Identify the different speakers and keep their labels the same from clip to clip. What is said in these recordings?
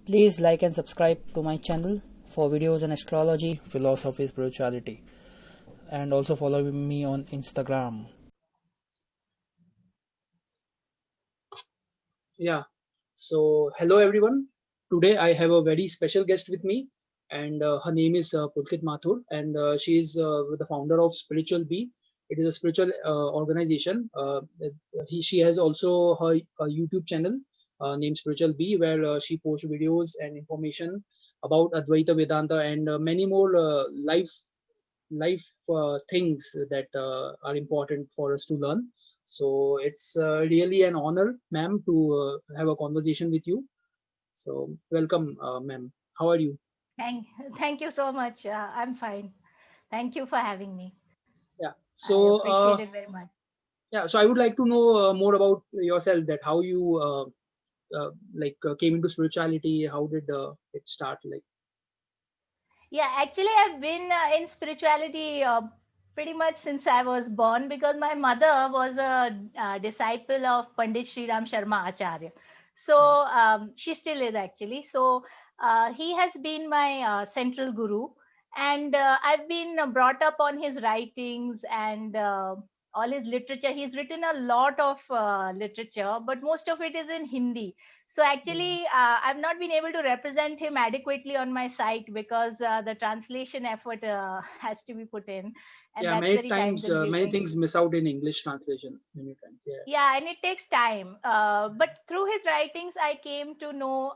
Speaker 1: Please like and subscribe to my channel for videos on astrology, philosophy, spirituality, and also follow me on Instagram.
Speaker 2: Yeah. So, hello everyone. Today I have a very special guest with me, and her name is Pulkit Mathur, and she is the founder of Spiritual Bee. It is a spiritual organization. She has also her YouTube channel named Spiritual Bee, where she posts videos and information about Advaita Vedanta and many more life things that are important for us to learn. So it's really an honor, ma'am, to have a conversation with you. So welcome, ma'am. How are you?
Speaker 3: Thank, thank you so much. I'm fine. Thank you for having me.
Speaker 2: Yeah.
Speaker 3: I
Speaker 2: So
Speaker 3: appreciate it very much.
Speaker 2: yeah. So I would like to know more about yourself. That how you came into spirituality. How did it start? Like.
Speaker 3: Yeah, actually, I've been in spirituality pretty much since I was born because my mother was a disciple of Pandit Sri Ram Sharma Acharya. So she still is actually. So he has been my central guru, and I've been brought up on his writings and all his literature. He's written a lot of literature, but most of it is in Hindi. So actually, I've not been able to represent him adequately on my site because the translation effort has to be put in, and
Speaker 2: Yeah,
Speaker 3: that's
Speaker 2: many
Speaker 3: very time
Speaker 2: times many
Speaker 3: consuming.
Speaker 2: things miss out in English translation. Many times. Yeah.
Speaker 3: Yeah, and it takes time. But through his writings, I came to know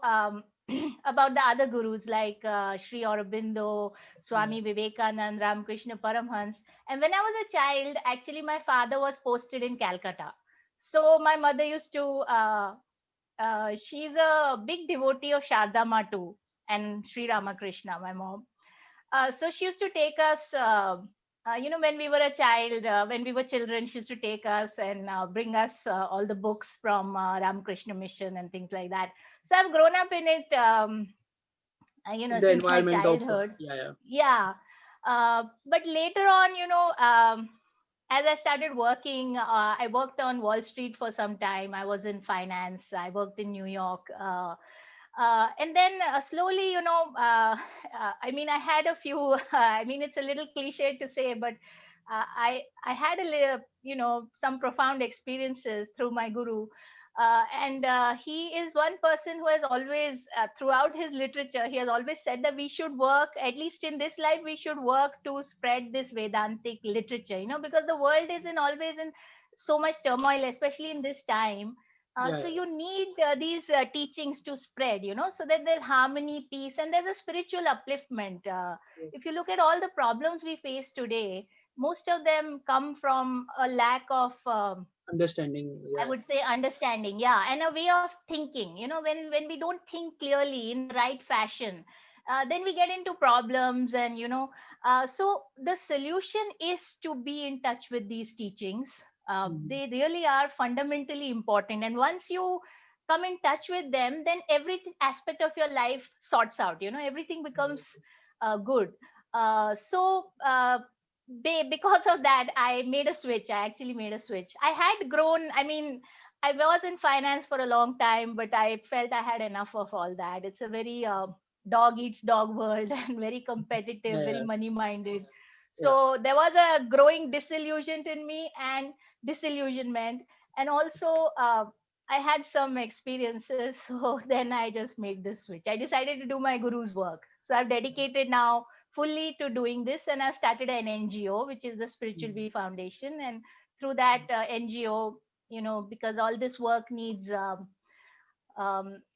Speaker 3: about the other gurus like Sri Aurobindo,
Speaker 2: Yeah.
Speaker 3: Swami Vivekanand, Ramakrishna Paramhans. And when I was a child, actually, my father was posted in Calcutta. So my mother used to she's a big devotee of Sharda Matu and Sri Ramakrishna, my mom. So she used to take us, when we were a child, when we were children, she used to take us and bring us all the books from Ramakrishna Mission and things like that. So I've grown up in it,
Speaker 2: In the
Speaker 3: since my
Speaker 2: environment of
Speaker 3: childhood.
Speaker 2: yeah.
Speaker 3: Yeah. But later on, as I started working, I worked on Wall Street for some time. I was in finance. I worked in New York. And then slowly, I mean, I had a few, I mean, it's a little cliche to say, but I had a little, some profound experiences through my guru. And he is one person who has always, throughout his literature, he has always said that we should work, at least in this life, we should work to spread this Vedantic literature, because the world is in always in so much turmoil, especially in this time.
Speaker 2: Yeah.
Speaker 3: So you need these teachings to spread, so that there's harmony, peace, and there's a spiritual upliftment. If
Speaker 2: Yes.
Speaker 3: you look at all the problems we face today, most of them come from a lack of
Speaker 2: Understanding.
Speaker 3: I
Speaker 2: Yeah.
Speaker 3: would say understanding, yeah, and a way of thinking. When we don't think clearly in the right fashion, then we get into problems, and so the solution is to be in touch with these teachings.
Speaker 2: Mhm.
Speaker 3: They really are fundamentally important, and once you come in touch with them, then every aspect of your life sorts out. Everything becomes good. Because of that, I made a switch. I actually made a switch. I had grown, I mean, I was in finance for a long time, but I felt I had enough of all that. It's a very dog eats dog world and very competitive, very
Speaker 2: Yeah.
Speaker 3: money minded.
Speaker 2: Yeah.
Speaker 3: So there was a growing disillusion in me and disillusionment. And also, I had some experiences. So then I just made this switch. I decided to do my guru's work. So I've dedicated now fully to doing this, and I've started an NGO, which is the Spiritual
Speaker 2: Mhm.
Speaker 3: Bee Foundation. And through that NGO, because all this work needs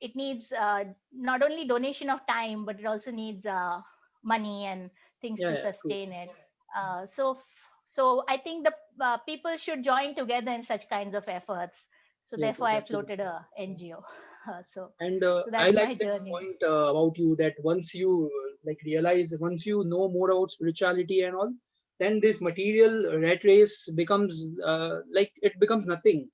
Speaker 3: it needs not only donation of time, but it also needs money and things
Speaker 2: Yeah.
Speaker 3: to
Speaker 2: Yeah. True.
Speaker 3: sustain it. So I think the people should join together in such kinds of efforts. So
Speaker 2: Yes.
Speaker 3: therefore
Speaker 2: Yes.
Speaker 3: I floated
Speaker 2: Absolutely.
Speaker 3: a NGO. so
Speaker 2: And
Speaker 3: so
Speaker 2: I
Speaker 3: that's
Speaker 2: like
Speaker 3: my
Speaker 2: that
Speaker 3: journey.
Speaker 2: point about you that once you realize, once you know more about spirituality and all, then this material rat race becomes it becomes nothing.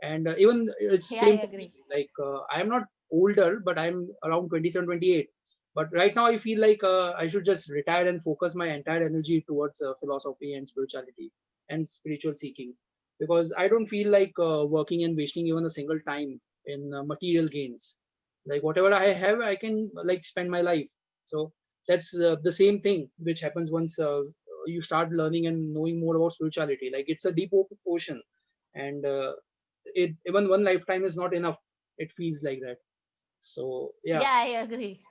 Speaker 2: And even it's
Speaker 3: Yeah, I
Speaker 2: same for me.
Speaker 3: agree.
Speaker 2: Like I am not older, but I'm around 27, 28. But right now I feel like I should just retire and focus my entire energy towards philosophy and spirituality and spiritual seeking, because I don't feel like working and wasting even a single time in material gains. Like whatever I have, I can like spend my life. So that's the same thing which happens once you start learning and knowing more about spirituality. Like it's a deep ocean, and it even one lifetime is not enough. It feels like that. So yeah.
Speaker 3: Yeah, I agree.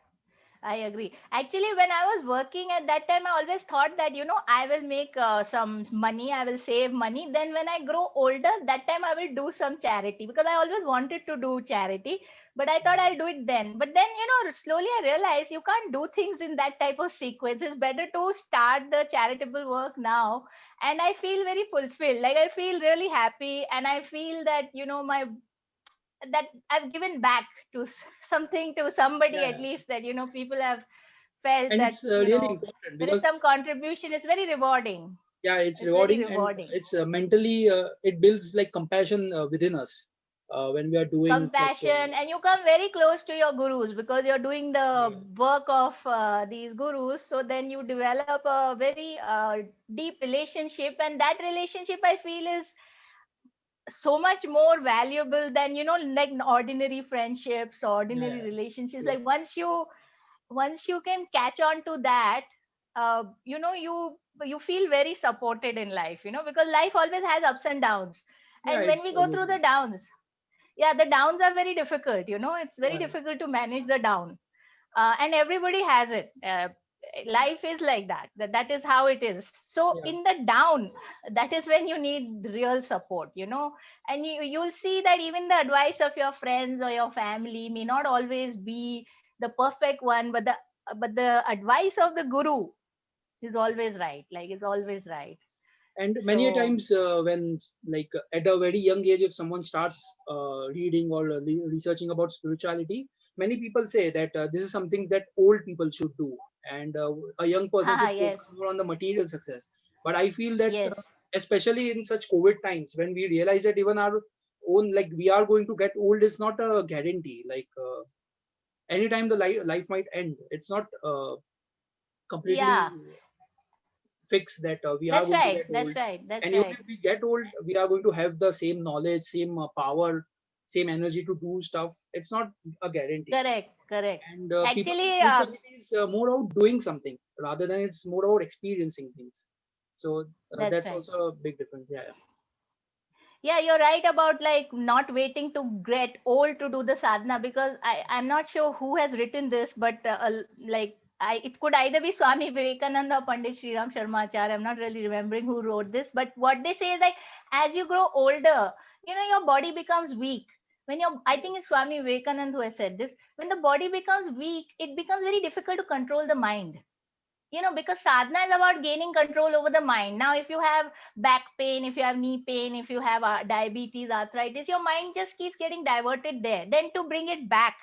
Speaker 3: I agree. Actually, when I was working at that time, I always thought that, I will make some money, I will save money. Then, when I grow older, that time I will do some charity because I always wanted to do charity, but I thought I'll do it then. But then, slowly I realized you can't do things in that type of sequence. It's better to start the charitable work now. And I feel very fulfilled. Like, I feel really happy, and I feel that, my that I've given back to something to somebody,
Speaker 2: Yeah,
Speaker 3: at least, that people have felt
Speaker 2: and
Speaker 3: that
Speaker 2: it's really important
Speaker 3: there is
Speaker 2: because
Speaker 3: some contribution. It's very rewarding.
Speaker 2: yeah, it's
Speaker 3: It's very
Speaker 2: rewarding, and
Speaker 3: rewarding.
Speaker 2: it's mentally it builds like compassion within us when we are doing such
Speaker 3: Compassion, and you come very close to your gurus because you're doing the
Speaker 2: yeah,
Speaker 3: work of these gurus. So then you develop a very deep relationship, and that relationship I feel is so much more valuable than like ordinary friendships, ordinary
Speaker 2: yeah,
Speaker 3: relationships.
Speaker 2: true.
Speaker 3: Like once you can catch on to that, you feel very supported in life, because life always has ups and downs.
Speaker 2: Yeah,
Speaker 3: And when
Speaker 2: it's
Speaker 3: we go
Speaker 2: always
Speaker 3: through the downs, yeah, the downs are very difficult. It's very
Speaker 2: yeah,
Speaker 3: difficult to manage the down. And everybody has it. Life is like that. That is how it is. So
Speaker 2: yeah.
Speaker 3: in the down, that is when you need real support, and you'll see that even the advice of your friends or your family may not always be the perfect one, but the advice of the guru is always right. Like, it's always right.
Speaker 2: And many a
Speaker 3: So
Speaker 2: times when like at a very young age, if someone starts reading or researching about spirituality, many people say that this is some things that old people should do, and a young person should
Speaker 3: yes,
Speaker 2: focus more on the material success. But I feel that
Speaker 3: yes,
Speaker 2: especially in such COVID times, when we realize that even our own, like we are going to get old, is not a guarantee. Like anytime the life might end, it's not completely
Speaker 3: yeah,
Speaker 2: fix that we are
Speaker 3: that's
Speaker 2: going to
Speaker 3: right,
Speaker 2: get old.
Speaker 3: that's right, that's
Speaker 2: And even
Speaker 3: right.
Speaker 2: if we get old, we are going to have the same knowledge, same power, same energy to do stuff. It's not a guarantee.
Speaker 3: Correct, correct.
Speaker 2: And people think
Speaker 3: Actually,
Speaker 2: spirituality is more about doing something rather than it's more about experiencing things. So
Speaker 3: that's
Speaker 2: that's
Speaker 3: right.
Speaker 2: also a big difference. Yeah,
Speaker 3: Yeah, you're right about like not waiting to get old to do the sadhana, because I'm not sure who has written this, but like it could either be Swami Vivekananda or Pandit Sri Ram Sharma Acharya. I'm not really remembering who wrote this, but what they say is like as you grow older, your body becomes weak. I think it's Swami Vivekananda who has said this. When the body becomes weak, it becomes very difficult to control the mind, because sadhana is about gaining control over the mind. Now if you have back pain, if you have knee pain, if you have diabetes, arthritis, your mind just keeps getting diverted there. Then to bring it back,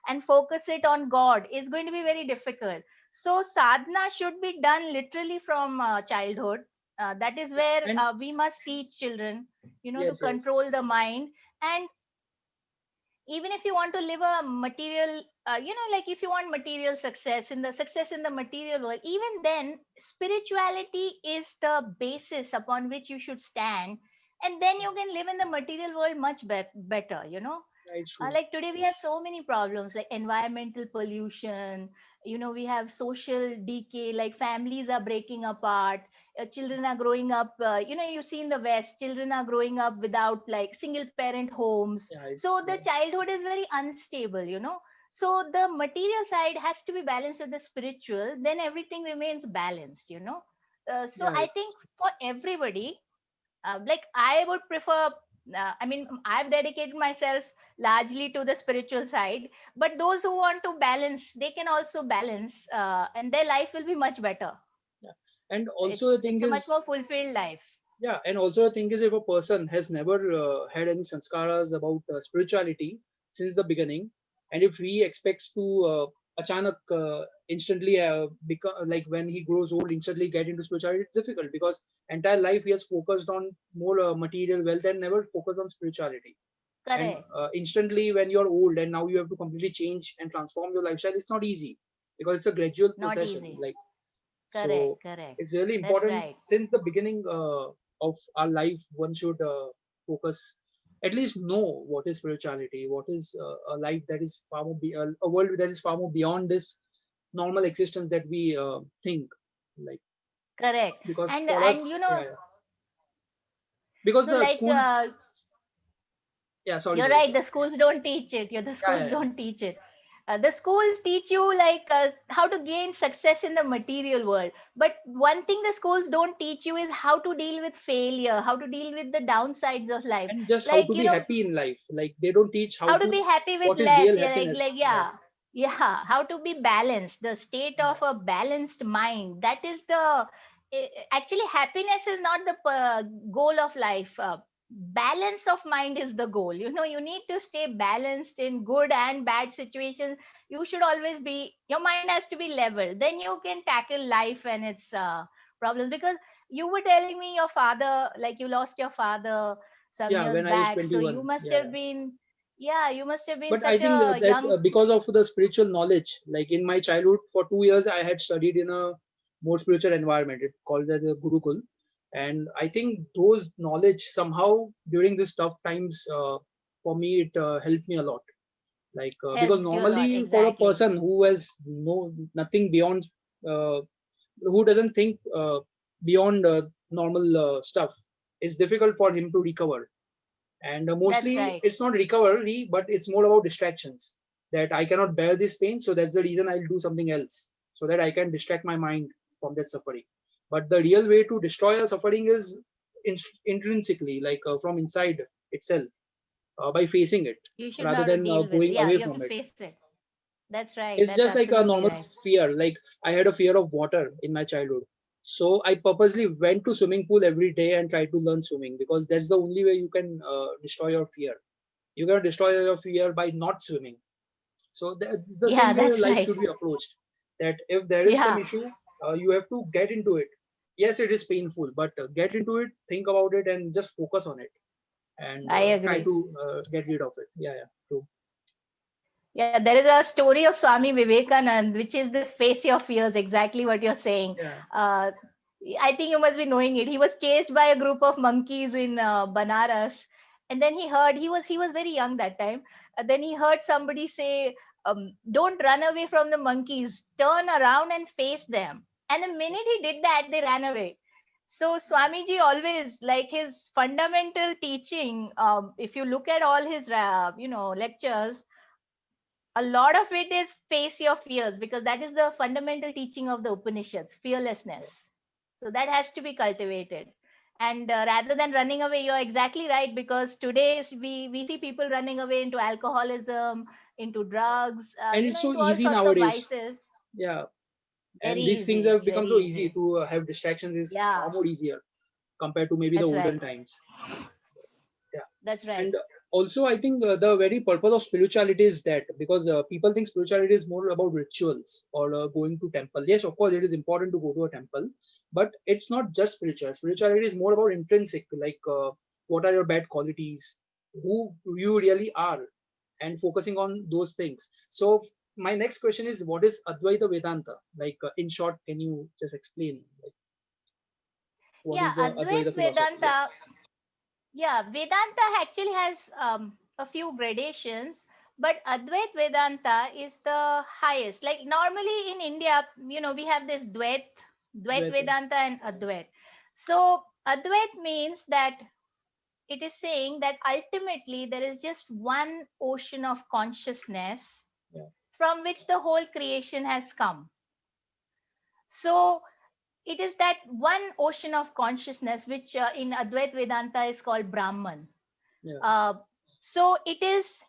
Speaker 3: and focus it on God is going to be very difficult. So sadhana should be done literally from childhood. That is
Speaker 2: yeah.
Speaker 3: where
Speaker 2: And
Speaker 3: we must teach children, to
Speaker 2: yes, yes,
Speaker 3: control the mind. And even if you want to live a material, like if you want material success in the material world, even then spirituality is the basis upon which you should stand, and then you can live in the material world much better.
Speaker 2: yeah, it's true.
Speaker 3: Like today we have so many problems like environmental pollution. We have social decay, like families are breaking apart. Children are growing up, you see in the west, children are growing up without like single parent homes.
Speaker 2: Yeah,
Speaker 3: So
Speaker 2: it's
Speaker 3: the childhood is very unstable. So the material side has to be balanced with the spiritual, then everything remains balanced. So
Speaker 2: yeah,
Speaker 3: I think for everybody, like I would prefer, I mean, I've dedicated myself largely to the spiritual side, but those who want to balance, they can also balance, and their life will be much better.
Speaker 2: yeah. And also
Speaker 3: it's
Speaker 2: the thing
Speaker 3: it's a much
Speaker 2: is,
Speaker 3: more fulfilled life.
Speaker 2: yeah, and also the thing is, if a person has never had any sanskaras about spirituality since the beginning, and if he expects to achanak instantly become like when he grows old, instantly get into spirituality, it's difficult because entire life he has focused on more material wealth and never focused on spirituality. And
Speaker 3: Correct.
Speaker 2: instantly, when you're old and now you have to completely change and transform your lifestyle, it's not easy because it's a gradual
Speaker 3: Not
Speaker 2: procession.
Speaker 3: easy.
Speaker 2: Like
Speaker 3: Correct,
Speaker 2: so
Speaker 3: correct.
Speaker 2: it's really
Speaker 3: That's
Speaker 2: important
Speaker 3: right.
Speaker 2: since the beginning of our life. One should focus. at least know what is spirituality, what is a life that is far more a world that is far more beyond this normal existence that we think, like,
Speaker 3: Correct.
Speaker 2: because
Speaker 3: And
Speaker 2: for
Speaker 3: and
Speaker 2: us,
Speaker 3: you know,
Speaker 2: yeah, yeah. Because
Speaker 3: no,
Speaker 2: the
Speaker 3: like
Speaker 2: schools, yeah, sorry,
Speaker 3: you're
Speaker 2: sorry,
Speaker 3: right,
Speaker 2: sorry.
Speaker 3: the schools don't teach it. The
Speaker 2: Yeah,
Speaker 3: schools
Speaker 2: yeah,
Speaker 3: don't teach it. The schools teach you like how to gain success in the material world. But one thing the schools don't teach you is how to deal with failure, how to deal with the downsides of life.
Speaker 2: and just how
Speaker 3: Like,
Speaker 2: to be happy in life. Like they don't teach how
Speaker 3: how to
Speaker 2: to
Speaker 3: be happy with
Speaker 2: what is
Speaker 3: less.
Speaker 2: real
Speaker 3: Yeah,
Speaker 2: happiness. Yeah,
Speaker 3: yeah. Yeah, how to be balanced, the state of a balanced mind. That is the actually happiness is not the goal of life. Balance of mind is the goal. You need to stay balanced in good and bad situations. You should always be, your mind has to be level, then you can tackle life and its problems. Because you were telling me your father, like you lost your father some
Speaker 2: yeah.
Speaker 3: years
Speaker 2: When I was
Speaker 3: back, so you
Speaker 2: 21,
Speaker 3: must
Speaker 2: yeah,
Speaker 3: have
Speaker 2: yeah.
Speaker 3: been, yeah, you must have been
Speaker 2: But I
Speaker 3: such
Speaker 2: think
Speaker 3: a
Speaker 2: that's
Speaker 3: young.
Speaker 2: because of the spiritual knowledge. Like in my childhood, for 2 years, I had studied in a more spiritual environment. It's called as a Gurukul, and I think those knowledge somehow during these tough times, for me, it helped me a lot. Like because
Speaker 3: Helped you a lot,
Speaker 2: normally for a
Speaker 3: exactly.
Speaker 2: person who has no nothing beyond, uh, who doesn't think beyond normal stuff, it's difficult for him to recover. And
Speaker 3: That's
Speaker 2: mostly
Speaker 3: right.
Speaker 2: it's not recovery, but it's more about distractions, that I cannot bear this pain, so that's the reason I'll do something else so that I can distract my mind from that suffering. But the real way to destroy a suffering is intrinsically, like from inside itself, by facing it
Speaker 3: You should know
Speaker 2: rather
Speaker 3: how to
Speaker 2: than
Speaker 3: deal with it.
Speaker 2: going
Speaker 3: Yeah,
Speaker 2: away
Speaker 3: you have to
Speaker 2: from it.
Speaker 3: face it. That's right.
Speaker 2: It's
Speaker 3: That's
Speaker 2: just like a
Speaker 3: absolutely
Speaker 2: normal
Speaker 3: right.
Speaker 2: fear. Like I had a fear of water in my childhood. So I purposely went to swimming pool every day and tried to learn swimming, because that's the only way you can destroy your fear. You cannot destroy your fear by not swimming. So the
Speaker 3: Yeah,
Speaker 2: same way
Speaker 3: that's
Speaker 2: life
Speaker 3: right.
Speaker 2: should be approached. That if there is some
Speaker 3: Yeah,
Speaker 2: issue, you have to get into it. Yes, it is painful, but get into it, think about it, and just focus on it, and
Speaker 3: I
Speaker 2: try
Speaker 3: agree.
Speaker 2: to get rid of it. Yeah, yeah, true.
Speaker 3: Yeah, there is a story of Swami Vivekanand, which is this face your fears, exactly what you're saying.
Speaker 2: Yeah,
Speaker 3: Uh, I think you must be knowing it. He was chased by a group of monkeys in Banaras, and then he heard, he was very young that time. Then he heard somebody say, "Don't run away from the monkeys. Turn around and face them." And the minute he did that, they ran away. So Swamiji always, like his fundamental teaching. If you look at all his lectures, a lot of it is face your fears, because that is the fundamental teaching of the Upanishads, fearlessness. So that has to be cultivated. And rather than running away, you're exactly right, because today we see people running away into alcoholism, into drugs,
Speaker 2: and it's so
Speaker 3: into all
Speaker 2: easy
Speaker 3: sorts of
Speaker 2: nowadays.
Speaker 3: vices.
Speaker 2: Yeah,
Speaker 3: Very
Speaker 2: and these things
Speaker 3: easy.
Speaker 2: have
Speaker 3: It's
Speaker 2: become
Speaker 3: very
Speaker 2: so easy
Speaker 3: easy.
Speaker 2: to have distractions, is far
Speaker 3: Yeah,
Speaker 2: more easier compared to maybe the
Speaker 3: that's
Speaker 2: olden
Speaker 3: right.
Speaker 2: times. Yeah.
Speaker 3: That's right.
Speaker 2: And also I think the very purpose of spirituality is that, because people think spirituality is more about rituals or going to temple. Yes, of course it is important to go to a temple, but it's not just spirituality is more about intrinsic, like what are your bad qualities, who you really are, and focusing on those things. So my next question is, what is Advaita Vedanta? Like in short, can you just explain, like, what
Speaker 3: Yeah,
Speaker 2: is the
Speaker 3: Advait
Speaker 2: Advaita philosophy? Yeah.
Speaker 3: Vedanta. Yeah, Vedanta actually has a few gradations, but Advait Vedanta is the highest. Like normally in India, we have this Dvait
Speaker 2: Advaita.
Speaker 3: Vedanta and Advait. So Advait means that it is saying that ultimately there is just one ocean of consciousness
Speaker 2: Yeah.
Speaker 3: from which the whole creation has come. So it is that one ocean of consciousness which in Advait Vedanta is called Brahman.
Speaker 2: Yeah.
Speaker 3: uh, so it is,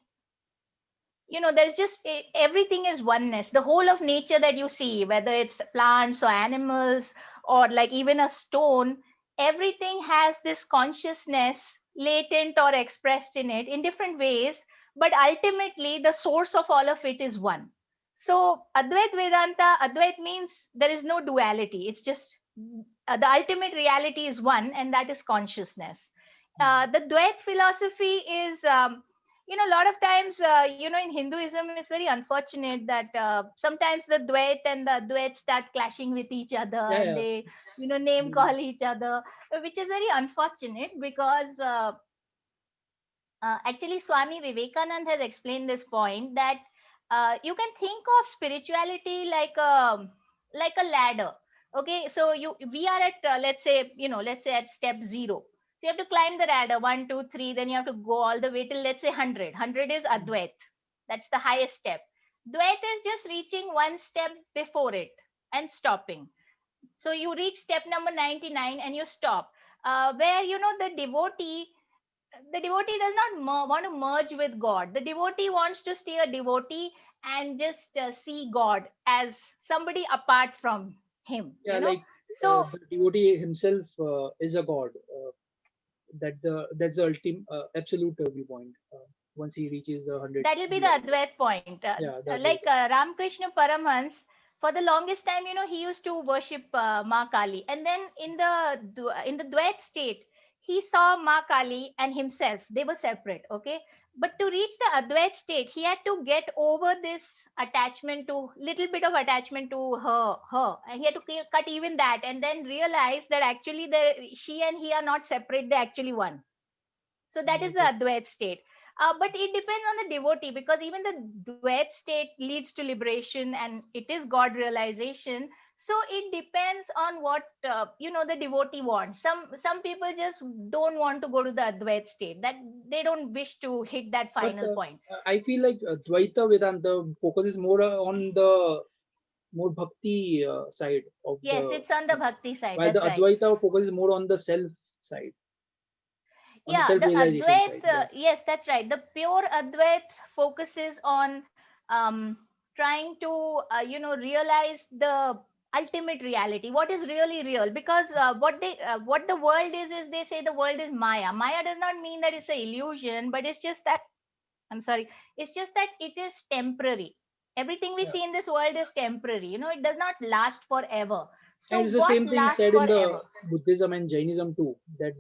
Speaker 3: there's just everything is oneness. The whole of nature that you see, whether it's plants or animals or like even a stone, everything has this consciousness latent or expressed in it in different ways, but ultimately the source of all of it is one. So Advait Vedanta, Advait means there is no duality. It's just the ultimate reality is one, and that is consciousness. The Dvait philosophy is, a lot of times, in Hinduism, it's very unfortunate that sometimes the Dvait and the Advait start clashing with each other,
Speaker 2: Yeah,
Speaker 3: and
Speaker 2: yeah.
Speaker 3: they, name
Speaker 2: Mm.
Speaker 3: call each other, which is very unfortunate because Actually, Swami Vivekanand has explained this point that you can think of spirituality like a ladder. Okay, so we are at let's say, let's say at step 0. So you have to climb the ladder 1, 2, 3. Then you have to go all the way till, let's say, 100. 100 is Advait. That's the highest step. Dvait is just reaching one step before it and stopping. So you reach step number 99 and you stop. Where the devotee does not want to merge with God. The devotee wants to stay a devotee and just see God as somebody apart from him.
Speaker 2: Yeah, like
Speaker 3: So
Speaker 2: the devotee himself is a god. That's the ultimate absolute viewpoint. Once he reaches the 100
Speaker 3: that will be the
Speaker 2: level.
Speaker 3: Advait point.
Speaker 2: Yeah, the
Speaker 3: Like Ramakrishna Paramhans, for the longest time, he used to worship Ma Kali, and then in the Dvait state, he saw Ma Kali and himself. They were separate. Okay, but to reach the Advait state, he had to get over this attachment to little bit of attachment to her, and he had to cut even that, and then realize that actually she and he are not separate. They're actually one. So that is the
Speaker 2: Okay.
Speaker 3: Advait state. But it depends on the devotee, because even the Dvait state leads to liberation and it is God realization. So it depends on what the devotee wants. Some people just don't want to go to the Advait state. That they don't wish to hit that
Speaker 2: But
Speaker 3: final point.
Speaker 2: I feel like Dvaita Vedanta focuses more on the more bhakti side of
Speaker 3: Yes,
Speaker 2: the,
Speaker 3: it's on the bhakti side.
Speaker 2: while the
Speaker 3: That's right.
Speaker 2: Advaita focuses more on the self side, on the
Speaker 3: Yeah,
Speaker 2: self
Speaker 3: the
Speaker 2: realization
Speaker 3: Advait,
Speaker 2: side. Yeah.
Speaker 3: yes, that's right. The pure Advait focuses on trying to, realize the ultimate reality. What is really real? Because what the world is they say the world is Maya. Maya does not mean that it's an illusion, but it's just that, I'm sorry, it's just that it is temporary. Everything we
Speaker 2: Yeah.
Speaker 3: see in this world is temporary. It does not last forever.
Speaker 2: And
Speaker 3: So
Speaker 2: it's the
Speaker 3: what
Speaker 2: same thing
Speaker 3: lasts
Speaker 2: said in the
Speaker 3: forever?
Speaker 2: Buddhism and Jainism too, that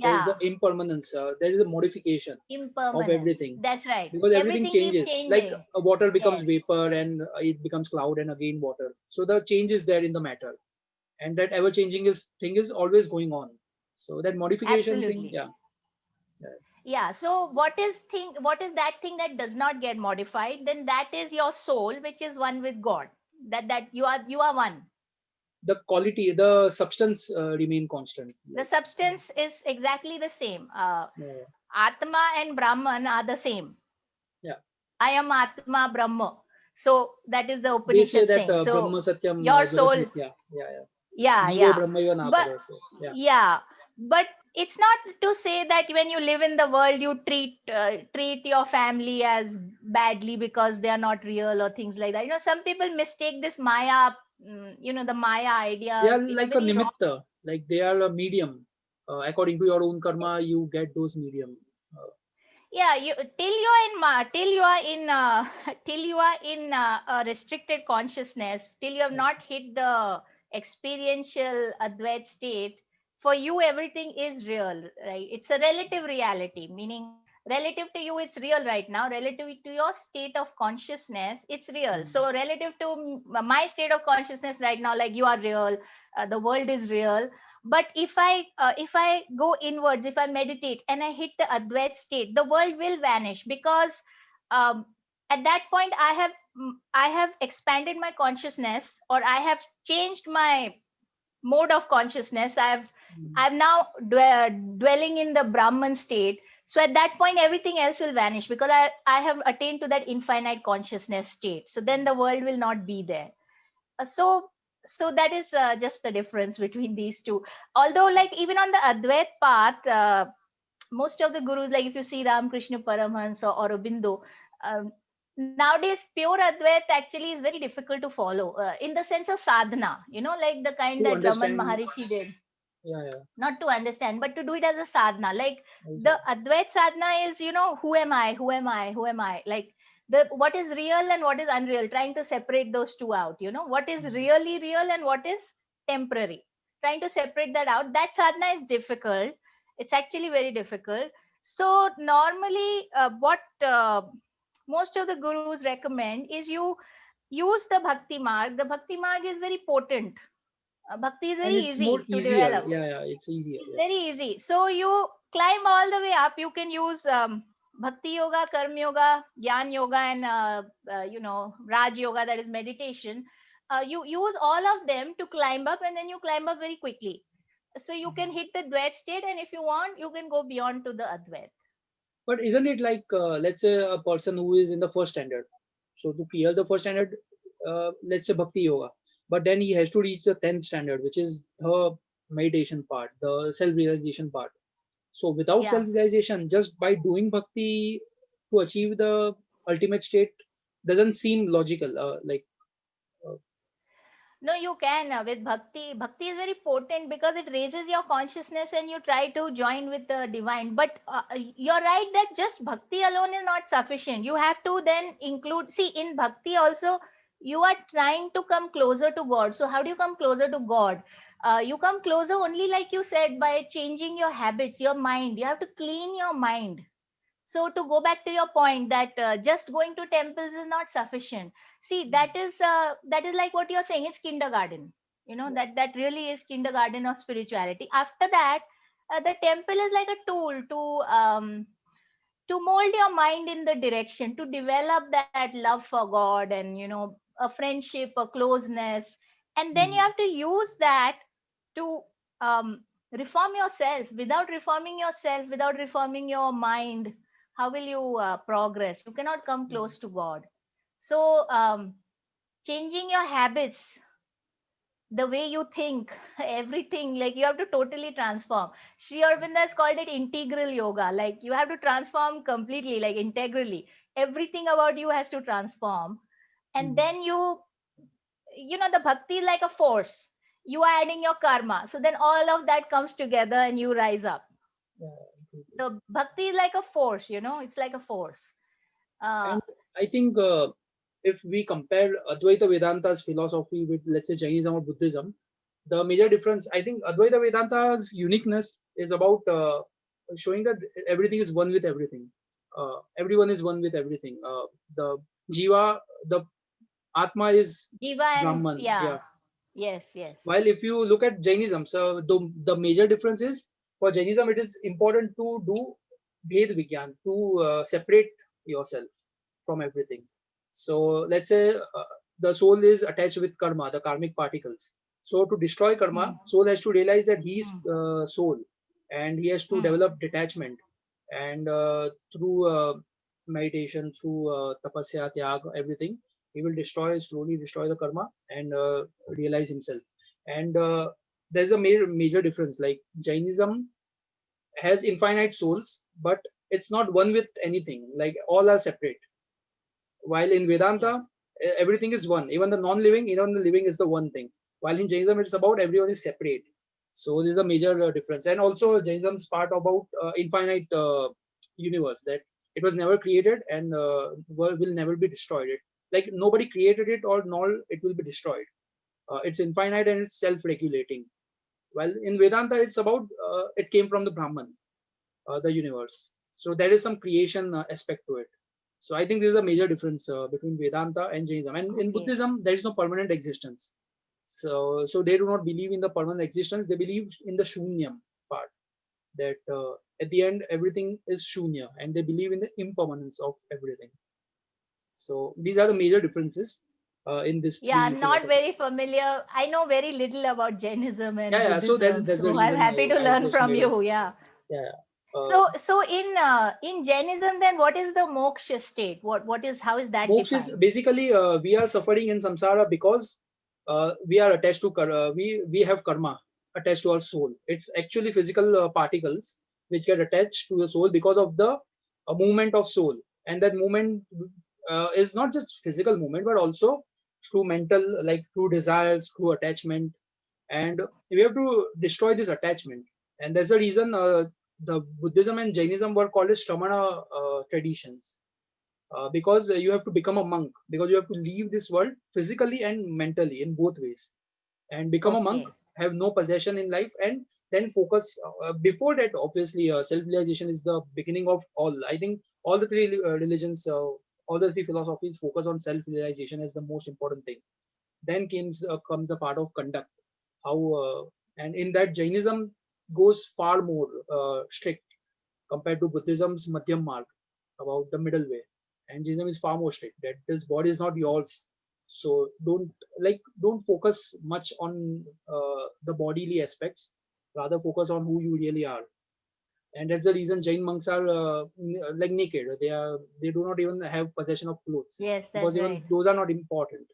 Speaker 2: there is the
Speaker 3: Yeah,
Speaker 2: impermanence, there is a modification of
Speaker 3: impermanence.
Speaker 2: everything,
Speaker 3: That's right.
Speaker 2: because everything
Speaker 3: Everything keeps
Speaker 2: changes. Like
Speaker 3: changing.
Speaker 2: water becomes
Speaker 3: Yes,
Speaker 2: vapor and it becomes cloud and again water. So the change is there in the matter, and that ever changing thing is always going on. So that modification thing,
Speaker 3: absolutely.
Speaker 2: yeah, yeah.
Speaker 3: Yeah. So what is that thing that does not get modified? Then that is your soul, which is one with God. That you are one.
Speaker 2: The quality, the substance remain constant.
Speaker 3: The
Speaker 2: Like,
Speaker 3: substance is exactly the same.
Speaker 2: uh,
Speaker 3: Atma and Brahman are the same.
Speaker 2: yeah,
Speaker 3: I am Atma Brahma. So that is the
Speaker 2: they say
Speaker 3: Upanishad
Speaker 2: that
Speaker 3: saying. So
Speaker 2: Brahma Satyam
Speaker 3: your
Speaker 2: Jagat
Speaker 3: soul,
Speaker 2: Mithya. Yeah, yeah.
Speaker 3: yeah,
Speaker 2: Jivo
Speaker 3: yeah.
Speaker 2: Brahmaiva
Speaker 3: But
Speaker 2: Napara. So yeah,
Speaker 3: yeah, but it's not to say that when you live in the world you treat your family as badly because they are not real or things like that. Some people mistake this Maya, the Maya
Speaker 2: they are
Speaker 3: idea in a
Speaker 2: like a
Speaker 3: very wrong.
Speaker 2: nimitta, like they are a medium. According to your own karma, you get those medium.
Speaker 3: Yeah, you till you are in till you are in till you are in a restricted consciousness, till you have not hit the experiential Advait state. For you everything is real, right? It's a relative reality, meaning relative to you it's real right now, relative to your state of consciousness it's real.
Speaker 2: Mm.
Speaker 3: So relative to my state of consciousness right now, like you are real, the world is real. But if I go inwards, if I meditate and I hit the Advait state, the world will vanish, because um, at that point I have expanded my consciousness, or I have changed my mode of consciousness.
Speaker 2: Mm.
Speaker 3: I'm now dwelling in the Brahman state. So at that point everything else will vanish, because I have attained to that infinite consciousness state. So then the world will not be there. So that is just the difference between these two. Although, like, even on the Advait path, most of the gurus, like if you see Ramakrishna Paramhans or Aurobindo, um, nowadays pure Advait actually is very difficult to follow, in the sense of sadhana, like the kind
Speaker 2: To
Speaker 3: that Raman
Speaker 2: understand,
Speaker 3: Maharishi did.
Speaker 2: yeah, yeah,
Speaker 3: Not to understand, but to do it as a sadhana. Like
Speaker 2: also,
Speaker 3: the Advait sadhana is, who am I, who am I, who am I? Like the what is real and what is unreal, trying to separate those two out. What is
Speaker 2: mm,
Speaker 3: really real and what is temporary, trying to separate that out. That sadhana is difficult. It's actually very difficult. So normally, what most of the gurus recommend is you use the bhakti marg. The bhakti marg is very potent. Bhakti is very
Speaker 2: and it's more
Speaker 3: easy to
Speaker 2: easier.
Speaker 3: develop.
Speaker 2: Yeah, yeah, it's easier.
Speaker 3: It's
Speaker 2: Yeah.
Speaker 3: very easy. So you climb all the way up. You can use Bhakti yoga, karma yoga, jnana yoga, and Raj yoga, that is meditation. You use all of them to climb up, and then you climb up very quickly. So you can hit the Dvait state, and if you want, you can go beyond to the Advait.
Speaker 2: But isn't it like, let's say a person who is in the first standard, so to clear the first standard, let's say bhakti yoga, but then he has to reach the 10th standard, which is the meditation part, the self-realization part. So without
Speaker 3: Yeah.
Speaker 2: self-realization, just by doing bhakti to achieve the ultimate state doesn't seem logical. Uh,
Speaker 3: No, you can with bhakti. Bhakti is very potent because it raises your consciousness and you try to join with the divine. But you're right that just bhakti alone is not sufficient. You have to then include, see, in bhakti also, you are trying to come closer to God. So, how do you come closer to God? You come closer only, like you said, by changing your habits, your mind. You have to clean your mind. So to go back to your point that just going to temples is not sufficient. See, that is like what you're saying, it's kindergarten. That really is kindergarten of spirituality. After that, the temple is like a tool to mold your mind in the direction to develop that love for God, and a friendship, a closeness, and then you
Speaker 2: mm,
Speaker 3: have to use that to reform yourself. Without reforming yourself, without reforming your mind, how will you progress? You cannot come
Speaker 2: mm,
Speaker 3: close to God. So changing your habits, the way you think, everything, like you have to totally transform. Sri Aurobindo has called it integral yoga. Like you have to transform completely, like integrally. Everything about you has to transform. And
Speaker 2: mm.
Speaker 3: then the bhakti is like a force. You are adding your karma. So then all of that comes together and you rise up.
Speaker 2: Yeah.
Speaker 3: The bhakti is like a force, it's like a force. Uh,
Speaker 2: And I think if we compare Advaita Vedanta's philosophy with, let's say, Jainism or Buddhism, the major difference, I think, Advaita Vedanta's uniqueness is about showing that everything is one with everything. Everyone is one with everything. The Jiva, the Atma is
Speaker 3: Jiva and
Speaker 2: Brahman.
Speaker 3: yeah,
Speaker 2: Yeah.
Speaker 3: yes, yes.
Speaker 2: While if you look at Jainism, so the major difference is for Jainism, it is important to do Bhed Vigyan, to separate yourself from everything. So let's say the soul is attached with karma, the karmic particles. So to destroy
Speaker 3: Hmm.
Speaker 2: karma, soul has to realize that he is
Speaker 3: Hmm.
Speaker 2: soul, and he has to
Speaker 3: Hmm.
Speaker 2: develop detachment. And through meditation, through tapasya, tyag, everything, he will slowly destroy the karma and realize himself. And there's a major difference. Like Jainism has infinite souls, but it's not one with anything. Like all are separate, while in
Speaker 3: Okay.
Speaker 2: Vedanta, everything is one. Even the non-living, even the living is the one thing. While in Jainism, it's about everyone is separate. So there's a major difference. And also Jainism's part about infinite universe, that it was never created and will never be destroyed. Like nobody created it, or nor it will be destroyed. It's infinite and it's self-regulating. While in Vedanta, it's about it came from the Brahman, the universe. So there is some creation aspect to it. So I think this is a major difference between Vedanta and Jainism. And in
Speaker 3: Okay.
Speaker 2: Buddhism, there is no permanent existence. So they do not believe in the permanent existence. They believe in the shunyam part, that at the end everything is shunya, and they believe in the impermanence of everything. So these are the major differences in these
Speaker 3: Yeah,
Speaker 2: three
Speaker 3: I'm not
Speaker 2: philosophies.
Speaker 3: very familiar. I know very little about Jainism and
Speaker 2: Yeah, yeah. So
Speaker 3: Buddhism,
Speaker 2: that's the
Speaker 3: so I'm
Speaker 2: reason
Speaker 3: happy to
Speaker 2: I
Speaker 3: learn
Speaker 2: just
Speaker 3: from
Speaker 2: made a,
Speaker 3: you. Yeah.
Speaker 2: yeah. Yeah.
Speaker 3: So in Jainism, then what is the moksha state? How is that
Speaker 2: Moksha is
Speaker 3: defined?
Speaker 2: basically we are suffering in samsara because we are attached to we have karma attached to our soul. It's actually physical particles which get attached to the soul because of the movement of soul, and that movement is not just physical movement but also through mental, like through desires, through attachment, and we have to destroy this attachment. And that's the reason the Buddhism and Jainism were called as Shramana traditions, because you have to become a monk, because you have to leave this world physically and mentally in both ways, and become a monk,
Speaker 3: Okay.
Speaker 2: have no possession in life, and then focus. Before that, obviously, self-realization is the beginning of all. I think all the three religions, all the three philosophies focus on self-realization as the most important thing. Then comes the part of conduct, how and in that Jainism goes far more strict compared to Buddhism's Madhyam Marg. about the middle way. And Jainism is far more strict that this body is not yours. So don't focus much on the bodily aspects. Rather focus on who you really are. And that's the reason Jain monks are like naked. They do not even have possession of clothes
Speaker 3: Yes,
Speaker 2: because
Speaker 3: that's
Speaker 2: even
Speaker 3: right.
Speaker 2: those are not important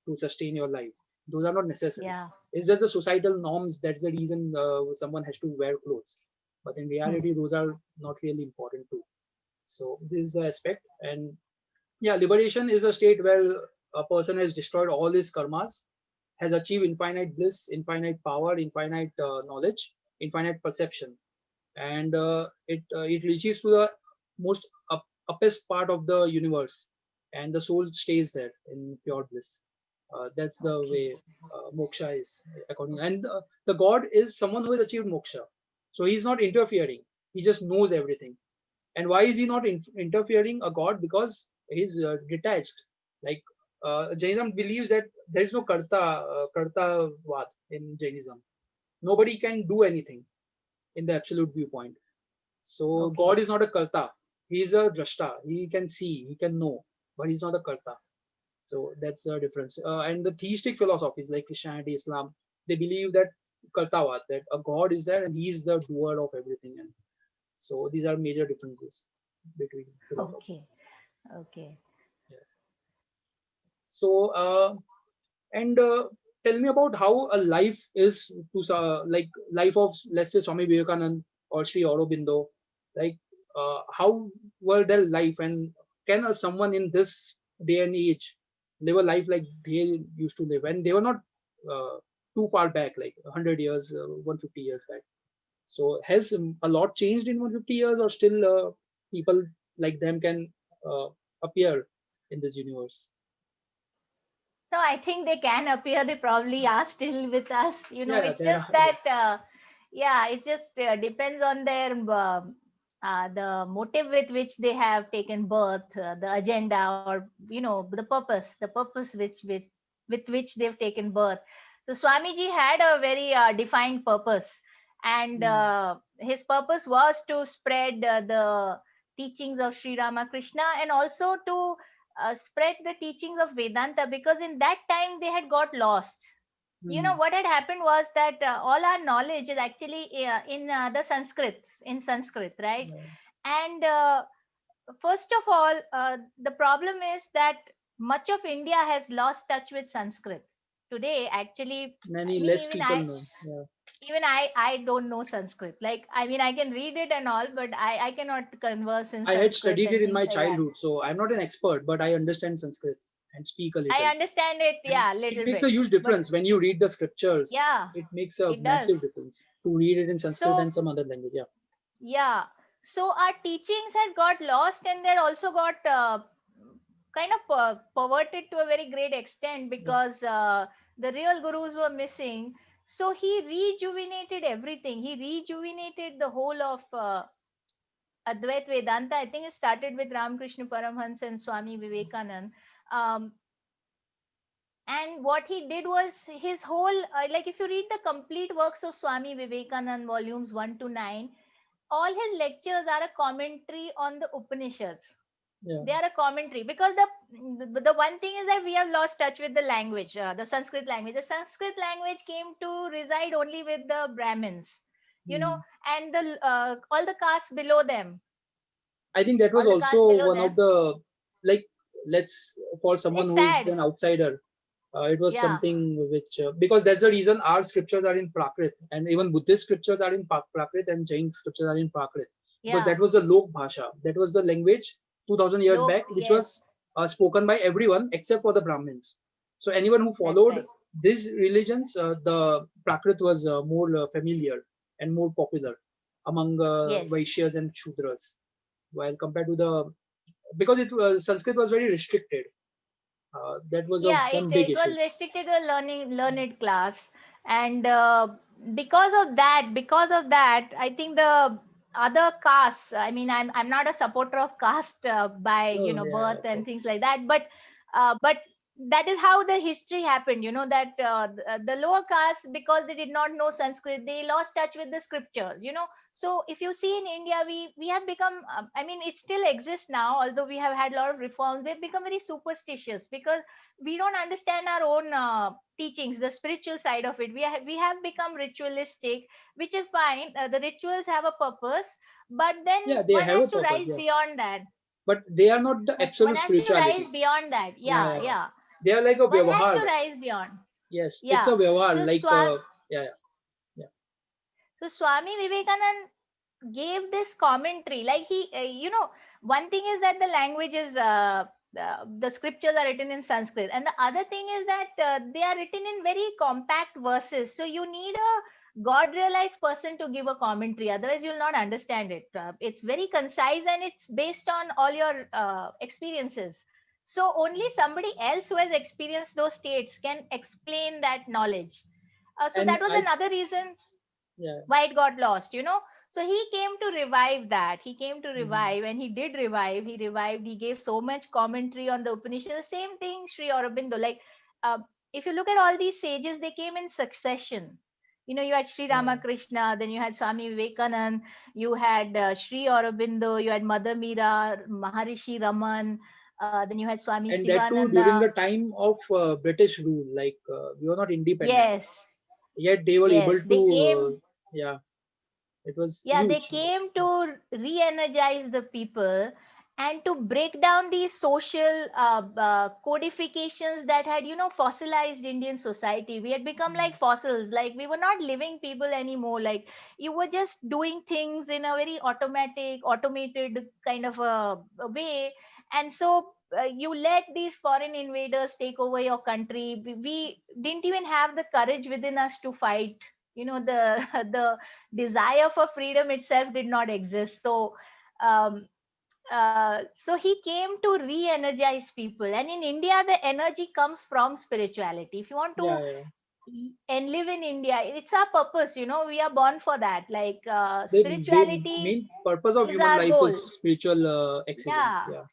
Speaker 2: to sustain your life. Those are not necessary.
Speaker 3: Yeah.
Speaker 2: It's just the societal norms. That's the reason someone has to wear clothes. But in
Speaker 3: Hmm.
Speaker 2: reality, those are not really important too. So this is the aspect. And yeah, liberation is a state where a person has destroyed all his karmas, has achieved infinite bliss, infinite power, infinite knowledge, infinite perception, and it reaches to the most uppest part of the universe, and the soul stays there in pure bliss. That's the
Speaker 3: Okay.
Speaker 2: way moksha is according. And the god is someone who has achieved moksha, so he's not interfering. He just knows everything. And why is he not interfering a god? Because he's detached. Like Jainism believes that there is no karta vad in Jainism. Nobody can do anything in the absolute viewpoint. So God
Speaker 3: Okay.
Speaker 2: is not a karta. He is a drashta. He can see, he can know, but he's not a karta. So that's the difference. And the theistic philosophies like Christianity, Islam, they believe that kartavad, that a God is there and he's the doer of everything. And so these are major differences between philosophy.
Speaker 3: Okay. Okay.
Speaker 2: Yeah. So and tell me about how a life is to like life of, let's say, Swami Vivekanand or Sri Aurobindo. Like how were their life, and can someone in this day and age live a life like they used to live, and they were not uh, too far back, like 100 years, 150 years back. So has a lot changed in 150 years, or still people like them can uh, appear in this universe?
Speaker 3: So I think they can appear. They probably are still with us.
Speaker 2: Yeah,
Speaker 3: It's
Speaker 2: there
Speaker 3: just
Speaker 2: are. Yeah.
Speaker 3: that, yeah, it just depends on their the motive with which they have taken birth, the agenda, or the purpose with which they've taken birth. So Swamiji had a very defined purpose, and
Speaker 2: Mm.
Speaker 3: his purpose was to spread the teachings of Sri Ramakrishna, and also to spread the teachings of Vedanta, because in that time they had got lost.
Speaker 2: Mm.
Speaker 3: What had happened was that all our knowledge is actually in the Sanskrit, right?
Speaker 2: Yeah.
Speaker 3: And first of all, the problem is that much of India has lost touch with Sanskrit. Today, actually, I
Speaker 2: Many
Speaker 3: mean,
Speaker 2: less people know. Yeah.
Speaker 3: even I don't know Sanskrit. Like, I mean, I can read it and all, but I cannot converse in
Speaker 2: I had
Speaker 3: Sanskrit
Speaker 2: studied
Speaker 3: and
Speaker 2: it in
Speaker 3: things
Speaker 2: my
Speaker 3: like that.
Speaker 2: childhood, so I'm not an expert, but I understand Sanskrit and speak a
Speaker 3: I
Speaker 2: little.
Speaker 3: understand it,
Speaker 2: And
Speaker 3: yeah, a
Speaker 2: it
Speaker 3: little
Speaker 2: makes a
Speaker 3: bit,
Speaker 2: huge
Speaker 3: but
Speaker 2: difference when you read the scriptures.
Speaker 3: yeah,
Speaker 2: It makes a
Speaker 3: it
Speaker 2: massive
Speaker 3: does.
Speaker 2: difference to read it in Sanskrit
Speaker 3: So
Speaker 2: and some other language. Yeah.
Speaker 3: yeah, so our teachings had got lost, and they're also got kind of perverted to a very great extent,
Speaker 2: Yeah.
Speaker 3: because the real gurus were missing. So he rejuvenated everything. He rejuvenated the whole of Advait Vedanta. I think it started with Ramakrishna Paramhans and Swami Vivekanand. Um, and what he did was his whole, like, if you read the complete works of Swami Vivekanand, volumes 1 to 9, all his lectures are a commentary on the Upanishads.
Speaker 2: Yeah.
Speaker 3: They are a commentary, because the one thing is that we have lost touch with the language, the Sanskrit language. The Sanskrit language came to reside only with the Brahmins,
Speaker 2: Hmm.
Speaker 3: and the all the castes below them,
Speaker 2: I think that was
Speaker 3: all the castes
Speaker 2: also
Speaker 3: below
Speaker 2: one of
Speaker 3: them.
Speaker 2: the, like, let's, for someone
Speaker 3: It's
Speaker 2: who is
Speaker 3: sad.
Speaker 2: an outsider, it was
Speaker 3: Yeah,
Speaker 2: something which, because that's the reason our scriptures are in Prakrit, and even Buddhist scriptures are in Prakrit, and Jain scriptures are in Prakrit, because
Speaker 3: yeah.
Speaker 2: that was the Lok Bhasha, that was the language 2000 years
Speaker 3: Lok,
Speaker 2: back, which
Speaker 3: yes,
Speaker 2: was spoken by everyone except for the Brahmins. So anyone who
Speaker 3: that's
Speaker 2: followed
Speaker 3: right.
Speaker 2: these religions, the Prakrit was more familiar and more popular among
Speaker 3: Yes.
Speaker 2: Vaishyas and Shudras, while compared to the, because it was Sanskrit was very restricted. That was a
Speaker 3: Yeah, it,
Speaker 2: one big
Speaker 3: it
Speaker 2: issue.
Speaker 3: was restricted to the learned class. And because of that, I think the other castes, I mean, I'm not a supporter of caste by
Speaker 2: No, yeah,
Speaker 3: birth
Speaker 2: of
Speaker 3: and
Speaker 2: course.
Speaker 3: things like that, but that is how the history happened, that the lower caste, because they did not know Sanskrit, they lost touch with the scriptures. So if you see in India, we have become, I mean, it still exists now, although we have had a lot of reforms. We've become very superstitious because we don't understand our own teachings, the spiritual side of it. We have become ritualistic, which is fine. The rituals have a purpose, but then
Speaker 2: Yeah, they
Speaker 3: one
Speaker 2: have
Speaker 3: has
Speaker 2: a
Speaker 3: to
Speaker 2: purpose.
Speaker 3: rise
Speaker 2: Yeah,
Speaker 3: beyond that.
Speaker 2: but they are not the
Speaker 3: One
Speaker 2: absolute
Speaker 3: has to rise
Speaker 2: spirituality.
Speaker 3: beyond that.
Speaker 2: Yeah,
Speaker 3: Yeah,
Speaker 2: yeah.
Speaker 3: yeah.
Speaker 2: They are like a
Speaker 3: One has to
Speaker 2: vyavahar.
Speaker 3: rise beyond.
Speaker 2: Yes, it's a
Speaker 3: Yeah.
Speaker 2: vyavahar.
Speaker 3: So
Speaker 2: Like yeah, yeah, yeah.
Speaker 3: So Swami Vivekanand gave this commentary. Like one thing is that the language is the scriptures are written in Sanskrit, and the other thing is that they are written in very compact verses. So you need a God realized person to give a commentary. Otherwise, you'll not understand it. It's very concise and it's based on all your experiences. So only somebody else who has experienced those states can explain that knowledge. So
Speaker 2: And
Speaker 3: that was
Speaker 2: I,
Speaker 3: another reason
Speaker 2: yeah.
Speaker 3: why it got lost. So he came to revive that. He came to
Speaker 2: Mhm.
Speaker 3: revive, and he did revive. He gave so much commentary on the Upanishad. The same thing Sri Aurobindo. Like, uh, if you look at all these sages, they came in succession. You had Sri
Speaker 2: Yeah.
Speaker 3: Ramakrishna, then you had Swami Vivekanand, you had Sri Aurobindo, you had Mother Meera, Maharishi Raman, then you had Swami
Speaker 2: And that too during
Speaker 3: Sivananda.
Speaker 2: the time of British rule. Like we were not independent,
Speaker 3: Yes,
Speaker 2: yet they were able
Speaker 3: yes,
Speaker 2: to.
Speaker 3: they came.
Speaker 2: Yeah, it was
Speaker 3: Yeah, they
Speaker 2: huge.
Speaker 3: came to re-energize the people and to break down these social codifications that had fossilized Indian society. We had become like fossils, like we were not living people anymore. Like you were just doing things in a very automated kind of a way. And so you let these foreign invaders take over your country. We didn't even have the courage within us to fight. The the desire for freedom itself did not exist. Um, so he came to re-energize people, and in India the energy comes from spirituality. If you want to
Speaker 2: Yeah, yeah.
Speaker 3: and live in India, it's our purpose. We are born for that. Like
Speaker 2: The
Speaker 3: spirituality
Speaker 2: main purpose of
Speaker 3: is
Speaker 2: human
Speaker 3: our
Speaker 2: life
Speaker 3: goal.
Speaker 2: is spiritual excellence.
Speaker 3: Yeah.
Speaker 2: Yeah,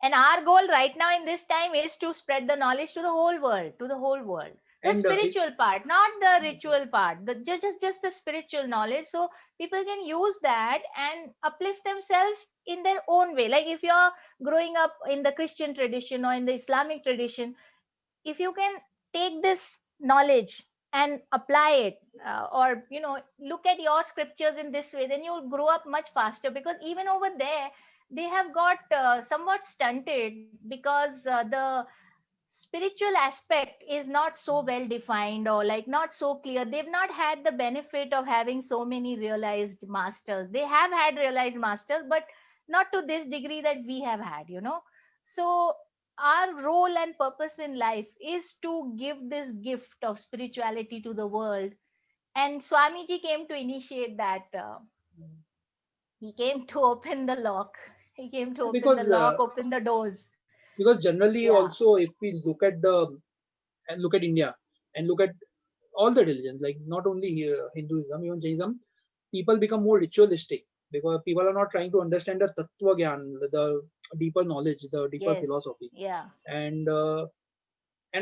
Speaker 3: And our goal right now in this time is to spread the knowledge to the whole world, the
Speaker 2: and
Speaker 3: spiritual part, not the ritual part, the just the spiritual knowledge, so people can use that and uplift themselves in their own way. Like if you're growing up in the Christian tradition or in the Islamic tradition, if you can take this knowledge and apply it, or look at your scriptures in this way, then you'll grow up much faster, because even over there they have got somewhat stunted, because the spiritual aspect is not so well defined, or like not so clear. They've not had the benefit of having so many realized masters. They have had realized masters, but not to this degree that we have had. So our role and purpose in life is to give this gift of spirituality to the world, and Swamiji came to initiate that. He came to open the lock. He came to open the
Speaker 2: because
Speaker 3: lock, open the doors.
Speaker 2: generally
Speaker 3: Yeah.
Speaker 2: also if we look at India and look at all the religions, like not only Hinduism, even Jainism, people become more ritualistic because people are not trying to understand the tattva gyan, the deeper knowledge, the deeper
Speaker 3: Yes.
Speaker 2: philosophy,
Speaker 3: Yeah.
Speaker 2: and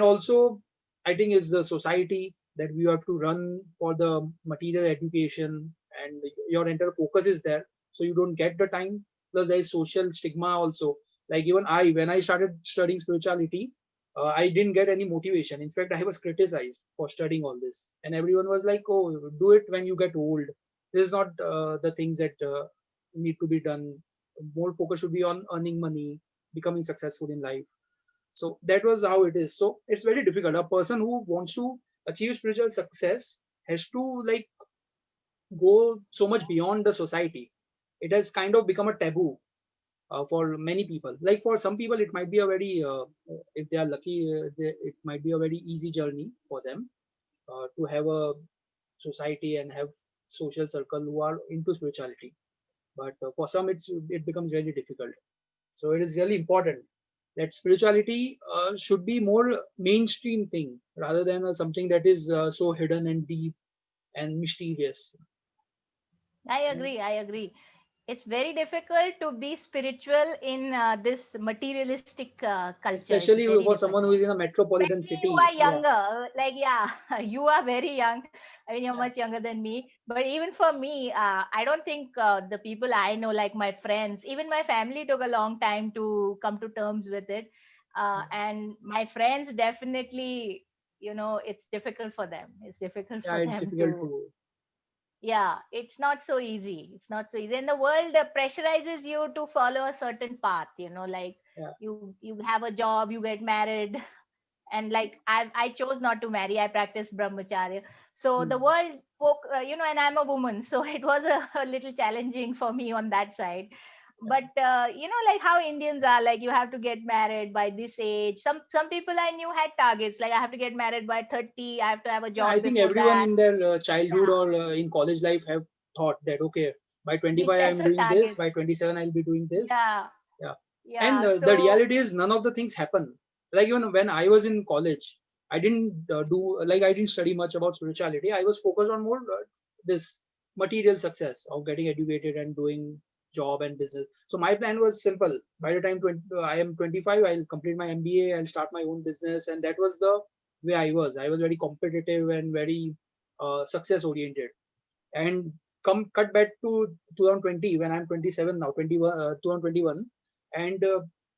Speaker 2: also I think it's the society that we have to run for the material education, and your entire focus is there, so you don't get the time. Plus, there is social stigma also. Like even when I started studying spirituality, I didn't get any motivation. In fact, I was criticized for studying all this, and everyone was like, "Oh, do it when you get old. This is not the things that need to be done. More focus should be on earning money, becoming successful in life." So that was how it is. So it's very difficult. A person who wants to achieve spiritual success has to like go so much beyond the society. It has kind of become a taboo for many people. Like for some people it might be a very if they are lucky, it might be a very easy journey for them to have a society and have social circle who are into spirituality. But for some it becomes very difficult. So it is really important that spirituality should be more mainstream thing rather than something that is so hidden and deep and mysterious.
Speaker 3: I
Speaker 2: And
Speaker 3: agree. I agree. it's very difficult to be spiritual in this materialistic culture. It's
Speaker 2: Especially
Speaker 3: very
Speaker 2: for someone who
Speaker 3: difficult.
Speaker 2: is in a metropolitan
Speaker 3: Especially you
Speaker 2: city.
Speaker 3: are
Speaker 2: Yeah,
Speaker 3: younger. Like, yeah, you are very young. I mean, you're
Speaker 2: yeah,
Speaker 3: much younger than me. But even for me, I don't think the people I know, like my friends, even my family took a long time to come to terms with it. And my friends definitely, it's difficult for them. It's difficult
Speaker 2: yeah.
Speaker 3: for
Speaker 2: It's
Speaker 3: them
Speaker 2: difficult
Speaker 3: to,
Speaker 2: to.
Speaker 3: yeah, it's not so easy. It's not so easy. And the world pressurizes you to follow a certain path, like
Speaker 2: Yeah,
Speaker 3: you have a job, you get married, and like I chose not to marry. I practiced brahmacharya. So the
Speaker 2: hmm.
Speaker 3: world and I'm a woman, so it was a little challenging for me on that side.
Speaker 2: Yeah.
Speaker 3: But like how Indians are, like you have to get married by this age. Some people I knew had targets, like I have to get married by 30, I have to have a
Speaker 2: Yeah, I
Speaker 3: job
Speaker 2: think
Speaker 3: before
Speaker 2: everyone
Speaker 3: that.
Speaker 2: in their childhood
Speaker 3: Yeah,
Speaker 2: or in college life have thought that okay, by
Speaker 3: we
Speaker 2: 25
Speaker 3: set
Speaker 2: I'm
Speaker 3: some
Speaker 2: doing this,
Speaker 3: targets.
Speaker 2: by 27 I'll be doing this.
Speaker 3: Yeah,
Speaker 2: Yeah, and
Speaker 3: yeah.
Speaker 2: the
Speaker 3: So
Speaker 2: reality is none of the things happen. Like even when I was in college, I didn't I didn't study much about spirituality. I was focused on more this material success of getting educated and doing job and business. So my plan was simple. By the time I am 25, I'll complete my MBA, I'll start my own business, and that was the way I was. I was very competitive and very success oriented. And come cut back to 2020 when I'm 27 now, 2021, and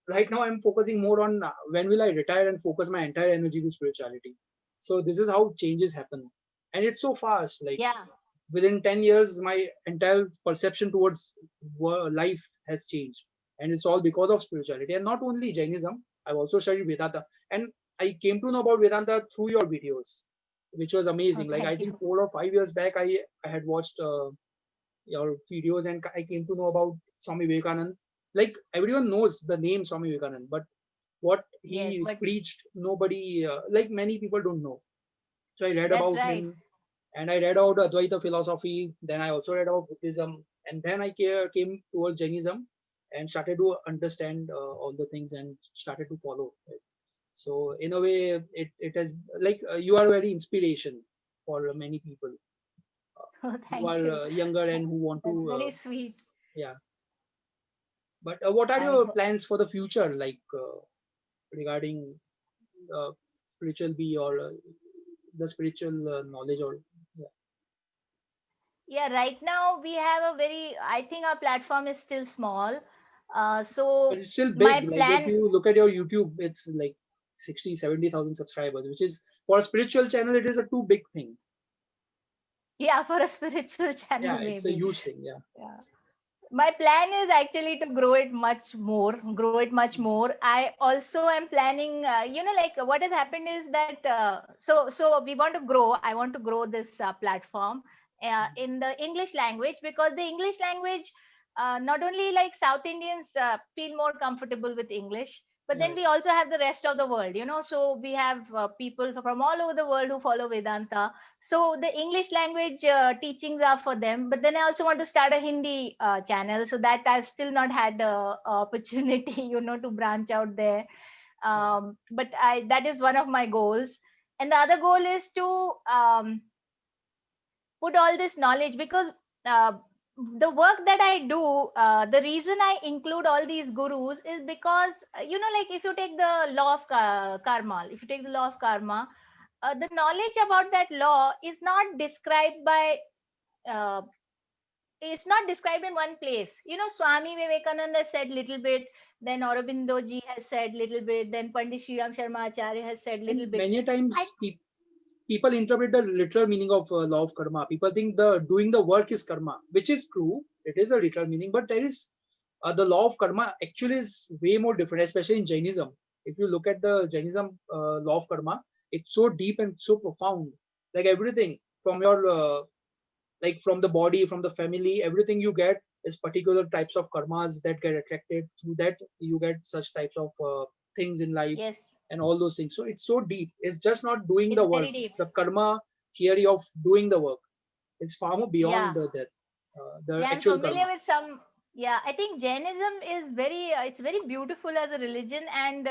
Speaker 2: right now I'm focusing more on when will I retire and focus my entire energy to spirituality. So this is how changes happen, and it's so fast. Like
Speaker 3: yeah.
Speaker 2: within 10 years, my entire perception towards life has changed, and it's all because of spirituality. And not only Jainism, I've also studied Vedanta, and I came to know about Vedanta through your videos, which was
Speaker 3: Oh,
Speaker 2: amazing. Like I
Speaker 3: thank
Speaker 2: think
Speaker 3: you.
Speaker 2: 4 or 5 years back, I had watched your videos, and I came to know about Swami Vivekanand. Like everyone knows the name Swami Vivekanand, but what
Speaker 3: Yes,
Speaker 2: he
Speaker 3: but
Speaker 2: preached, nobody like many people don't know. So I read
Speaker 3: that's
Speaker 2: about
Speaker 3: right.
Speaker 2: him, and I read about Advaita philosophy. Then I also read about Buddhism, and then I came towards Jainism and started to understand all the things and started to follow. Right? So in a way, it has like you are a very inspiration for many people
Speaker 3: Oh,
Speaker 2: who
Speaker 3: thank
Speaker 2: are
Speaker 3: you.
Speaker 2: younger and who want to
Speaker 3: That's very sweet.
Speaker 2: yeah. But what are
Speaker 3: I
Speaker 2: your
Speaker 3: hope.
Speaker 2: plans for the future, like regarding spiritual be or the spiritual knowledge or yeah.
Speaker 3: Yeah, right now we have a very, I think our platform is still small.
Speaker 2: But
Speaker 3: So
Speaker 2: it's still
Speaker 3: my
Speaker 2: big. Like if
Speaker 3: plan,
Speaker 2: you look at your YouTube, it's like 60, 70,000 subscribers, which is for a spiritual channel, it is a too big thing.
Speaker 3: yeah, for a spiritual
Speaker 2: Yeah,
Speaker 3: channel,
Speaker 2: it's a
Speaker 3: maybe.
Speaker 2: huge thing. Yeah.
Speaker 3: Yeah. My plan is actually to grow it much more. I also am planning, like what has happened is that, so we want to grow. I want to grow this platform in the English language, because the English language, not only like South Indians feel more comfortable with English, but
Speaker 2: Yeah,
Speaker 3: then we also have the rest of the world, so we have people from all over the world who follow Vedanta. So the English language teachings are for them, but then I also want to start a Hindi channel, so that I've still not had the opportunity to branch out there.
Speaker 2: yeah,
Speaker 3: But I that is one of my goals. And the other goal is to put all this knowledge, because uh, the work that I do, the reason I include all these gurus is because, like if you take the law of karma, if you take the law of karma, the knowledge about that law is not described by uh, it's not described in one place. Swami Vivekananda said little bit, then Aurobindo ji has said little bit, then Pandit Sriram Sharma Acharya has said little
Speaker 2: and
Speaker 3: bit.
Speaker 2: many
Speaker 3: I
Speaker 2: times people interpret the literal meaning of law of karma. People think the doing the work is karma, which is true. It is a literal meaning, but there is the law of karma actually is way more different, especially in Jainism. If you look at the Jainism law of karma, it's so deep and so profound. Like everything from your like from the body, from the family, everything you get is particular types of karmas that get attracted. Through that, you get such types of things in life
Speaker 3: Yes,
Speaker 2: and all those things. So it's so deep. It's just not doing
Speaker 3: it's
Speaker 2: the work.
Speaker 3: very deep.
Speaker 2: The karma theory of doing the work is far more
Speaker 3: Yeah.
Speaker 2: beyond that. The
Speaker 3: Yeah, I'm
Speaker 2: actual
Speaker 3: familiar
Speaker 2: karma.
Speaker 3: with some. Yeah, I think Jainism is it's very beautiful as a religion, and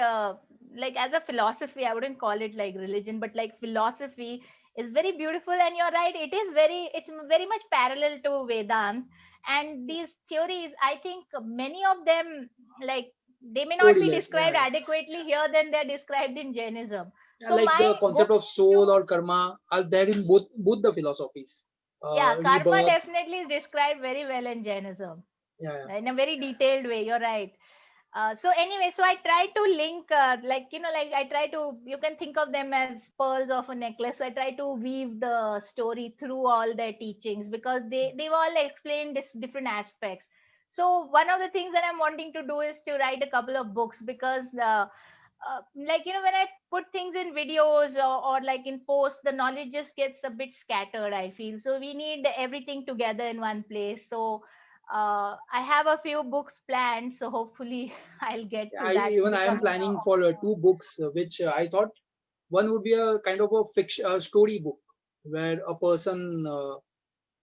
Speaker 3: like as a philosophy. I wouldn't call it like religion, but like philosophy. is very beautiful. And you're right, it's very much parallel to Vedant. And these theories, I think many of them, like, they may not be
Speaker 2: Correlate.
Speaker 3: described adequately here than they're described in Jainism.
Speaker 2: Yeah,
Speaker 3: So
Speaker 2: like the
Speaker 3: my
Speaker 2: concept
Speaker 3: goal
Speaker 2: of
Speaker 3: is
Speaker 2: soul
Speaker 3: to,
Speaker 2: or karma are there in both the philosophies.
Speaker 3: yeah, karma
Speaker 2: Rebirth.
Speaker 3: definitely is described very well in Jainism
Speaker 2: Yeah, yeah.
Speaker 3: in a very detailed way. You're right. So anyway, so I try to link, like, like I try to, you can think of them as pearls of a necklace. So I try to weave the story through all their teachings, because they've all explained this different aspects. So one of the things that I'm wanting to do is to write a couple of books, because like, when I put things in videos, or like in posts, the knowledge just gets a bit scattered, I feel. So we need everything together in one place. So I have a few books planned, so hopefully I'll get
Speaker 2: Yeah,
Speaker 3: to that
Speaker 2: I am
Speaker 3: becoming
Speaker 2: planning for two books, which I thought one would be a kind of a fiction, story book, where a person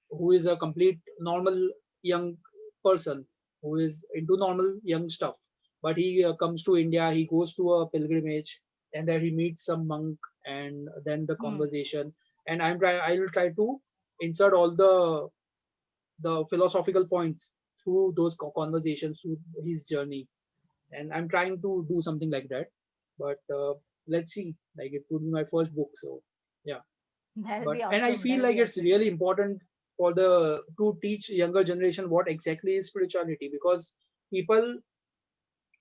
Speaker 2: who is a complete normal young person who is into normal young stuff, but he comes to India, he goes to a pilgrimage, and there he meets some monk, and then the
Speaker 3: Hmm.
Speaker 2: conversation. And I will try to insert all the philosophical points through those conversations, through his journey. And I'm trying to do something like that. But let's see. Like, it would be my first book, so yeah.
Speaker 3: That'll
Speaker 2: But
Speaker 3: be
Speaker 2: and I
Speaker 3: awesome.
Speaker 2: feel
Speaker 3: That'll
Speaker 2: like
Speaker 3: be
Speaker 2: it's
Speaker 3: awesome.
Speaker 2: really important for the to teach younger generation what exactly is spirituality, because people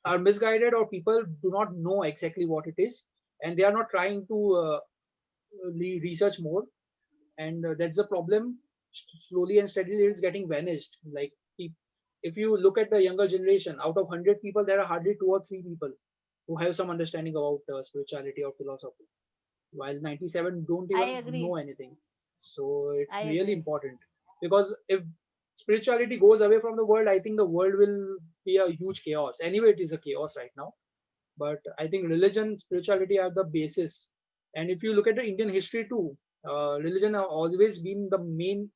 Speaker 2: are misguided, or people do not know exactly what it is, and they are not trying to research more. And that's the problem. Slowly and steadily it's getting vanished. Like, if you look at the younger generation, out of 100 people, there are hardly two or three people who have some understanding about spirituality or philosophy, while 97 don't
Speaker 3: I
Speaker 2: even know
Speaker 3: agree.
Speaker 2: anything. So it's
Speaker 3: I
Speaker 2: really
Speaker 3: agree.
Speaker 2: important, because if spirituality goes away from the world, I think the world will be a huge chaos. Anyway, it is a chaos right now. But I think religion, spirituality are the basis. And if you look at the Indian history too, religion have always been the main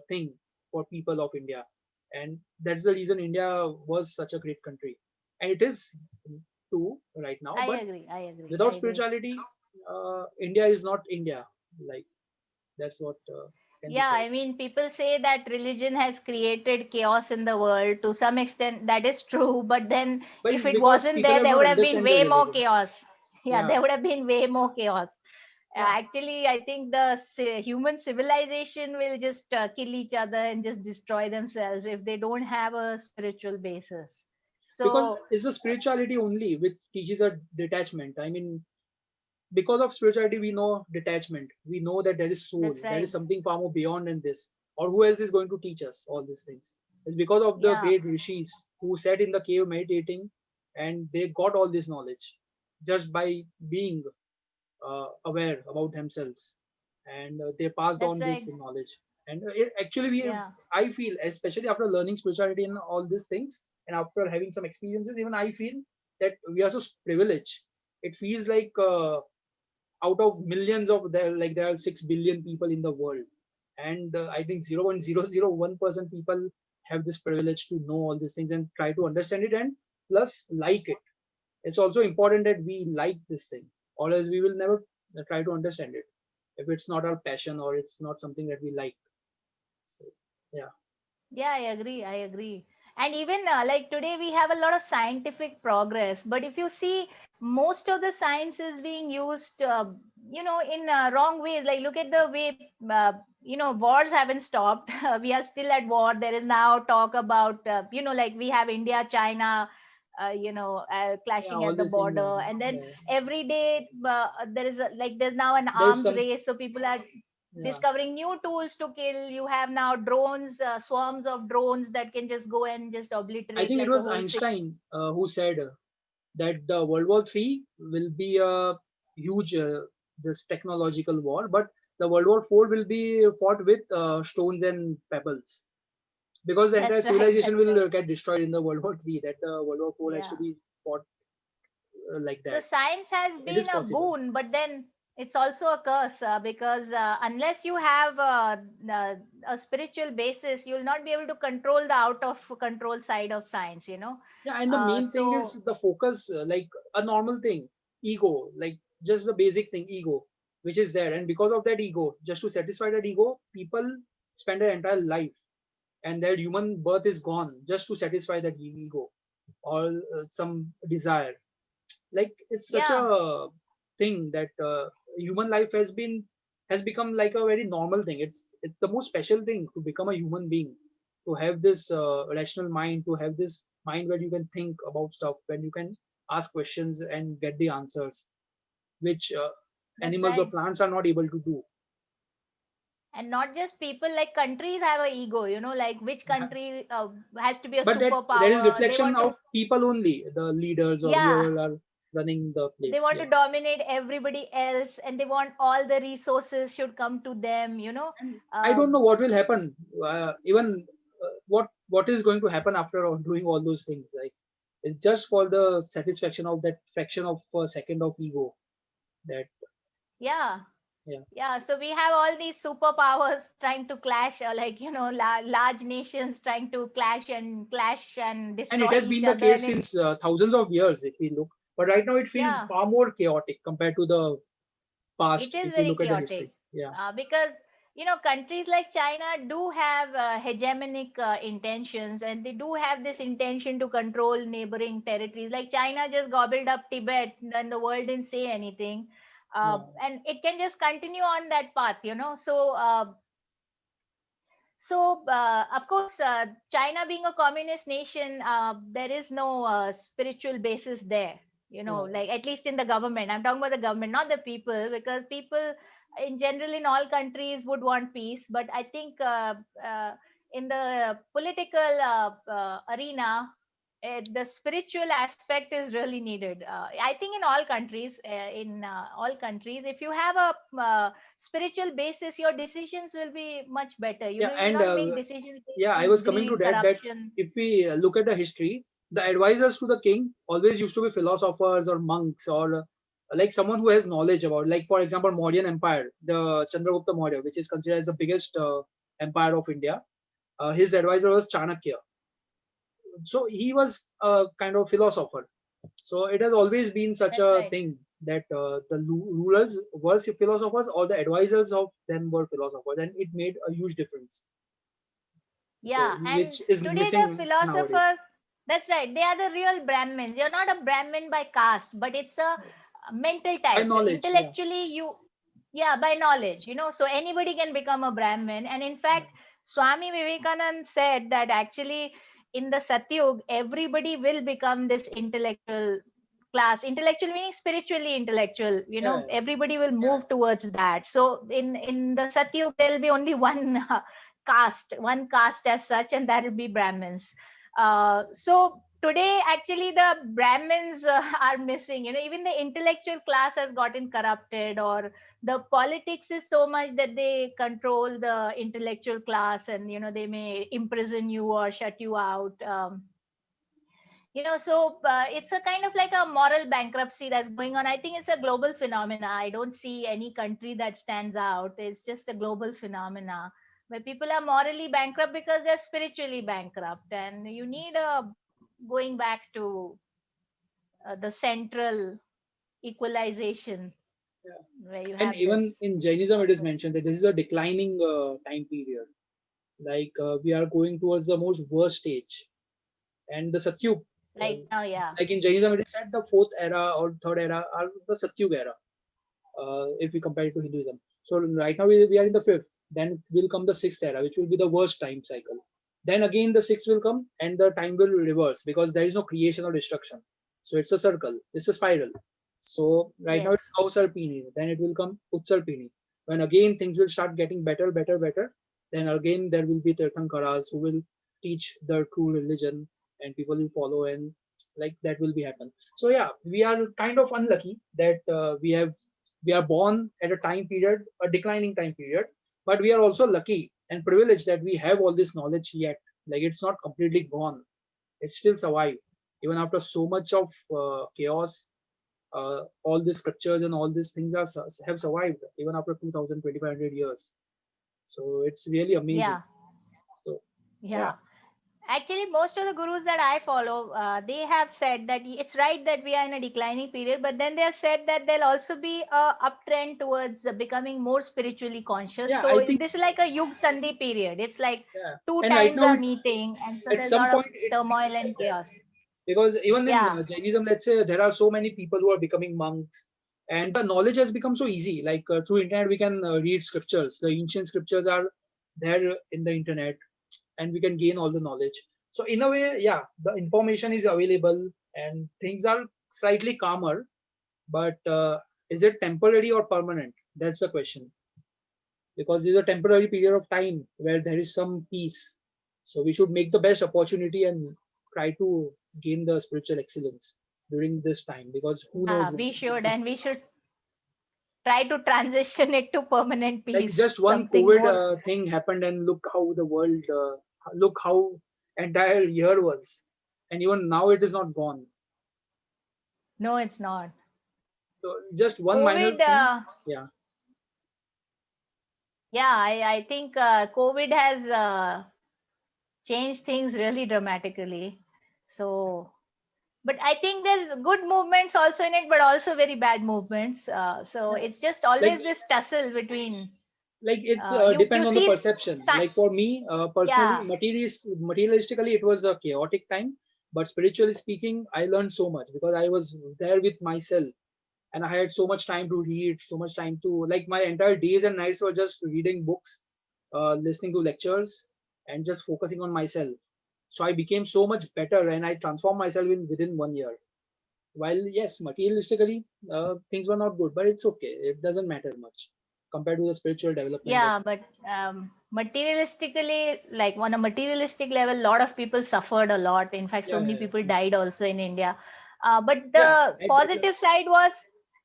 Speaker 2: thing for people of India, and that's the reason India was such a great country, and it is too right now.
Speaker 3: I
Speaker 2: But
Speaker 3: agree. I agree. I
Speaker 2: without
Speaker 3: agree.
Speaker 2: spirituality, India is not India. Like, that's what can be
Speaker 3: Yeah,
Speaker 2: said.
Speaker 3: I mean, people say that religion has created chaos in the world. To some extent, that is true. But then,
Speaker 2: But
Speaker 3: if
Speaker 2: it's
Speaker 3: it
Speaker 2: because
Speaker 3: wasn't
Speaker 2: people
Speaker 3: there,
Speaker 2: have
Speaker 3: there
Speaker 2: not
Speaker 3: would have been
Speaker 2: understand the
Speaker 3: way more
Speaker 2: religion.
Speaker 3: chaos. Yeah,
Speaker 2: Yeah,
Speaker 3: there would have been way more chaos.
Speaker 2: yeah.
Speaker 3: Actually, I think the human civilization will just kill each other and just destroy themselves if they don't have a spiritual basis.
Speaker 2: Because
Speaker 3: So
Speaker 2: it's the spirituality only which teaches a detachment. I mean, because of spirituality, we know detachment. We know that there is soul.
Speaker 3: that's
Speaker 2: There is
Speaker 3: right.
Speaker 2: something far more beyond than this. Or who else is going to teach us all these things? It's because of the
Speaker 3: Yeah,
Speaker 2: great rishis who sat in the cave meditating, and they got all this knowledge just by being aware about themselves, and they passed
Speaker 3: that's
Speaker 2: on
Speaker 3: right.
Speaker 2: this knowledge. And actually,
Speaker 3: Yeah.
Speaker 2: I feel, especially after learning spirituality and all these things, and after having some experiences, even I feel that we are so privileged. It feels like out of millions of there are 6 billion people in the world, and I think 0.001% people have this privilege to know all these things and try to understand it, and plus like it. It's also important that we like this thing, or else we will never try to understand it if it's not our passion or it's not something that we like. So, yeah.
Speaker 3: Yeah, I agree. I agree. And even like today, we have a lot of scientific progress. But if you see, most of the science is being used, in wrong ways. Like, look at the way, wars haven't stopped. We are still at war. There is now talk about, like we have India, China,
Speaker 2: Yeah,
Speaker 3: clashing
Speaker 2: all
Speaker 3: at the
Speaker 2: this thing.
Speaker 3: border. And then
Speaker 2: Yeah.
Speaker 3: every day, there's now an
Speaker 2: There's
Speaker 3: arms
Speaker 2: some.
Speaker 3: race. So people are
Speaker 2: Yeah,
Speaker 3: discovering new tools to kill. You have now drones, swarms of drones that can just go and just
Speaker 2: I
Speaker 3: obliterate
Speaker 2: think it
Speaker 3: like a
Speaker 2: was
Speaker 3: whole city.
Speaker 2: Einstein who said that the World War III will be a huge this technological war, but the World War IV will be fought with stones and pebbles, because the entire
Speaker 3: That's right.
Speaker 2: civilization
Speaker 3: That's
Speaker 2: will
Speaker 3: right.
Speaker 2: get destroyed in the World War III. That the World War IV has to
Speaker 3: Yeah.
Speaker 2: be fought like
Speaker 3: So
Speaker 2: that.
Speaker 3: science has
Speaker 2: It
Speaker 3: been
Speaker 2: is
Speaker 3: a
Speaker 2: possible.
Speaker 3: boon, but then it's also a curse, because unless you have a spiritual basis, you'll not be able to control the out of control side of science.
Speaker 2: Yeah, and the main thing is
Speaker 3: So
Speaker 2: the focus, like a normal thing, ego, like just the basic thing, ego. which is there, and because of that ego, just to satisfy that ego, people spend their entire life, and their human birth is gone just to satisfy that ego or some desire. Like it's such
Speaker 3: Yeah.
Speaker 2: a thing that human life has become like a very normal thing. It's the most special thing to become a human being, to have this rational mind, to have this mind where you can think about stuff, when you can ask questions and get the answers, which
Speaker 3: That's
Speaker 2: animals or
Speaker 3: right.
Speaker 2: plants are not able to do.
Speaker 3: And not just people, like countries have a ego, like which
Speaker 2: Yeah.
Speaker 3: country has to be a
Speaker 2: But that is
Speaker 3: superpower. They
Speaker 2: reflection
Speaker 3: want to,
Speaker 2: of people only, the leaders or
Speaker 3: yeah,
Speaker 2: whoever are running the
Speaker 3: they
Speaker 2: place.
Speaker 3: want to
Speaker 2: Yeah.
Speaker 3: dominate everybody else, and they want all the resources should come to them.
Speaker 2: And I
Speaker 3: uh,
Speaker 2: don't know what will happen. Even what is going to happen after doing all those things. Like it's just for the satisfaction of that fraction of a second of ego. That
Speaker 3: yeah.
Speaker 2: yeah,
Speaker 3: Yeah, so we have all these superpowers trying to clash, or like, large nations trying to clash and
Speaker 2: and it
Speaker 3: destroy
Speaker 2: has
Speaker 3: each
Speaker 2: been the
Speaker 3: other.
Speaker 2: case
Speaker 3: And it's,
Speaker 2: since thousands of years if we look. But right now it feels
Speaker 3: yeah,
Speaker 2: far more chaotic compared to the
Speaker 3: it
Speaker 2: past.
Speaker 3: is
Speaker 2: If we
Speaker 3: very
Speaker 2: look at the
Speaker 3: chaotic,
Speaker 2: history, yeah,
Speaker 3: because, countries like China do have hegemonic intentions, and they do have this intention to control neighboring territories. Like China just gobbled up Tibet, and the world didn't say anything.
Speaker 2: yeah,
Speaker 3: And it can just continue on that path. So, of course, China being a communist nation, there is no spiritual basis there.
Speaker 2: yeah.
Speaker 3: Like at least in the government. I'm talking about the government, not the people, because people in general in all countries would want peace. But I think in the political arena, the spiritual aspect is really needed. I think in all countries, if you have a spiritual basis, your decisions will be much better.
Speaker 2: Yeah,
Speaker 3: You will
Speaker 2: and
Speaker 3: not make decisions based
Speaker 2: yeah, I
Speaker 3: on
Speaker 2: was coming to
Speaker 3: greed,
Speaker 2: that
Speaker 3: corruption.
Speaker 2: if we look at the history, the advisors to the king always used to be philosophers or monks or like someone who has knowledge about, like for example, Mauryan Empire, the Chandragupta Maurya, which is considered as the biggest empire of India. His advisor was Chanakya, so he was a kind of philosopher. So it has always been such
Speaker 3: That's
Speaker 2: a
Speaker 3: right.
Speaker 2: thing that the rulers were philosophers or the advisors of them were philosophers, and it made a huge difference. So
Speaker 3: Yeah, and
Speaker 2: which is
Speaker 3: today the
Speaker 2: missing nowadays.
Speaker 3: philosophers, that's right, they are the real Brahmins. You're not a Brahmin by caste, but it's a mental
Speaker 2: By
Speaker 3: type.
Speaker 2: knowledge, yeah.
Speaker 3: Intellectually, yeah, by knowledge. So anybody can become a Brahmin. And in fact, Swami Vivekanand said that actually in the Satyug, everybody will become this intellectual class. Intellectual meaning spiritually intellectual.
Speaker 2: Yeah,
Speaker 3: Everybody will move towards that. So in the Satyug, there'll be only one caste as such, and that will be Brahmins. So today, actually, the Brahmins are missing. Even the intellectual class has gotten corrupted, or the politics is so much that they control the intellectual class, and they may imprison you or shut you out. So it's a kind of like a moral bankruptcy that's going on. I think it's a global phenomena. I don't see any country that stands out. It's just a global phenomena where people are morally bankrupt because they're spiritually bankrupt, and you need a going back to the central equalization
Speaker 2: yeah.
Speaker 3: where you
Speaker 2: And
Speaker 3: have this
Speaker 2: even in Jainism, it is
Speaker 3: control.
Speaker 2: mentioned that this is a declining time period. Like we are going towards the most worst stage, and the Satyug, uh,
Speaker 3: Right now, yeah.
Speaker 2: like in Jainism, it is said the fourth era or third era are the Satyug era. If we compare it to Hinduism. So right now we are in the fifth. Then will come the sixth era, which will be the worst time cycle. Then again the sixth will come, and the time will reverse because there is no creation or destruction. So it's a circle. It's a spiral. So right now
Speaker 3: Yes.
Speaker 2: it's Avsarpini. Then it will come Utsarpini. When again things will start getting better, better, better. Then again there will be Tirthankaras who will teach the true religion, and people will follow, and like that will be happen. So yeah, we are kind of unlucky that we are born at a time period, a declining time period, but we are also lucky and privileged that we have all this knowledge yet. Like it's not completely gone. It's still survived. Even after so much of chaos, all these scriptures and all these things have survived even after 2000, 2500 years. So it's really amazing.
Speaker 3: Yeah.
Speaker 2: So yeah,
Speaker 3: Yeah. Actually, most of the gurus that I follow, they have said that it's right that we are in a declining period, but then they have said that there'll also be a uptrend towards becoming more spiritually conscious.
Speaker 2: Yeah,
Speaker 3: So
Speaker 2: I think,
Speaker 3: this is like a Yug Sandhi period. It's like
Speaker 2: yeah.
Speaker 3: two
Speaker 2: And right
Speaker 3: times
Speaker 2: now,
Speaker 3: are meeting, and so
Speaker 2: at
Speaker 3: there's a
Speaker 2: some
Speaker 3: lot of
Speaker 2: point, it
Speaker 3: turmoil
Speaker 2: feels like
Speaker 3: and
Speaker 2: that.
Speaker 3: chaos.
Speaker 2: Because even in
Speaker 3: Yeah,
Speaker 2: Jainism, let's say there are so many people who are becoming monks, and the knowledge has become so easy. Like through internet, we can read scriptures. The ancient scriptures are there in the internet, and we can gain all the knowledge. So in a way, yeah, the information is available, and things are slightly calmer. But is it temporary or permanent? That's the question. Because there's a temporary period of time where there is some peace. So we should make the best opportunity and try to gain the spiritual excellence during this time, because who knows
Speaker 3: yeah,
Speaker 2: what
Speaker 3: we
Speaker 2: will
Speaker 3: should,
Speaker 2: happen.
Speaker 3: and we should try to transition it to permanent
Speaker 2: Like
Speaker 3: peace,
Speaker 2: just one
Speaker 3: something
Speaker 2: COVID
Speaker 3: more.
Speaker 2: thing happened, and look how the world, look how entire year was, and even now it is not gone.
Speaker 3: No, it's not.
Speaker 2: So just one minor
Speaker 3: COVID,
Speaker 2: thing, yeah,
Speaker 3: yeah, I think COVID has changed things really dramatically. So, but I think there's good movements also in it, but also very bad movements. So
Speaker 2: yeah.
Speaker 3: it's just
Speaker 2: Like
Speaker 3: always this tussle between
Speaker 2: it's
Speaker 3: you
Speaker 2: depend on the
Speaker 3: see
Speaker 2: perception. Like for me personally,
Speaker 3: yeah,
Speaker 2: materialistically it was a chaotic time, but spiritually speaking I learned so much because I was there with myself, and I had so much time to read, so much time to, like, my entire days and nights were just reading books, listening to lectures, and just focusing on myself. So I became so much better, and I transformed myself in within 1 year. While yes, materialistically things were not good, but it's okay, it doesn't matter much compared to the spiritual development that.
Speaker 3: yeah, but materialistically, like on a materialistic level, a lot of people suffered a lot. In fact, so
Speaker 2: Yeah,
Speaker 3: many
Speaker 2: yeah,
Speaker 3: people died also in India. But
Speaker 2: yeah.
Speaker 3: the positive side was,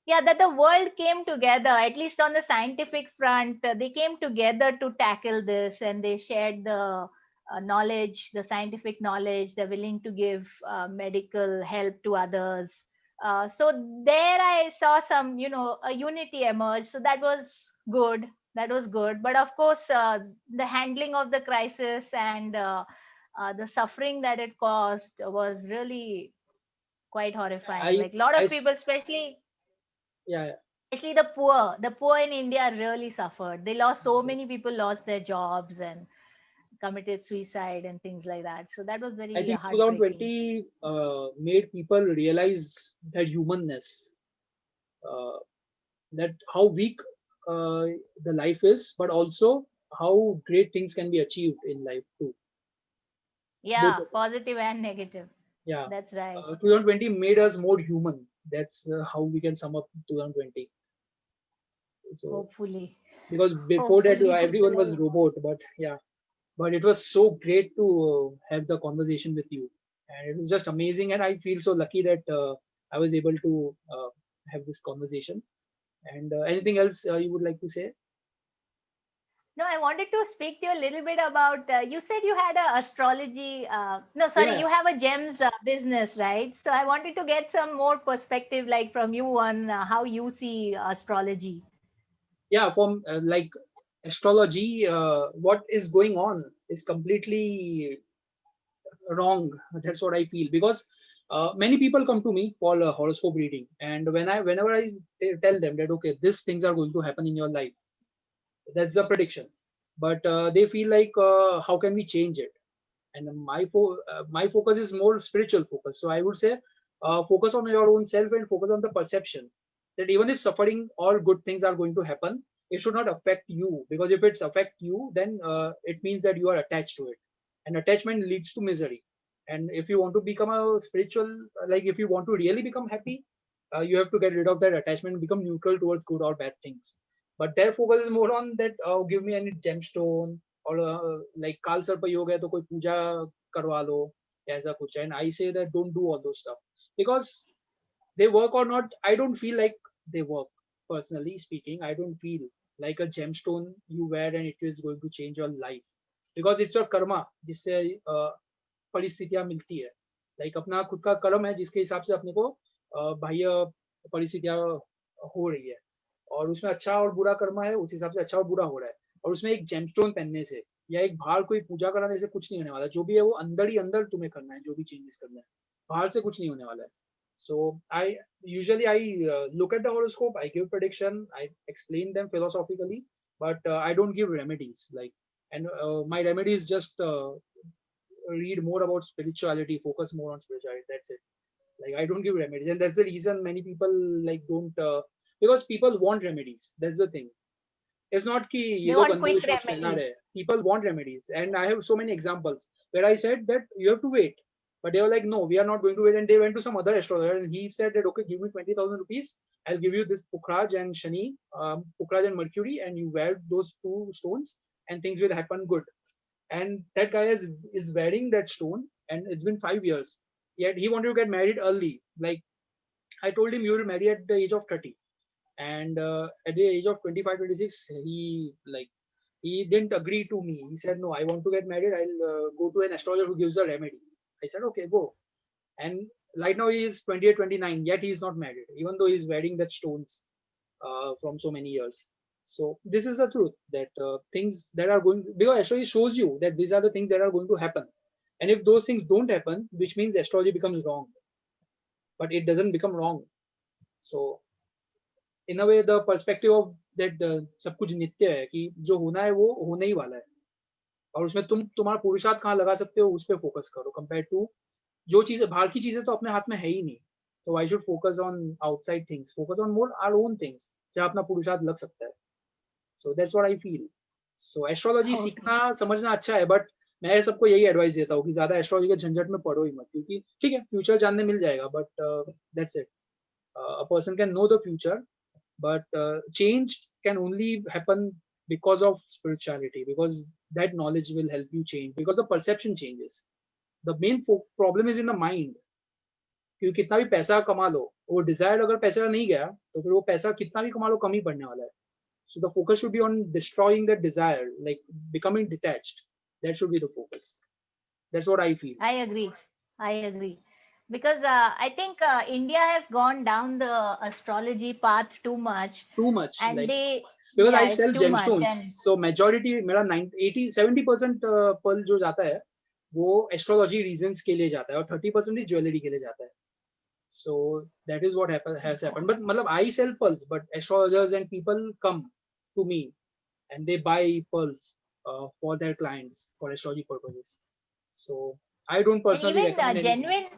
Speaker 3: yeah, that the world came together, at least on the scientific front. They came together to tackle this, and they shared the knowledge, the scientific knowledge. They're willing to give medical help to others. So there I saw some, a unity emerge. So that was good. That was good. But of course, the handling of the crisis and the suffering that it caused was really quite horrifying.
Speaker 2: I,
Speaker 3: Like a lot
Speaker 2: I,
Speaker 3: of people,
Speaker 2: yeah, yeah.
Speaker 3: especially the poor in India really suffered. They lost, so many people lost their jobs and committed suicide and things like that. So that was
Speaker 2: I
Speaker 3: very
Speaker 2: think
Speaker 3: heartbreaking.
Speaker 2: 2020 made people realize their humanness, uh, that how weak uh, the life is, but also how great things can be achieved in life too. Both
Speaker 3: Yeah,
Speaker 2: of them.
Speaker 3: positive and negative.
Speaker 2: Yeah.
Speaker 3: That's right.
Speaker 2: 2020 made us more human. That's how we can sum up 2020. So
Speaker 3: Hopefully,
Speaker 2: because before that
Speaker 3: hopefully people
Speaker 2: everyone was
Speaker 3: are.
Speaker 2: robot, but yeah, but it was so great to have the conversation with you, and it was just amazing, and I feel so lucky that I was able to have this conversation. And anything else you would like to say?
Speaker 3: No, I wanted to speak to you a little bit about. You said you had a astrology. No, sorry,
Speaker 2: Yeah,
Speaker 3: you have a gems business, right? So I wanted to get some more perspective, like from you, on how you see astrology.
Speaker 2: yeah. From like astrology, what is going on is completely wrong. That's what I feel, because many people come to me for horoscope reading, and whenever I tell them that okay, these things are going to happen in your life, that's the prediction, but they feel like how can we change it? And my focus is more spiritual focus, so I would say focus on your own self and focus on the perception that even if suffering or good things are going to happen, it should not affect you, because if it's affect you, then it means that you are attached to it, and attachment leads to misery. And if you want to become a spiritual, like if you want to really become happy, you have to get rid of that attachment and become neutral towards good or bad things. But their focus is more on that, give me any gemstone, और like काल सर्प योग है तो कोई पूजा करवा लो, ऐसा कुछ. And I say that don't do all those stuff, because they work or not, I don't feel like they work. Personally speaking, I don't feel like a gemstone you wear and it is going to change your life, because it's your karma जिससे परिस्थितियां मिलती है. Like अपना खुद का कर्म है जिसके हिसाब से अपने को बाह्य परिस्थितियां हो रही है, और उसमें अच्छा और बुरा कर्म है, उस हिसाब से अच्छा और बुरा हो रहा है. और उसमें एक जेमस्टोन पहनने से या एक बाहर कोई पूजा कराने से कुछ नहीं होने वाला. जो भी है वो अंदर ही अंदर तुम्हें करना है, जो भी चेंजेस करना है, बाहर से कुछ नहीं होने वाला है. So I look at the horoscope, I give prediction, I explain them philosophically, but I don't give remedies. Like, and my remedies just read more about spirituality, focus more on spirituality. That's it. Like, I don't give remedies, and that's the reason many people like don't because people want remedies. That's the thing. It's not कि ये
Speaker 3: They
Speaker 2: लोग
Speaker 3: want quick
Speaker 2: अंधविश्वास फैला
Speaker 3: remedies.
Speaker 2: रहे हैं. People want remedies, and I have so many examples where I said that you have to wait, but they were like, no, we are not going to wait, and they went to some other astrologer, and he said that okay, give me 20,000 rupees, I'll give you this Pukhraj and Shani, Pukhraj and Mercury, and you wear those two stones, and things will happen good. And that guy is wearing that stone, and it's been 5 years. Yet he wanted to get married early. Like, I told him you will marry at the age of 30, and at the age of 25, 26, he didn't agree to me. He said, no, I want to get married, I'll go to an astrologer who gives a remedy. I said, okay, go. And right now he is 28, 29, yet he is not married, even though he's wearing that stones from so many years. So this is the truth, that things that are going, because astrology shows you that these are the things that are going to happen, and if those things don't happen, which means astrology becomes wrong, but it doesn't become wrong. So in a way the perspective of that सब कुछ नित्य है, कि जो होना है वो होने ही वाला है, और उसमें तुम्हारा पुरुषार्थ कहाँ लगा सकते हो उस पर फोकस करो, कंपेयर टू जो चीजें बाहर की चीजें तो अपने हाथ में है ही नहीं. तो I should focus on outside things, focus on more our own things जहाँ अपना पुरुषार्थ लग सकता है. So that's what I feel. So astrology
Speaker 3: Okay.
Speaker 2: सीखना समझना अच्छा है, बट मैं सबको यही एडवाइस देता हूँ कि ज्यादा एस्ट्रोलॉजी के झंझट में पढ़ो ही मत, क्योंकि ठीक है फ्यूचर जानने मिल जाएगा, but that's it. A person can know the future, but change can only happen because of spirituality, because that knowledge will help you change, because the perception changes. The main problem is in the mind. क्योंकि कितना भी पैसा कमा लो, वो Dzire अगर पैसा नहीं गया तो फिर वो पैसा कितना भी कमा लो कम ही पड़ने वाला है. So the focus should be on destroying that desire, like becoming detached. That should be the focus. That's what I feel.
Speaker 3: I agree. I agree. Because I think India has gone down the astrology path too much,
Speaker 2: Too much,
Speaker 3: and
Speaker 2: like,
Speaker 3: they,
Speaker 2: because I
Speaker 3: yeah, it's
Speaker 2: sell
Speaker 3: too much.
Speaker 2: gemstones,
Speaker 3: And
Speaker 2: so majority मेरा 70% Perl जो जाता है वो astrology reasons के लिए जाता है, और 30% ज्वेलरी के लिए जाता है. So that is what has happened. But मतलब I sell pearls, but astrologers and people come to me and they buy pearls for their clients for astrology purposes. So I don't
Speaker 3: and
Speaker 2: personally recommend anything.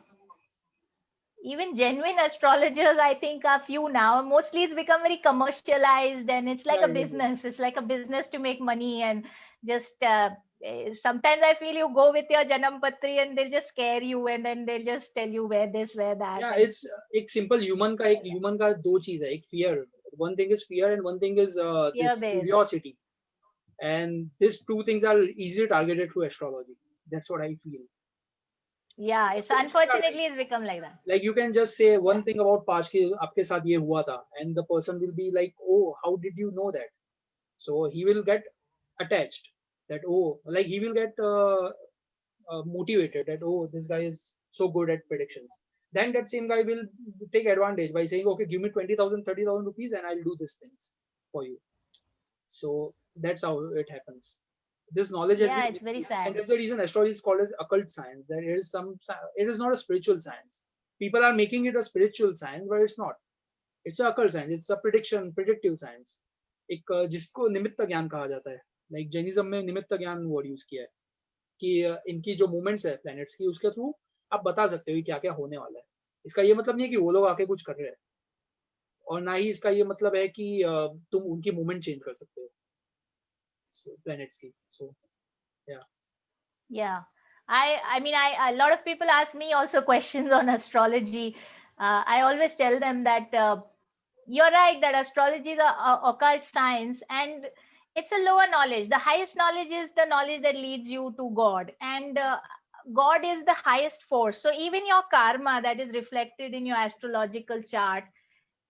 Speaker 3: even genuine astrologers, I think, are few now. Mostly it's become very commercialized, and it's like
Speaker 2: Yeah,
Speaker 3: a
Speaker 2: it is.
Speaker 3: business. It's like a business to make money. And just sometimes I feel you go with your janam patri and they'll just scare you, and then they'll just tell you where this, where that.
Speaker 2: Yeah,
Speaker 3: And
Speaker 2: it's एक simple human का दो चीज है, एक fear. One thing is fear and one thing is
Speaker 3: fear
Speaker 2: this
Speaker 3: based.
Speaker 2: curiosity. And these two things are easily targeted through astrology. That's what I feel.
Speaker 3: Yeah, it's unfortunately it's become like that.
Speaker 2: Like, you can just say
Speaker 3: Yeah.
Speaker 2: one thing about past कि आपके साथ ये हुआ था, and the person will be like, oh, how did you know that? So he will get attached, that oh, like he will get motivated, that oh, this guy is so good at predictions. Then that same guy will take advantage by saying, okay, give me 20,000, 30,000 rupees and I'll do these things for you. So that's how it happens. This knowledge has
Speaker 3: Yeah,
Speaker 2: been
Speaker 3: it's very
Speaker 2: misused, and
Speaker 3: sad.
Speaker 2: that's the reason astrology is called as occult science. That it is not a spiritual science. People are making it a spiritual science, but it's not. It's a occult science. It's a predictive science. एक जिसको निमित्त ज्ञान कहा जाता है, like Jainism में निमित्त ज्ञान वर्ड यूज किया है, कि इनकी जो मूवमेंट्स है प्लैनेट्स की, उसके थ्रू आप बता सकते हो कि क्या क्या होने वाला है. इसका ये मतलब नहीं है कि वो लोग आके कुछ कर रहे हैं, और ना ही इसका ये मतलब है कि तुम उनकी मूवमेंट चेंज कर सकते हो प्लैनेट्स की. सो या.
Speaker 3: Yeah. I mean, a lot of people ask me also questions on astrology. I always tell them that you're right that astrology is a occult science, and it's a lower knowledge. The highest knowledge is the knowledge that leads you to God, and God is the highest force. So even your karma that is reflected in your astrological chart,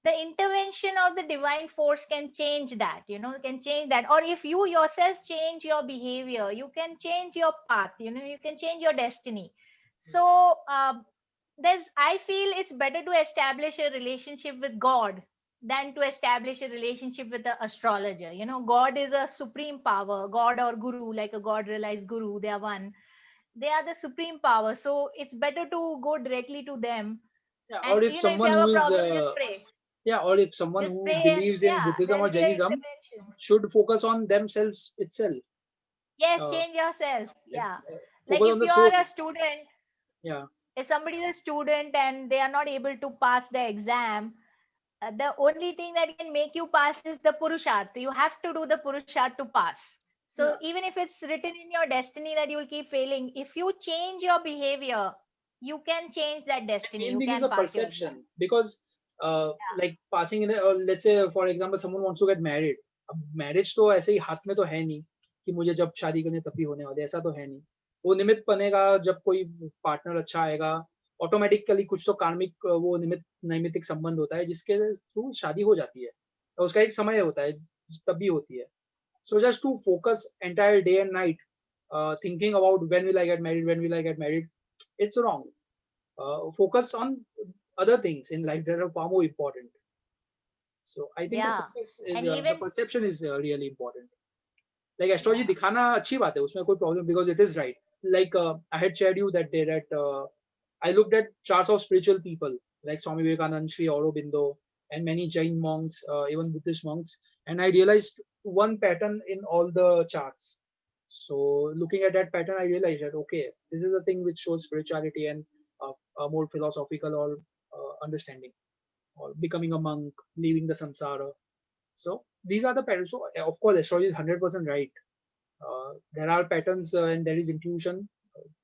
Speaker 3: the intervention of the divine force can change that, can change that. Or if you yourself change your behavior, you can change your path, you can change your destiny. So there's I feel it's better to establish a relationship with God than to establish a relationship with the astrologer. You know, God is a supreme power, God or guru, like a God realized guru, they are one. They are the supreme power. So it's better to go directly to them.
Speaker 2: Yeah,
Speaker 3: And
Speaker 2: or if
Speaker 3: you know, if you
Speaker 2: someone
Speaker 3: have
Speaker 2: who
Speaker 3: a
Speaker 2: is
Speaker 3: problem, just pray.
Speaker 2: yeah, or if someone
Speaker 3: Just
Speaker 2: who
Speaker 3: pray, and
Speaker 2: believes in
Speaker 3: yeah,
Speaker 2: Buddhism or
Speaker 3: there'll be a
Speaker 2: Jainism
Speaker 3: intervention.
Speaker 2: should focus on themselves itself.
Speaker 3: Yes,
Speaker 2: Uh,
Speaker 3: change yourself.
Speaker 2: and,
Speaker 3: Yeah. Like
Speaker 2: focus
Speaker 3: if
Speaker 2: on the
Speaker 3: you
Speaker 2: soul.
Speaker 3: are a student,
Speaker 2: Yeah,
Speaker 3: if somebody is a student and they are not able to pass the exam, the only thing that can make you pass is the purusharth. You have to do the purusharth to pass. So
Speaker 2: yeah.
Speaker 3: even if it's written in your destiny that you will keep failing, if you change your behavior, you can change that
Speaker 2: And
Speaker 3: destiny.
Speaker 2: main
Speaker 3: You
Speaker 2: thing is
Speaker 3: can
Speaker 2: the
Speaker 3: pass your exam.
Speaker 2: perception because like passing in or let's say for example someone wants to get married. अब marriage तो ऐसे ही हाथ में तो है नहीं कि मुझे जब शादी करनी है तभी होने वाले ऐसा तो है नहीं वो निमित्त बनेगा जब कोई पार्टनर अच्छा आएगा ऑटोमेटिकली कुछ तो कार्मिक वो नैमित्तिक संबंध होता है जिसके थ्रू शादी हो जाती है तो उसका एक समय होता है तभी होती है so just to focus entire day and night thinking about when will I get married when will I get married it's wrong focus on other things in life that are far more important. So I think the
Speaker 3: Yeah.
Speaker 2: focus is
Speaker 3: And
Speaker 2: the
Speaker 3: even
Speaker 2: perception is really important. Like astrology
Speaker 3: yeah.
Speaker 2: दिखाना अच्छी बात है उसमें कोई problem because it is right. Like I had shared you that day that I looked at charts of spiritual people like Swami Vivekananda, Sri Aurobindo, and many Jain monks, even Buddhist monks, and I realized one pattern in all the charts. So looking at that pattern, I realized that okay, this is the thing which shows spirituality and a more philosophical or understanding, or becoming a monk, leaving the samsara. So these are the patterns. So of course, astrology is 100% right. There are patterns and there is intuition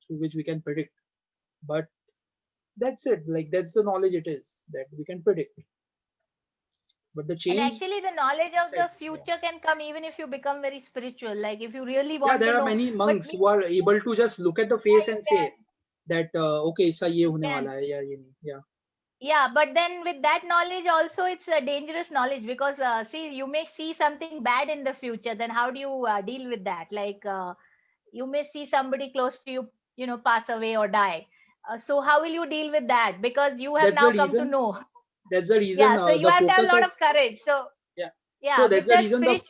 Speaker 2: through which we can predict. But that's it. Like that's the knowledge it is that we can predict. But the
Speaker 3: And
Speaker 2: change,
Speaker 3: actually the knowledge of
Speaker 2: like,
Speaker 3: the future can come even if you become very spiritual. Like if you really
Speaker 2: yeah,
Speaker 3: want to
Speaker 2: there are
Speaker 3: know.
Speaker 2: many
Speaker 3: But
Speaker 2: monks
Speaker 3: we
Speaker 2: who are able to just look at the
Speaker 3: yeah,
Speaker 2: face
Speaker 3: you
Speaker 2: and say
Speaker 3: can.
Speaker 2: that okay, इसका ये
Speaker 3: You
Speaker 2: होने
Speaker 3: can.
Speaker 2: वाला है या ये नहीं. Yeah,
Speaker 3: Yeah, but then with that knowledge also it's a dangerous knowledge because see you may see something bad in the future. Then how do you deal with that? Like you may see somebody close to you, you know, pass away or die. So how will you deal with that? Because you have
Speaker 2: that's the
Speaker 3: now come to
Speaker 2: reason.
Speaker 3: know.
Speaker 2: That's the reason.
Speaker 3: Yeah, so you
Speaker 2: The
Speaker 3: have to have a
Speaker 2: focus
Speaker 3: lot
Speaker 2: of
Speaker 3: of courage. So
Speaker 2: yeah. So
Speaker 3: yeah,
Speaker 2: that's the reason
Speaker 3: with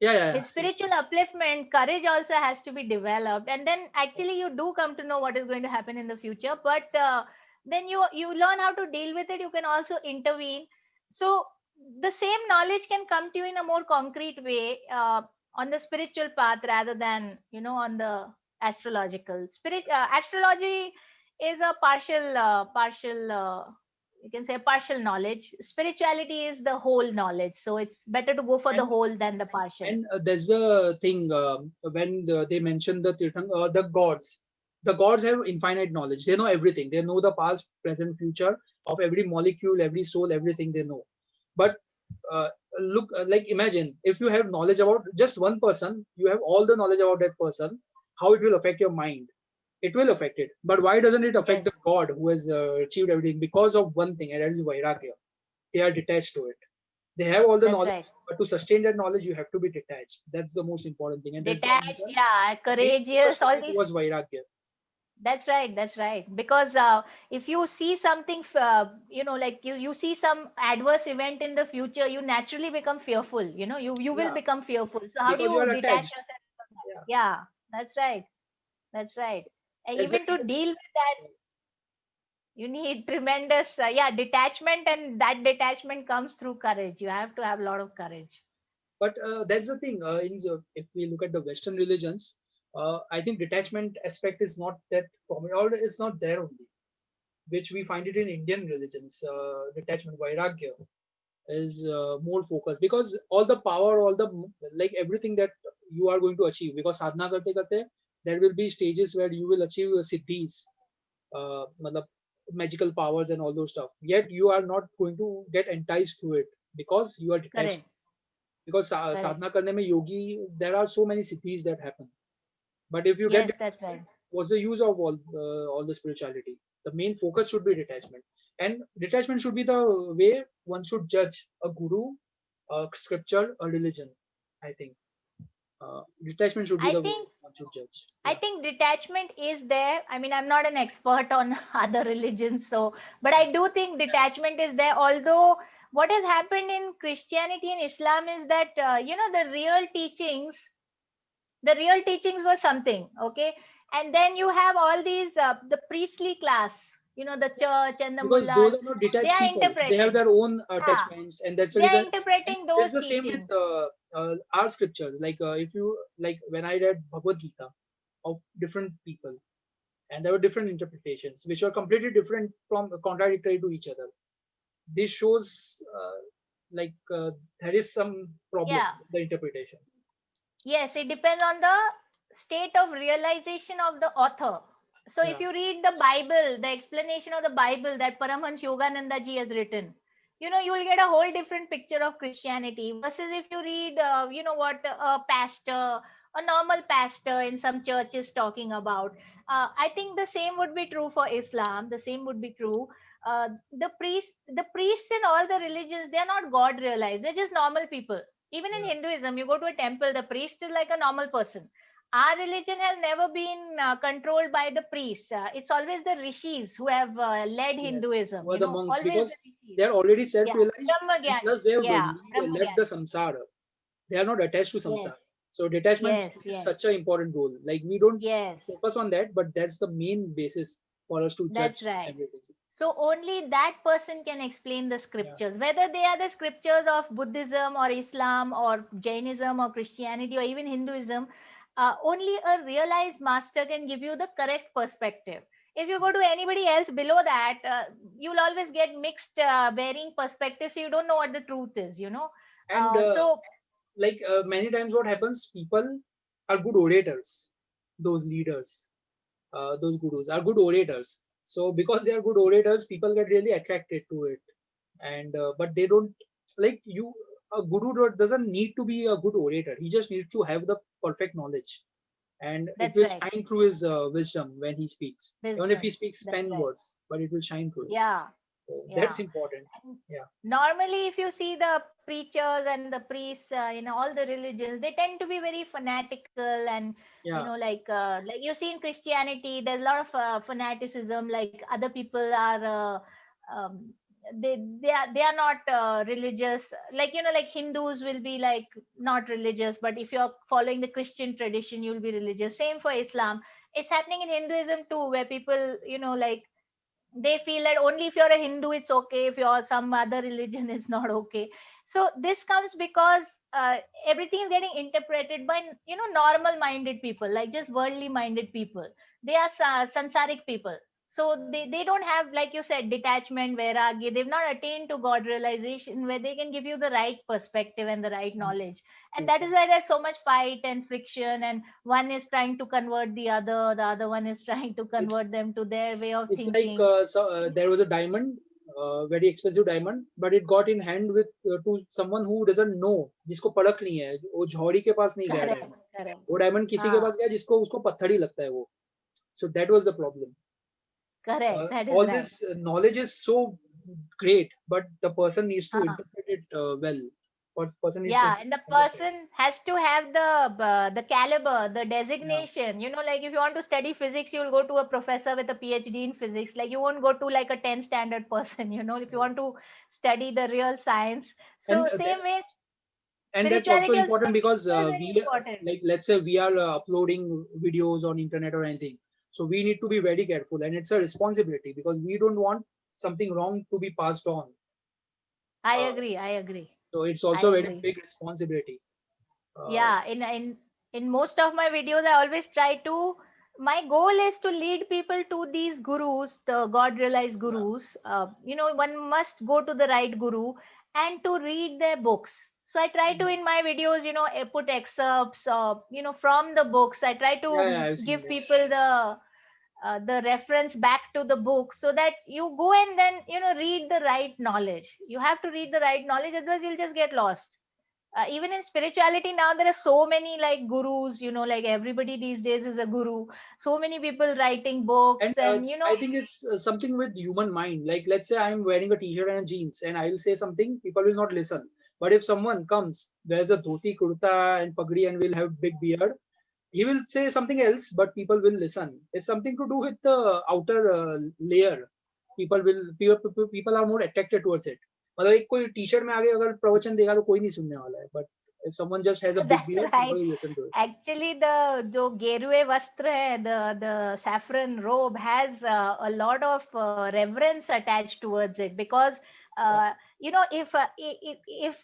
Speaker 2: See,
Speaker 3: spiritual upliftment, courage also has to be developed, and then actually you do come to know what is going to happen in the future. But then you learn how to deal with it. You can also intervene. So the same knowledge can come to you in a more concrete way on the spiritual path rather than on the astrological. Astrology is a partial, you can say partial knowledge. Spirituality is the whole knowledge, so it's better to go for the
Speaker 2: and
Speaker 3: whole than the partial.
Speaker 2: that's the thing when they mention the gods have infinite knowledge. They know everything. They know the past, present, future of every molecule, every soul, everything they know. But uh, look, like imagine if you have knowledge about just one person, you have all the knowledge about that person. How it will affect your mind? It will affect it. But why doesn't it affect
Speaker 3: Yes,
Speaker 2: the God who has achieved everything? Because of one thing, and that is vairagya. They are detached to it. They have all the
Speaker 3: that's
Speaker 2: knowledge,
Speaker 3: right.
Speaker 2: but to sustain that knowledge, you have to be detached. That's the most important thing, and that's the
Speaker 3: Detached,
Speaker 2: reason
Speaker 3: yeah,
Speaker 2: the main focus
Speaker 3: courageous,
Speaker 2: should
Speaker 3: all
Speaker 2: be
Speaker 3: these.
Speaker 2: towards vairagya.
Speaker 3: That's right. That's right. Because if you see something, like you see some adverse event in the future, you naturally become fearful. You will
Speaker 2: Yeah,
Speaker 3: become fearful. So how do
Speaker 2: because you
Speaker 3: you
Speaker 2: are
Speaker 3: detach
Speaker 2: attached.
Speaker 3: yourself from that?
Speaker 2: Yeah,
Speaker 3: Yeah, that's right. That's right. And
Speaker 2: that's the
Speaker 3: even to
Speaker 2: reason.
Speaker 3: deal with that, you need tremendous, detachment, and that detachment comes through courage. You have to have a lot of courage.
Speaker 2: But that's the thing. If we look at the Western religions, I think detachment aspect is not that common, or it's not there only, which we find it in Indian religions. Detachment, vairagya, is more focused because all the power, all the like everything that you are going to achieve. Because sadhana karte karte, there will be stages where you will achieve siddhis, matlab, magical powers and all those stuff. Yet you are not going to get enticed to it because you are detached.
Speaker 3: Correct.
Speaker 2: Because
Speaker 3: Correct.
Speaker 2: sadhana karne mein yogi, there are so many siddhis that happen. But if you get
Speaker 3: Yes, that's right.
Speaker 2: detachment, what's the use of all the spirituality? The main focus should be detachment, and detachment should be the way one should judge a guru, a scripture, a religion. I think. Detachment should be
Speaker 3: I
Speaker 2: the word
Speaker 3: think
Speaker 2: one should judge.
Speaker 3: I
Speaker 2: Yeah.
Speaker 3: think detachment is there. I mean, I'm not an expert on other religions, so, but I do think detachment is there. Although, what has happened in Christianity and Islam is that, the real teachings were something, okay? And then you have all these, the priestly class, the church and the
Speaker 2: Because those
Speaker 3: mullahs,
Speaker 2: are not
Speaker 3: they
Speaker 2: detached
Speaker 3: are
Speaker 2: people. They have
Speaker 3: interpreting.
Speaker 2: their own
Speaker 3: Yeah,
Speaker 2: attachments, and that's the
Speaker 3: they are
Speaker 2: reason. And
Speaker 3: interpreting
Speaker 2: it's
Speaker 3: those
Speaker 2: the same with
Speaker 3: teachings.
Speaker 2: our scriptures. Like if you like when I read Bhagavad Gita of different people, and there were different interpretations which are completely different from contradictory to each other. This shows there is some problem
Speaker 3: Yeah.
Speaker 2: with the interpretation.
Speaker 3: Yes, it depends on the state of realization of the author. So if
Speaker 2: Yeah.
Speaker 3: you read the Bible, the explanation of the Bible that Paramahansa Yogananda ji has written, you will get a whole different picture of Christianity versus if you read, what a pastor, a normal pastor in some churches talking about. I think the same would be true for Islam. The same would be true. The priests in all the religions, they are not God realized. They're just normal people. Even in
Speaker 2: Yeah.
Speaker 3: Hinduism, you go to a temple, the priest is like a normal person. Our religion has never been controlled by the priests. It's always the rishis who have led
Speaker 2: Yes.
Speaker 3: Hinduism,
Speaker 2: Or the monks,
Speaker 3: always the
Speaker 2: because
Speaker 3: rishis.
Speaker 2: they are already
Speaker 3: Yeah,
Speaker 2: self-realized,
Speaker 3: Brahma
Speaker 2: and plus
Speaker 3: Gyanis.
Speaker 2: they have
Speaker 3: Yeah, Brahma
Speaker 2: left the
Speaker 3: Gyanis.
Speaker 2: samsara. They are not attached to
Speaker 3: Yes,
Speaker 2: samsara. So detachment
Speaker 3: yes,
Speaker 2: is
Speaker 3: yes,
Speaker 2: such an important role. Like we don't
Speaker 3: yes.
Speaker 2: focus on that, but that's the main basis for us to
Speaker 3: That's
Speaker 2: judge
Speaker 3: right.
Speaker 2: everything.
Speaker 3: So only that person can explain the
Speaker 2: Yeah.
Speaker 3: scriptures, whether they are the scriptures of Buddhism or Islam or Jainism or Christianity or even Hinduism. Only a realized master can give you the correct perspective. If you go to anybody else below that, you'll always get mixed varying perspectives. So you don't know what the truth is.
Speaker 2: And
Speaker 3: So
Speaker 2: many times what happens, people are good orators. Those leaders, those gurus are good orators. So because they are good orators, people get really attracted to it. And but they don't, like you. A doesn't need to be a good orator. He just needs to have the perfect knowledge, and it
Speaker 3: that's
Speaker 2: will
Speaker 3: right.
Speaker 2: shine through his wisdom when he speaks. Even if he
Speaker 3: Wisdom.
Speaker 2: speaks
Speaker 3: That's
Speaker 2: 10
Speaker 3: right.
Speaker 2: words, but it will shine through it.
Speaker 3: Yeah.
Speaker 2: So that's
Speaker 3: Yeah.
Speaker 2: important.
Speaker 3: And
Speaker 2: Yeah.
Speaker 3: normally, if you see the preachers and the priests in all the religions, they tend to be very fanatical and
Speaker 2: Yeah.
Speaker 3: like you see in Christianity, there's a lot of fanaticism. Like other people are. Um, they are not religious, like Hindus will be like not religious, but if you're following the Christian tradition you'll be religious. Same for Islam. It's happening in Hinduism too, where people like they feel that only if you're a Hindu it's okay, if you're some other religion it's not okay. So this comes because everything is getting interpreted by normal minded people, like just worldly minded people. They are sansaric people. So they don't have, like you said, detachment, vairagya. They've not attained to God realization where they can give you the right perspective and the right knowledge. And
Speaker 2: True,
Speaker 3: that
Speaker 2: true.
Speaker 3: is why there's so much fight and friction, and one is trying to convert the other one is trying to
Speaker 2: It's
Speaker 3: convert them to their way of
Speaker 2: it's like
Speaker 3: thinking.
Speaker 2: there was a diamond, very expensive diamond, but it got in hand with to someone who doesn't know, जिसको परख नहीं है, वो झौड़ी के पास नहीं गया
Speaker 3: Correct,
Speaker 2: diamond.
Speaker 3: correct.
Speaker 2: वो diamond किसी के
Speaker 3: Ah,
Speaker 2: पास गया जिसको उसको पत्थर ही लगता है वो. So that was the problem.
Speaker 3: correct. That is
Speaker 2: All
Speaker 3: right.
Speaker 2: this knowledge is so great, but the person needs to
Speaker 3: Ah,
Speaker 2: interpret it well. Person needs to
Speaker 3: yeah, and the
Speaker 2: understand.
Speaker 3: person has to have the caliber, the
Speaker 2: Yeah.
Speaker 3: designation. Like if you want to study physics, you'll go to a professor with a PhD in physics. Like you won't go to like a 10 standard person. If you
Speaker 2: Right.
Speaker 3: want to study the real science.
Speaker 2: And
Speaker 3: So same way,
Speaker 2: that's also
Speaker 3: spirituality is
Speaker 2: important because
Speaker 3: very
Speaker 2: we
Speaker 3: important.
Speaker 2: like, let's say we are uploading videos on internet or anything, so we need to be very careful, and it's a responsibility because we don't want something wrong to be passed on.
Speaker 3: I
Speaker 2: uh,
Speaker 3: agree. I agree.
Speaker 2: so it's
Speaker 3: I
Speaker 2: also a very
Speaker 3: agree.
Speaker 2: big responsibility. uh,
Speaker 3: Yeah, in most of my videos I always try to, my goal is to lead people to these gurus, the God realized
Speaker 2: yeah,
Speaker 3: gurus. One must go to the right guru and to read their books. So I try to, in my videos, put excerpts from the books. I try to
Speaker 2: yeah, yeah, I've seen
Speaker 3: give
Speaker 2: that.
Speaker 3: people the reference back to the book, so that you go and then read the right knowledge. You have to read the right knowledge, otherwise you'll just get lost. Even in spirituality now there are so many like gurus, like everybody these days is a guru. So many people writing
Speaker 2: And
Speaker 3: books and
Speaker 2: I think it's something with human mind. Like, let's say I'm wearing a t-shirt and jeans and I'll say something, people will not listen. But if someone comes, wears a dhoti, kurta, and pagdi, and will have big beard, he will say something else, but people will listen. It's something to do with the outer layer. People are more attracted towards it. मतलब एक कोई T-shirt में आगे अगर प्रवचन देगा तो कोई नहीं सुनने वाला है. But if someone just has a big
Speaker 3: That's
Speaker 2: beard,
Speaker 3: right.
Speaker 2: people will listen to it.
Speaker 3: Actually, the जो गेरुए वस्त्र है, the saffron robe has a lot of reverence attached towards it, because you know, if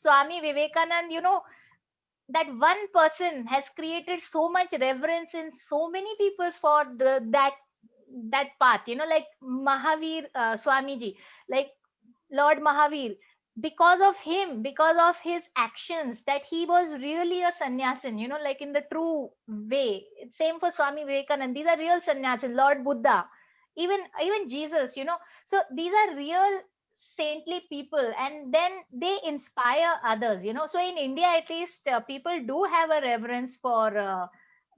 Speaker 3: Swami Vivekanand, you know, that one person has created so much reverence in so many people for that path, you know, like Mahavir Swamiji, like Lord Mahavir, because of him, because of his actions, that he was really a sannyasin, you know, like in the true way. It's same for Swami Vivekanand. These are real sannyasin. Lord Buddha, even Jesus, you know. So these are real saintly people, and then they inspire others, you know. So in India, at least, people do have a reverence for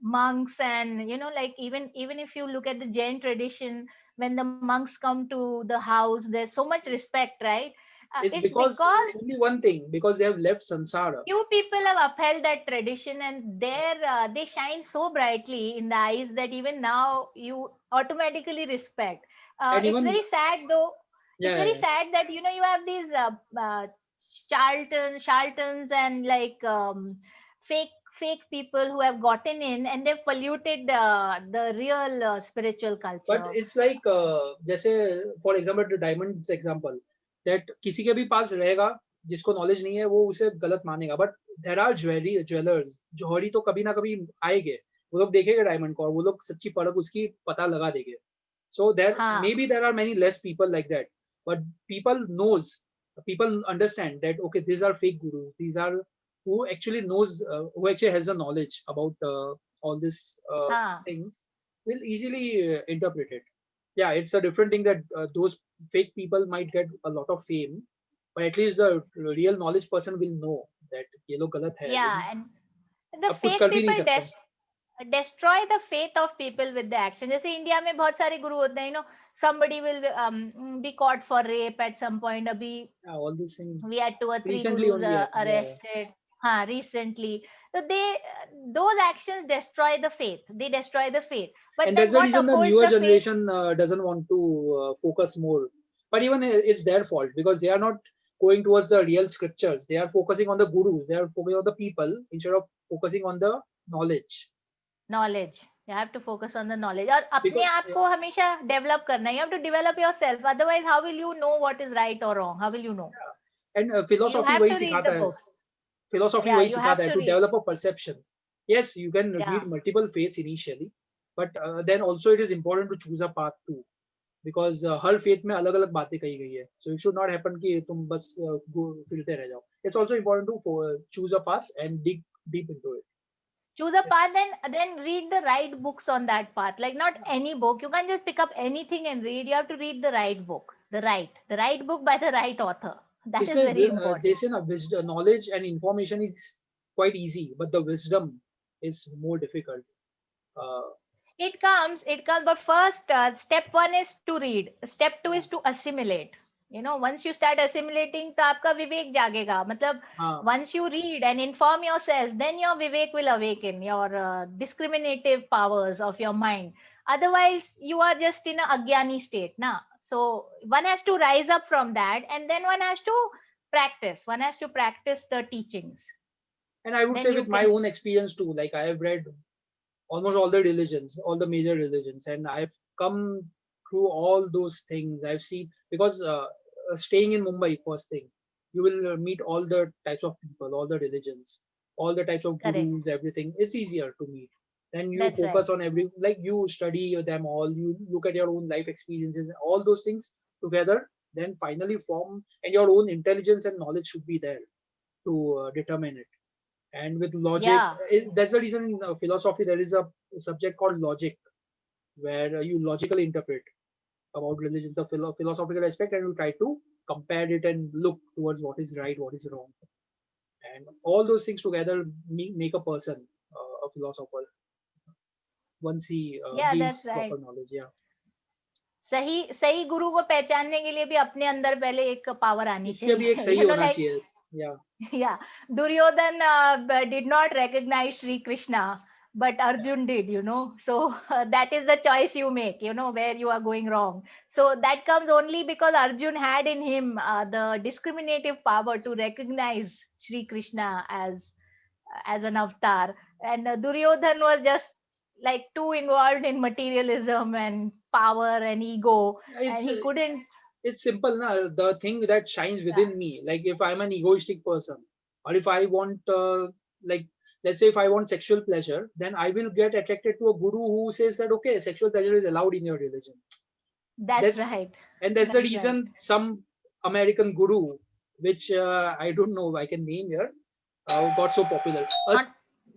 Speaker 3: monks, and you know, like even if you look at the Jain tradition, when the monks come to the house, there's so much respect, right?
Speaker 2: It's
Speaker 3: It's
Speaker 2: because
Speaker 3: because
Speaker 2: only one thing, because they have left sansara.
Speaker 3: few people have upheld that tradition, and they shine so brightly in the eyes that even now you automatically respect.
Speaker 2: And
Speaker 3: It's
Speaker 2: even
Speaker 3: very sad though. It's
Speaker 2: yeah,
Speaker 3: very
Speaker 2: yeah.
Speaker 3: sad that, you know, you have these charlatans and like fake people who have gotten in, and they've polluted the real spiritual
Speaker 2: But
Speaker 3: culture.
Speaker 2: it's like जैसे for example the diamonds example, that किसी के भी पास रहेगा जिसको knowledge नहीं है वो उसे गलत मानेगा. बट देर आर ज्वेलर्स, जौहरी तो कभी ना कभी आएंगे, वो लोग देखेंगे डायमंड को और वो लोग सच्ची परख उसकी पता लगा देंगे. So
Speaker 3: हाँ,
Speaker 2: maybe there are many less people like that, but people understand that okay, these are fake gurus. These are who actually has the knowledge about all this
Speaker 3: हाँ.
Speaker 2: things, will easily interpret it. Yeah, it's a different thing that those fake people might get a lot of fame, but at least the real knowledge person will know that ये लोग गलत है,
Speaker 3: Yeah,
Speaker 2: लेकिन
Speaker 3: and the
Speaker 2: अब कुछ
Speaker 3: fake
Speaker 2: कर भी नहीं
Speaker 3: people
Speaker 2: सकते.
Speaker 3: destroy the faith of people with the action. जैसे इंडिया में बहुत सारे गुरु होते हैं, you know, somebody will be caught for rape at some point. अभी
Speaker 2: Yeah, all these things
Speaker 3: we had 2 or 3
Speaker 2: recently
Speaker 3: gurus
Speaker 2: only happened. Yeah.
Speaker 3: arrested. हाँ, recently. So those actions destroy the faith. They destroy the faith. But
Speaker 2: And
Speaker 3: then
Speaker 2: that's the
Speaker 3: what
Speaker 2: reason the
Speaker 3: upholds
Speaker 2: newer
Speaker 3: the faith?
Speaker 2: generation doesn't want to focus more. But even it's their fault because they are not going towards the real scriptures. They are focusing on the gurus. They are focusing on the people instead of focusing on the knowledge.
Speaker 3: Knowledge. You have to focus on the knowledge. और अपने
Speaker 2: Because
Speaker 3: आप को हमेशा develop करना है. You have to develop yourself. Otherwise, how will you know what is right or wrong? How will you know?
Speaker 2: and
Speaker 3: You
Speaker 2: philosophy
Speaker 3: have
Speaker 2: वही
Speaker 3: to read
Speaker 2: सिखाता
Speaker 3: the
Speaker 2: है.
Speaker 3: books.
Speaker 2: Philosophy
Speaker 3: Yeah,
Speaker 2: वही
Speaker 3: you
Speaker 2: सिखाता
Speaker 3: have
Speaker 2: है
Speaker 3: to
Speaker 2: to
Speaker 3: read.
Speaker 2: develop a perception. Yes, you can
Speaker 3: Yeah.
Speaker 2: read multiple faiths initially, but then also it is important to choose a path too. Because her faith में अलग अलग बातें कही गई है. So it should not happen कि तुम बस फिरते रह जाओ. It's also important to choose a path and dig deep into it.
Speaker 3: Choose a path, then read the right books on that path. Like not any book. You can't just pick up anything and read. You have to read the right book. The right book by the right author. That is very
Speaker 2: इसलिए they
Speaker 3: important.
Speaker 2: say ना, knowledge and information is quite easy, but the wisdom is more difficult. Uh,
Speaker 3: It comes, but first, step one is to read. Step two is to assimilate. You know, once you start assimilating, तो आपका विवेक जागेगा. मतलब
Speaker 2: हाँ.
Speaker 3: once you read and inform yourself, then your vivek will awaken, your discriminative powers of your mind. Otherwise, you are just in a agyani state, na. So one has to rise up from that, and then one has to practice. One has to practice the teachings.
Speaker 2: And I would
Speaker 3: Then
Speaker 2: say
Speaker 3: you
Speaker 2: with my
Speaker 3: can.
Speaker 2: own experience too, like I have read almost all the religions, all the major religions, and I've come through all those things. I've seen because staying in Mumbai, first thing, you will meet all the types of people, all the religions, all the types of
Speaker 3: Correct.
Speaker 2: gurus, everything. It's easier to meet. Then you
Speaker 3: That's right.
Speaker 2: focus on like you study them all, you look at your own life experiences, all those things together, then finally form, and your own intelligence and knowledge should be there to determine it. And with logic,
Speaker 3: Yeah.
Speaker 2: that's the reason in philosophy there is a subject called logic, where you logically interpret about religion, the philosophical aspect, and you try to compare it and look towards what is right, what is wrong, and all those things together make a person a philosopher once he
Speaker 3: Yeah,
Speaker 2: gains
Speaker 3: that's right.
Speaker 2: proper knowledge. Yeah,
Speaker 3: सही सही गुरु को पहचानने के लिए भी अपने अंदर पहले एक पावर आनी
Speaker 2: उसके भी एक
Speaker 3: चाहिए.
Speaker 2: सही
Speaker 3: You know,
Speaker 2: होना
Speaker 3: like
Speaker 2: चाहिए. Yeah.
Speaker 3: Yeah, Duryodhan did not recognize Sri Krishna, but Arjun did, you know. So that is the choice you make, you know, where you are going wrong. So that comes only because Arjun had in him the discriminative power to recognize Sri Krishna as an avatar, and Duryodhan was just like too involved in materialism and power and ego,
Speaker 2: It's
Speaker 3: and he couldn't.
Speaker 2: it's simple na. The thing that shines
Speaker 3: Yeah,
Speaker 2: within me, like if I'm an egoistic person, or if I want like let's say if I want sexual pleasure, then I will get attracted to a guru who says that okay, sexual pleasure is allowed in your religion.
Speaker 3: that's
Speaker 2: That's
Speaker 3: right.
Speaker 2: and that's the
Speaker 3: That's right.
Speaker 2: reason some American guru, which I don't know, I can name here, got so popular.
Speaker 3: Not,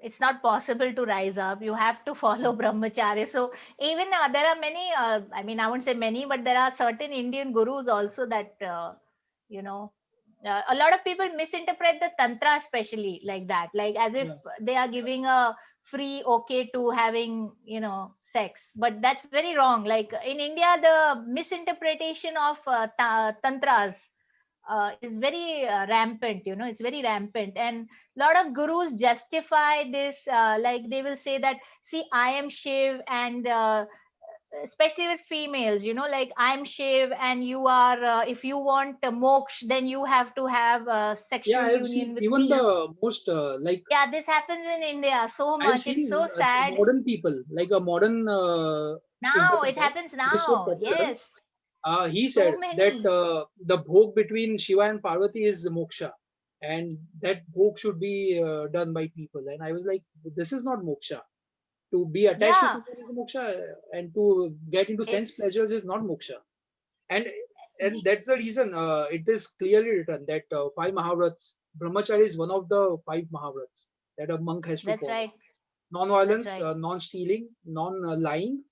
Speaker 3: it's not possible to rise up. You have to follow brahmacharya. So even there are many, I mean, I wouldn't say many, but there are certain Indian gurus also that you know, a lot of people misinterpret the tantra especially like that, like as if
Speaker 2: Yeah,
Speaker 3: they are giving a free okay to having, you know, sex, but that's very wrong. Like in India, the misinterpretation of tantras is very rampant, you know, it's very rampant. And a lot of gurus justify this, like they will say that, see, I am Shiv, and especially with females, you know, like I'm Shiv and you are, if you want moksha, then you have to have
Speaker 2: yeah,
Speaker 3: sexual
Speaker 2: I've
Speaker 3: union
Speaker 2: seen
Speaker 3: with
Speaker 2: even
Speaker 3: me.
Speaker 2: the most like
Speaker 3: Yeah, this happens in India so
Speaker 2: I've
Speaker 3: much. It's
Speaker 2: seen
Speaker 3: so sad.
Speaker 2: modern people, like a modern
Speaker 3: Now it
Speaker 2: interpreter
Speaker 3: happens
Speaker 2: who is so
Speaker 3: now.
Speaker 2: popular.
Speaker 3: Yes,
Speaker 2: He
Speaker 3: so
Speaker 2: said that
Speaker 3: many.
Speaker 2: the bhog between Shiva and Parvati is moksha, and that bhog should be done by people. And I was like, this is not moksha. To be attached to
Speaker 3: Yeah,
Speaker 2: someone is moksha, and to get into sense
Speaker 3: it's
Speaker 2: pleasures is not moksha. And that's the reason it is clearly written that five Mahavrats, Brahmacharya is one of the five Mahavrats that a monk has to
Speaker 3: that's
Speaker 2: follow.
Speaker 3: right. That's
Speaker 2: Non-violence,
Speaker 3: right.
Speaker 2: non-stealing, non-lying,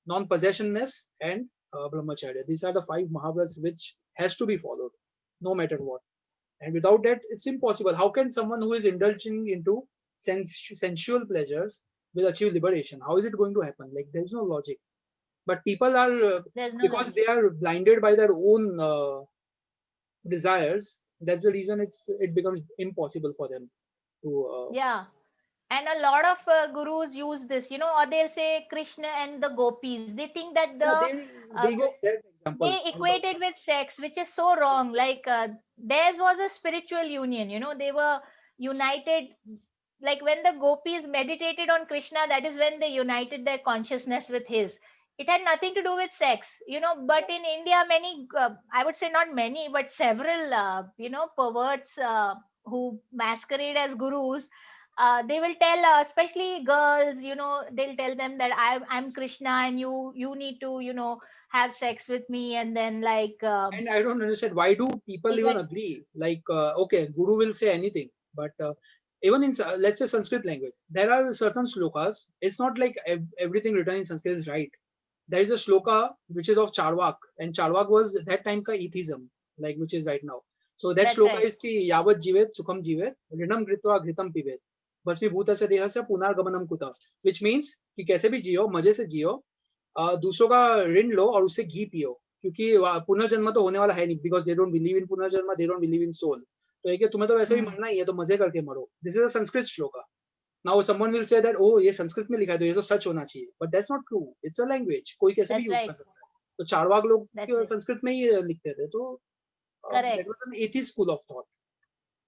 Speaker 2: non-possessionness, and brahmacharya. These are the five mahavrats which has to be followed, no matter what. And without that, it's impossible. How can someone who is indulging into sensual pleasures will achieve liberation? How is it going to happen? Like there's no logic. But people are
Speaker 3: There's no
Speaker 2: because
Speaker 3: logic.
Speaker 2: they are blinded by their own desires. That's the reason it becomes impossible for them to.
Speaker 3: Yeah. And a lot of gurus use this, you know, or they'll say Krishna and the gopis. They think that the
Speaker 2: Yeah, they give that
Speaker 3: they
Speaker 2: examples.
Speaker 3: equate it with sex, which is so wrong. Like theirs was a spiritual union, you know, they were united. Like when the gopis meditated on Krishna, that is when they united their consciousness with his. It had nothing to do with sex, you know. But in India, many, I would say not many, but several, you know, perverts who masquerade as gurus, they will tell, especially girls, you know, they'll tell them that I'm Krishna, and you need to, you know, have sex with me, and then like
Speaker 2: And I don't understand why do people
Speaker 3: they'll
Speaker 2: even
Speaker 3: get.
Speaker 2: agree? Like, okay, Guru will say anything, but even in let's say Sanskrit language, there are certain slokas. It's not like everything written in Sanskrit is right. There is a shloka which is of Charvak, and Charvak was that time ka atheism, like which is right now. So that
Speaker 3: That's
Speaker 2: shloka
Speaker 3: right.
Speaker 2: is ki yavat jivet sukham jivet rinam gritva घृतम पिबेत भस्मी भूत से देह से पुनर्गमनम कुत, which means कि कैसे भी जियो मजे से जियो, दूसरों का ऋण लो और उससे घी पियो, क्योंकि पुनर्जन्म तो होने वाला है नहीं, because they don't believe in पुनर्जन्म, they don't believe in soul. तो एक तुम्हें तो वैसे भी
Speaker 3: Hmm.
Speaker 2: मरना ही है तो मजे करके मरो. This is a Sanskrit shloka. Now someone will say that oh ये संस्कृत में लिखा है तो ये तो सच होना चाहिए, but that's not true. It's a language, कोई कैसे भी
Speaker 3: That's
Speaker 2: यूज कर
Speaker 3: right.
Speaker 2: सकता है. तो चारवाक लोग
Speaker 3: That's right.
Speaker 2: संस्कृत में ही लिखते थे. तो दैट
Speaker 3: Correct.
Speaker 2: वाज एन एथी स्कूल ऑफ थॉट.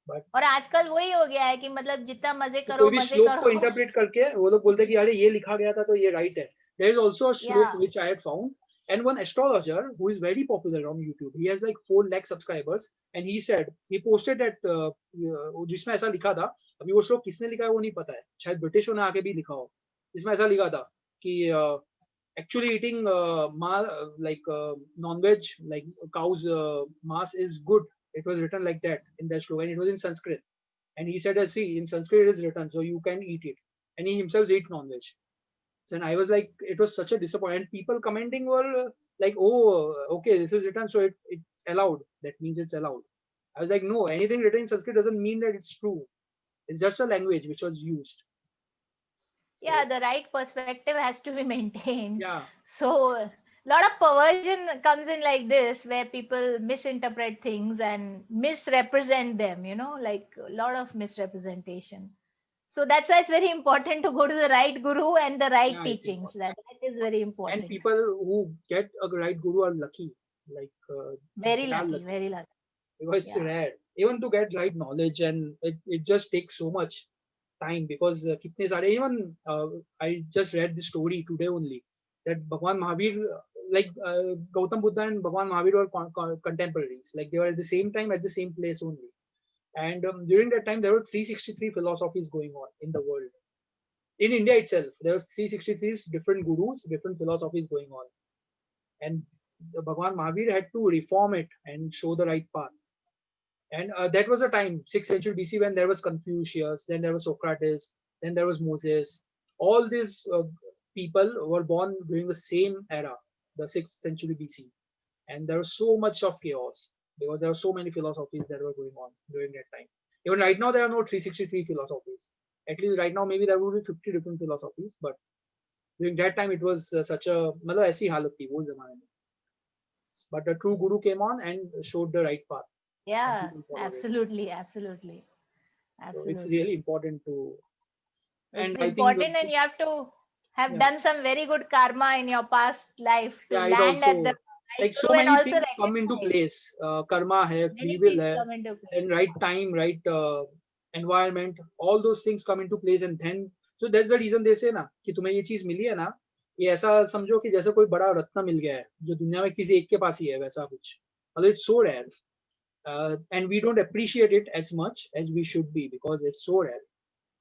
Speaker 2: बट
Speaker 3: और आजकल वही हो गया है कि मतलब जितना मजे
Speaker 2: तो
Speaker 3: करो
Speaker 2: कोई भी
Speaker 3: मजे
Speaker 2: श्लोक को
Speaker 3: करो.
Speaker 2: इंटरप्रेट करके वो लोग बोलते हैं कि अरे ये लिखा गया था तो ये राइट है. देयर इज आल्सो अ श्लोक
Speaker 3: Yeah.
Speaker 2: Which I had found, and one astrologer who is very popular on YouTube, he has like 4 lakh subscribers, and he said he posted that जिसमें ऐसा लिखा था, अभी वो श्लोक किसने लिखा है वो नहीं पता है, शायद ब्रिटिशों ने आके भी लिखा हो. इसमें ऐसा लिखा था कि actually eating like non-veg like cows mass is good. It was written like that in that shloka, and it was in Sanskrit. And he said, see, in Sanskrit it is written, so you can eat it. And he himself ate non-veg. So, and I was like, it was such a disappointment. And people commenting were like, oh, okay, this is written, so it's allowed. That means it's allowed. I was like, no, anything written in Sanskrit doesn't mean that it's true. It's just a language which was used.
Speaker 3: Yeah,
Speaker 2: So,
Speaker 3: the right perspective has to be maintained.
Speaker 2: yeah.
Speaker 3: So lot of perversion comes in like this, where people misinterpret things and misrepresent them, like a lot of misrepresentation. So that's why it's very important to go to the right guru and the right
Speaker 2: Yeah, it's
Speaker 3: teachings.
Speaker 2: important.
Speaker 3: That is very
Speaker 2: And
Speaker 3: important.
Speaker 2: people who get a right guru are lucky. Like
Speaker 3: Very
Speaker 2: they are
Speaker 3: lucky,
Speaker 2: lucky
Speaker 3: very lucky.
Speaker 2: because it's
Speaker 3: Yeah.
Speaker 2: rare. Even to get right knowledge, and it just takes so much time because kitne sare, even I just read the story today only that Bhagwan Mahavir, Gautam Buddha and Bhagwan Mahavir were contemporaries. Like they were at the same time at the same place only. And during that time, there were 363 philosophies going on in the world. In India itself, there was 363 different gurus, different philosophies going on. And Bhagwan Mahavir had to reform it and show the right path. And that was a time, 6th century BC, when there was Confucius, then there was Socrates, then there was Moses. All these people were born during the same era, the 6th century BC. And there was so much of chaos because there were so many philosophies that were going on during that time. Even right now, there are no 363 philosophies. At least right now, maybe there will be 50 different philosophies, but during that time, it was such a मतलब ऐसी हालत थी वो जमाने में. But the true guru came on and showed the right path, and
Speaker 3: Yeah,
Speaker 2: people followed it.
Speaker 3: absolutely, absolutely,
Speaker 2: So it's
Speaker 3: absolutely.
Speaker 2: really important to,
Speaker 3: It's
Speaker 2: and I think,
Speaker 3: important, and you have to have
Speaker 2: yeah,
Speaker 3: done some very good karma in your past life to
Speaker 2: yeah, it
Speaker 3: land at the
Speaker 2: also,
Speaker 3: right
Speaker 2: like, so
Speaker 3: guru and
Speaker 2: many
Speaker 3: also
Speaker 2: things come into
Speaker 3: recognize
Speaker 2: place. Karma hai, free
Speaker 3: many
Speaker 2: will
Speaker 3: things
Speaker 2: hai,
Speaker 3: come into play.
Speaker 2: and right time, right environment, all those things come into place, and then so that's the reason they say ना कि तुम्हें ये चीज मिली है ना, ये ऐसा समझो कि जैसे कोई बड़ा रत्न मिल गया है जो दुनिया में किसी एक के पास ही है वैसा कुछ. मतलब it's so rare, and we don't appreciate it as much as we should be because it's so rare.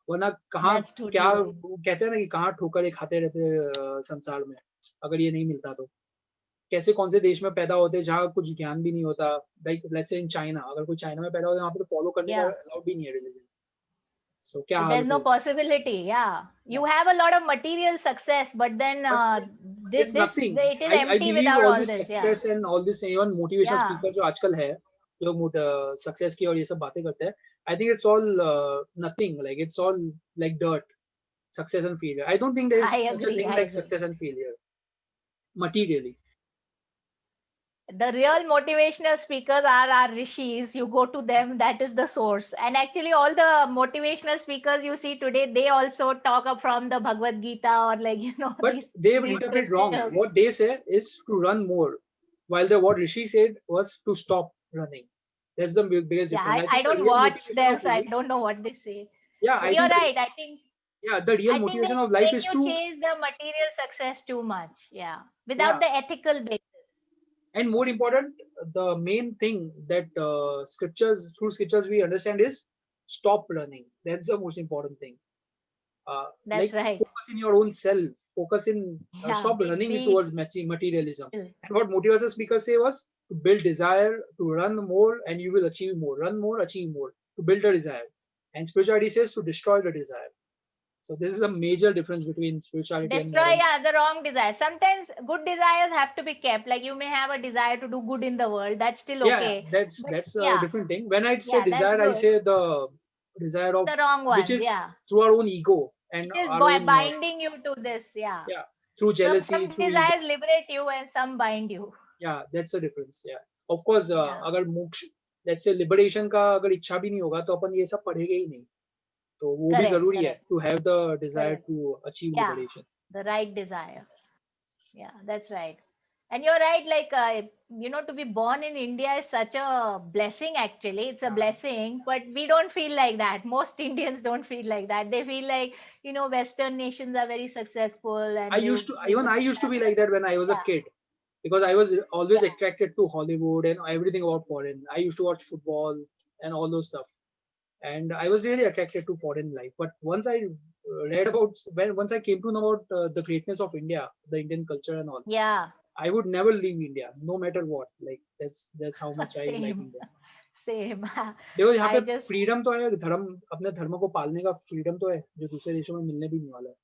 Speaker 2: वरना कहाँ
Speaker 3: That's
Speaker 2: क्या
Speaker 3: totally right.
Speaker 2: वो कहते हैं ना कि कहाँ ठोकर खाते रहते संसार में अगर ये नहीं मिलता तो. कैसे कौन से देश में पैदा होते हैं जहाँ कुछ ज्ञान भी नहीं होता. Like let's say in China, अगर कोई चाइना में पैदा होता है वहाँ पे तो फॉलो करने का
Speaker 3: Yeah,
Speaker 2: अलाउड भी नहीं है रिलीजन. सो क्या
Speaker 3: there's
Speaker 2: हालत
Speaker 3: no
Speaker 2: होगी.
Speaker 3: possibility. Yeah,
Speaker 2: Yeah.
Speaker 3: you have a lot of material success, but then
Speaker 2: But it's nothing.
Speaker 3: it is
Speaker 2: I
Speaker 3: empty
Speaker 2: believe
Speaker 3: without
Speaker 2: all
Speaker 3: all
Speaker 2: this
Speaker 3: this. Yeah,
Speaker 2: success and all this even motivational
Speaker 3: yeah,
Speaker 2: speaker जो आजकल है जो success की और ये सब बातें करते हैं. I think it's all nothing. Like it's all like dirt. Success and failure. I don't think there is
Speaker 3: I
Speaker 2: such a
Speaker 3: agree.
Speaker 2: thing
Speaker 3: I
Speaker 2: like
Speaker 3: agree.
Speaker 2: success and failure materially.
Speaker 3: The real motivational speakers are our rishis. You go to them, that is the source. And actually, all the motivational speakers you see today, they also talk up from the Bhagavad Gita or like
Speaker 2: But they've
Speaker 3: these
Speaker 2: interpreted wrong.
Speaker 3: scriptures.
Speaker 2: What they say is to run more, while what Rishi said was to stop running. That's the biggest
Speaker 3: Yeah,
Speaker 2: difference. I
Speaker 3: I
Speaker 2: think the
Speaker 3: don't
Speaker 2: real
Speaker 3: watch
Speaker 2: motivation
Speaker 3: them,
Speaker 2: of
Speaker 3: so I
Speaker 2: life,
Speaker 3: don't know what they say.
Speaker 2: yeah,
Speaker 3: But
Speaker 2: I
Speaker 3: you're
Speaker 2: think
Speaker 3: right.
Speaker 2: the real
Speaker 3: I think
Speaker 2: motivation
Speaker 3: they
Speaker 2: of life
Speaker 3: make
Speaker 2: is
Speaker 3: you
Speaker 2: to,
Speaker 3: chase the material success too much. Yeah, without
Speaker 2: yeah,
Speaker 3: the ethical basis.
Speaker 2: and more important, the main thing that through scriptures we understand is stop running. That's the most important thing.
Speaker 3: That's
Speaker 2: Like
Speaker 3: right.
Speaker 2: focus in your own self, focus in,
Speaker 3: Yeah,
Speaker 2: stop running
Speaker 3: be
Speaker 2: towards materialism.
Speaker 3: still.
Speaker 2: And what motivates speakers say was to build desire, to run more, and you will achieve more. Run more, achieve more, to build a desire. And spirituality says to destroy the desire. So this is a major difference between spirituality and
Speaker 3: Destroy,
Speaker 2: modern.
Speaker 3: yeah, the wrong desire. Sometimes good desires have to be kept. Like you may have a desire to do good in the world. That's still
Speaker 2: Yeah,
Speaker 3: okay. But
Speaker 2: that's a
Speaker 3: yeah,
Speaker 2: different thing. When I say
Speaker 3: yeah, that's
Speaker 2: desire, I
Speaker 3: good.
Speaker 2: say the desire of
Speaker 3: The wrong
Speaker 2: which
Speaker 3: ones,
Speaker 2: is
Speaker 3: yeah.
Speaker 2: through our own ego and
Speaker 3: Which is
Speaker 2: our own,
Speaker 3: binding you to this, yeah.
Speaker 2: yeah, through jealousy,
Speaker 3: Some
Speaker 2: through ego.
Speaker 3: desires liberate you and some bind you.
Speaker 2: Yeah, that's the difference. Yeah, of course,
Speaker 3: Yeah,
Speaker 2: अगर मोक्ष, let's say liberation का अगर इच्छा भी नहीं होगा तो अपन ये सब पढ़ेंगे ही नहीं. तो वो भी
Speaker 3: correct,
Speaker 2: जरूरी है
Speaker 3: correct,
Speaker 2: to have the desire
Speaker 3: correct.
Speaker 2: to achieve
Speaker 3: Yeah,
Speaker 2: liberation.
Speaker 3: the right desire. Yeah, that's right. And you're right, like, to be born in India is such a blessing, actually. It's a
Speaker 2: Yeah.
Speaker 3: blessing, but we don't feel like that. Most Indians don't feel like that. They feel like, Western nations are very successful
Speaker 2: I
Speaker 3: and they
Speaker 2: used
Speaker 3: would,
Speaker 2: to even I used to be like that when I was a
Speaker 3: yeah,
Speaker 2: kid because I was always
Speaker 3: yeah,
Speaker 2: attracted to Hollywood and everything about foreign. I used to watch football and all those stuff, and I was really attracted to foreign life. But once I read about once I came to know about the greatness of India, the Indian culture and all,
Speaker 3: yeah,
Speaker 2: I would never leave India, no matter what. Like that's how much I like
Speaker 3: same,
Speaker 2: India.
Speaker 3: same.
Speaker 2: देखो यहाँ पे
Speaker 3: I just,
Speaker 2: freedom तो है, धर्म अपने धर्म को पालने का फ्रीडम तो है जो दूसरे देशों में मिलने भी नहीं वाला है.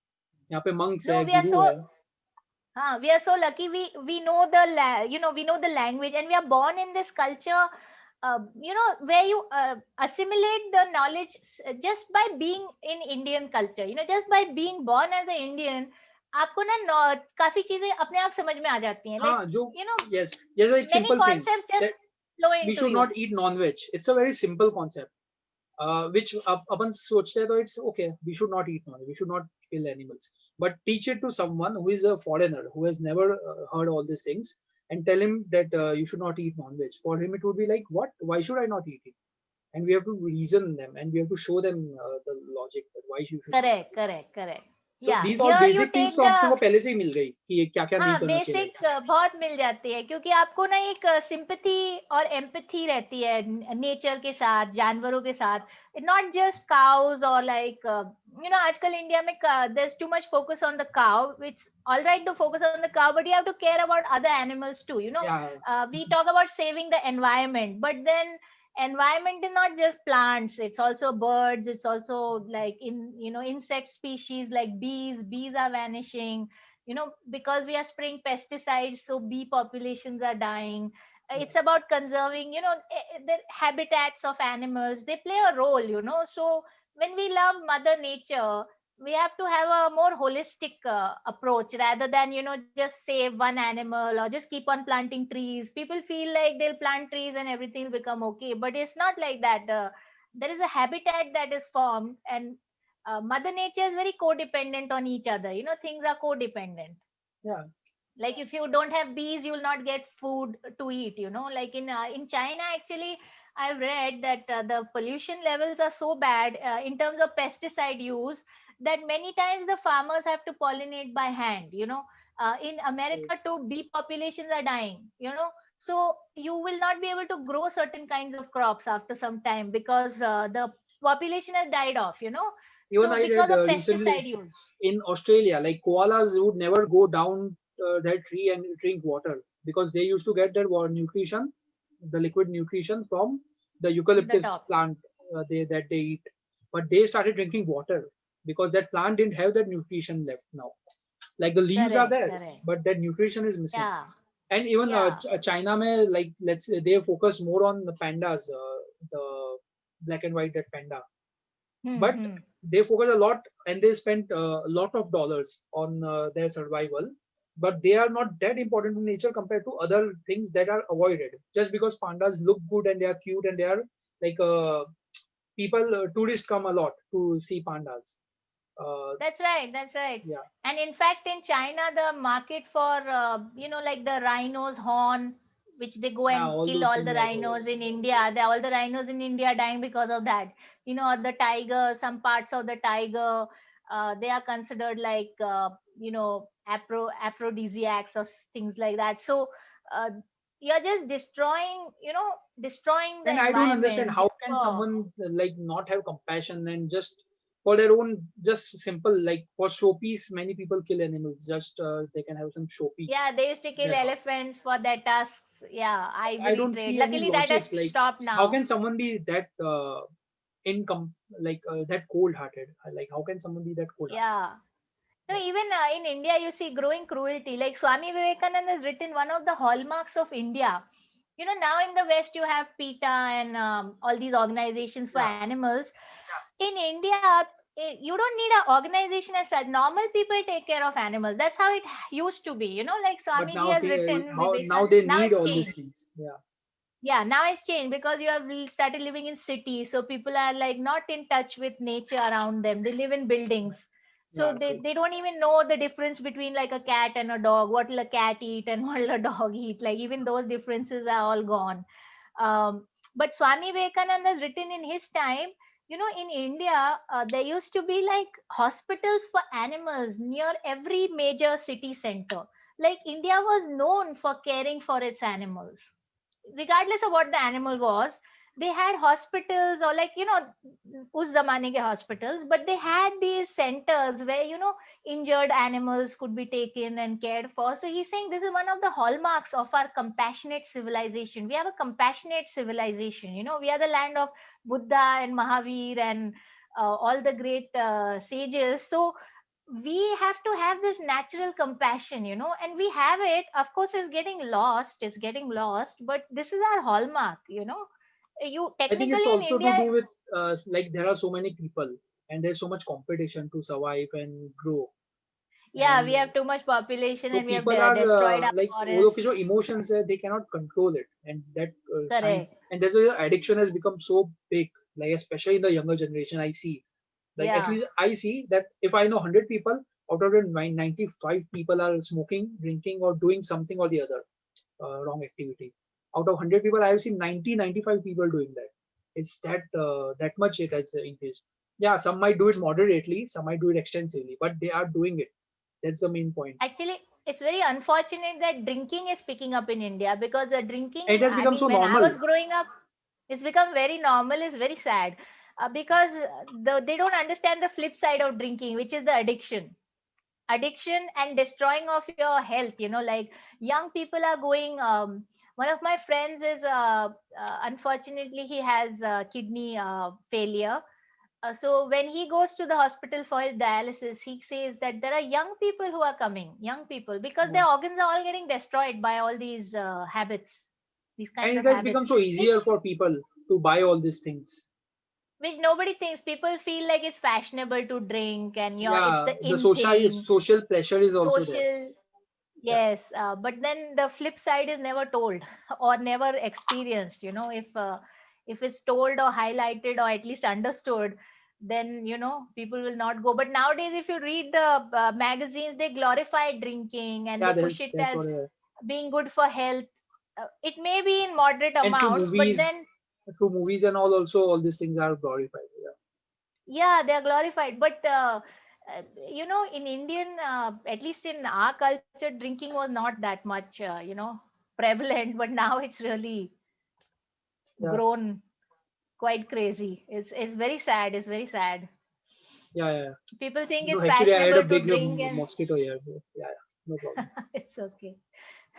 Speaker 2: यहाँ पे मंक्स
Speaker 3: no,
Speaker 2: है, गुरु है.
Speaker 3: we are so lucky. We know we know the language, and we are born in this culture. Where you assimilate the knowledge just by being in Indian culture. Just by being born as an Indian, आपको ना काफी चीजें अपने आप समझ में आ जाती हैं, like
Speaker 2: हाँ, जो
Speaker 3: you know
Speaker 2: yes, जैसे एक
Speaker 3: many
Speaker 2: simple thing
Speaker 3: concepts
Speaker 2: that
Speaker 3: just flow
Speaker 2: we
Speaker 3: into
Speaker 2: should
Speaker 3: you.
Speaker 2: not eat non-veg. It's a very simple concept, which अपन सोचते हैं तो it's okay. We should not eat non-veg. We should not kill animals. But teach it to someone who is a foreigner who has never heard all these things, and tell him that you should not eat non-veg. For him, it would be like, what? Why should I not eat it? And we have to reason them, and we have to show them the logic that why you should not
Speaker 3: Correct,
Speaker 2: eat.
Speaker 3: correct, correct.
Speaker 2: So
Speaker 3: Yeah,
Speaker 2: these all
Speaker 3: here you
Speaker 2: basic things
Speaker 3: take
Speaker 2: तो अपने
Speaker 3: the
Speaker 2: को पहले से ही मिल गई कि क्या क्या नहीं
Speaker 3: हाँ
Speaker 2: करना चाहिए
Speaker 3: बेसिक
Speaker 2: लाइफ में.
Speaker 3: बहुत मिल जाती है, क्योंकि आपको ना एक सिंपैथी और एम्पैथी रहती है नेचर के साथ, जानवरों के साथ. नॉट जस्ट काउज और लाइक आजकल इंडिया में there is too much focus on the cow, which all right to focus on the cow, but you have to care about other animals too.
Speaker 2: Yeah,
Speaker 3: We talk about saving the environment, but then environment is not just plants, it's also birds, it's also like insect species like bees are vanishing, because we are spraying pesticides, so bee populations are dying. It's about conserving, the habitats of animals. They play a role, so when we love mother nature, we have to have a more holistic approach, rather than just save one animal or just keep on planting trees. People feel like they'll plant trees and everything will become okay, but it's not like that. There is a habitat that is formed, and mother nature is very codependent on each other. Things are codependent.
Speaker 2: yeah.
Speaker 3: Like if you don't have bees, you will not get food to eat. Like in China, actually, I've read that the pollution levels are so bad in terms of pesticide use, that many times the farmers have to pollinate by hand. In America too, bee populations are dying. So you will not be able to grow certain kinds of crops after some time, because the population has died off.
Speaker 2: Even
Speaker 3: So
Speaker 2: I
Speaker 3: because
Speaker 2: read
Speaker 3: of
Speaker 2: recently
Speaker 3: pesticide use.
Speaker 2: in Australia, like koalas would never go down that tree and drink water because they used to get their nutrition, the liquid nutrition from the
Speaker 3: The
Speaker 2: eucalyptus
Speaker 3: top.
Speaker 2: plant that they eat. But they started drinking water because that plant didn't have that nutrition left now. Like the leaves are
Speaker 3: Correct,
Speaker 2: there,
Speaker 3: correct.
Speaker 2: but that nutrition is missing.
Speaker 3: Yeah,
Speaker 2: And even
Speaker 3: yeah.
Speaker 2: China, mein, like let's say they focus more on the pandas, the black and white that panda, but
Speaker 3: Hmm.
Speaker 2: they focus a lot and they spend a lot of dollars on their survival, but they are not that important to nature compared to other things that are avoided just because pandas look good and they are cute and they are like people tourists come a lot to see pandas.
Speaker 3: That's right. That's right.
Speaker 2: Yeah,
Speaker 3: And in fact, in China, the market for, like the rhino's horn, which they go
Speaker 2: yeah,
Speaker 3: and
Speaker 2: all
Speaker 3: kill
Speaker 2: those
Speaker 3: all
Speaker 2: things
Speaker 3: the
Speaker 2: also.
Speaker 3: rhinos in India. All the rhinos in India are dying because of that. Or the tiger, some parts of the tiger, they are considered like, aphrodisiacs or things like that. So uh, you're just destroying the
Speaker 2: And I don't understand
Speaker 3: environment
Speaker 2: how
Speaker 3: just
Speaker 2: can
Speaker 3: for.
Speaker 2: someone like not have compassion and just for their own just simple like for showpiece many people kill animals just they can have some showpiece
Speaker 3: Yeah, they used to
Speaker 2: in
Speaker 3: kill
Speaker 2: their house.
Speaker 3: elephants for their tusks. Yeah,
Speaker 2: I
Speaker 3: ivory
Speaker 2: don't
Speaker 3: trade.
Speaker 2: see any
Speaker 3: Luckily, that has
Speaker 2: logic. Like,
Speaker 3: stopped
Speaker 2: how
Speaker 3: now.
Speaker 2: can someone be that income like that cold-hearted? Like, how can someone be that cold-hearted?
Speaker 3: Yeah. No,
Speaker 2: Yeah,
Speaker 3: even in India, you see growing cruelty. Like Swami Vivekananda has written one of the hallmarks of India. Now in the West, you have PETA and all these organizations for
Speaker 2: yeah.
Speaker 3: animals. In India, you don't need an organization as such. Normal people take care of animals. That's how it used to be. Like
Speaker 2: But
Speaker 3: Swamiji
Speaker 2: now
Speaker 3: has
Speaker 2: they
Speaker 3: written,
Speaker 2: how now they
Speaker 3: now
Speaker 2: need
Speaker 3: it's
Speaker 2: all these
Speaker 3: changed.
Speaker 2: things. Yeah,
Speaker 3: Yeah, now it's changed because you have started living in cities, so people are like not in touch with nature around them. They live in buildings, so
Speaker 2: yeah.
Speaker 3: they
Speaker 2: True.
Speaker 3: they don't even know the difference between like a cat and a dog. What will a cat eat and what will a dog eat? Like even those differences are all gone. But Swami Vivekananda has written in his time. In India, there used to be like hospitals for animals near every major city center. Like India was known for caring for its animals, regardless of what the animal was. They had hospitals, or like us zamane ke hospitals, but they had these centers where injured animals could be taken and cared for. So he's saying this is one of the hallmarks of our compassionate civilization. We have a compassionate civilization. We are the land of Buddha and Mahavir and all the great sages. So we have to have this natural compassion, and we have it. Of course, it's getting lost, but this is our hallmark. You
Speaker 2: I think it's
Speaker 3: technically in
Speaker 2: also to
Speaker 3: India.
Speaker 2: do with like there are so many people and there's so much competition to survive and grow.
Speaker 3: Yeah,
Speaker 2: And
Speaker 3: we have too much population
Speaker 2: so
Speaker 3: and we have
Speaker 2: people are
Speaker 3: destroyed our
Speaker 2: like वो लोग के जो
Speaker 3: forests.
Speaker 2: emotions है, they cannot control it, and that shines.
Speaker 3: Correct.
Speaker 2: And that's why the addiction has become so big, like especially in the younger generation. I see, like at
Speaker 3: Yeah.
Speaker 2: least I see that if I know 100 people, out of them 95 people are smoking, drinking, or doing something or the other wrong activity. Out of 100 people, I have seen 95 people doing that. It's that much it has increased. Yeah, some might do it moderately, some might do it extensively, but they are doing it. That's the main point.
Speaker 3: Actually, it's very unfortunate that drinking is picking up in India, because the
Speaker 2: It
Speaker 3: drinking,
Speaker 2: has
Speaker 3: I
Speaker 2: become
Speaker 3: mean,
Speaker 2: so
Speaker 3: when I
Speaker 2: normal.
Speaker 3: was growing up, it's become very normal. It's very sad, because they don't understand the flip side of drinking, which is the addiction and destroying of your health. Like, young people are going. One of my friends is, unfortunately, he has kidney failure. So when he goes to the hospital for his dialysis, he says that there are young people who are coming, young people, because
Speaker 2: Yeah.
Speaker 3: their organs are all getting destroyed by all these habits, these
Speaker 2: And
Speaker 3: kinds
Speaker 2: it
Speaker 3: of
Speaker 2: has
Speaker 3: habits,
Speaker 2: become so easier for people to buy all these things.
Speaker 3: which nobody thinks. People feel like it's fashionable to drink, and it's
Speaker 2: Yeah,
Speaker 3: the
Speaker 2: the
Speaker 3: in thing,
Speaker 2: social pressure is also there.
Speaker 3: social.
Speaker 2: Yeah,
Speaker 3: Yes, but then the flip side is never told or never experienced. If it's told or highlighted or at least understood, then people will not go. But nowadays, if you read the magazines, they glorify drinking and
Speaker 2: yeah,
Speaker 3: they push it
Speaker 2: that's
Speaker 3: as
Speaker 2: what.
Speaker 3: being good for health. It may be in moderate
Speaker 2: And
Speaker 3: amounts, but then
Speaker 2: through movies and all, also all these things are glorified. Yeah.
Speaker 3: yeah, they are glorified. But in Indian, at least in our culture, drinking was not that much prevalent, but now it's really
Speaker 2: Yeah,
Speaker 3: grown quite crazy. It's very sad. It's very sad.
Speaker 2: yeah, yeah.
Speaker 3: People think
Speaker 2: No,
Speaker 3: it's
Speaker 2: actually, I had a
Speaker 3: fashionable to
Speaker 2: big
Speaker 3: drink, and
Speaker 2: mosquito here. Yeah, yeah, no problem.
Speaker 3: it's okay.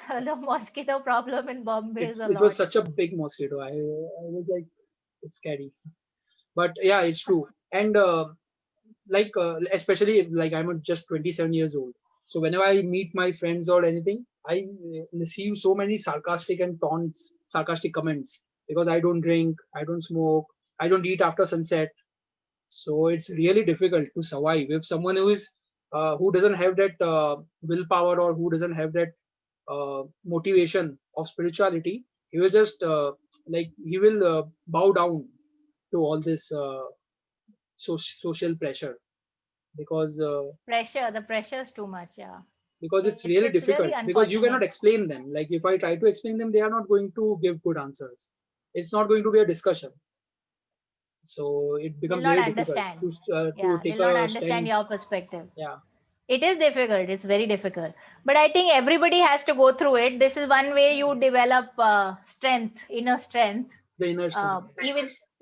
Speaker 3: The mosquito problem in Bombay is a
Speaker 2: It was
Speaker 3: lot.
Speaker 2: such a big mosquito. I was like, it's scary. But yeah, it's true. And like especially like I'm just 27 years old. So whenever I meet my friends or anything, I receive so many sarcastic and taunts, sarcastic comments because I don't drink, I don't smoke, I don't eat after sunset. So it's really difficult to survive if someone who doesn't have that willpower or who doesn't have that motivation of spirituality. He will just he will bow down to all this social pressure because
Speaker 3: The pressure is too much. Yeah,
Speaker 2: it's
Speaker 3: it's
Speaker 2: really
Speaker 3: really
Speaker 2: difficult because you
Speaker 3: unfortunate.
Speaker 2: cannot explain them. Like if I try to explain them, they are not going to give good answers. It's not going to be a discussion. So it
Speaker 3: They'll
Speaker 2: becomes
Speaker 3: not
Speaker 2: very difficult
Speaker 3: understand.
Speaker 2: to
Speaker 3: Yeah,
Speaker 2: take
Speaker 3: they'll not
Speaker 2: a
Speaker 3: understand
Speaker 2: stand.
Speaker 3: your perspective.
Speaker 2: Yeah,
Speaker 3: It is difficult. It's very difficult. But I think everybody has to go through it. This is one way you develop strength, inner strength.
Speaker 2: the inner strength.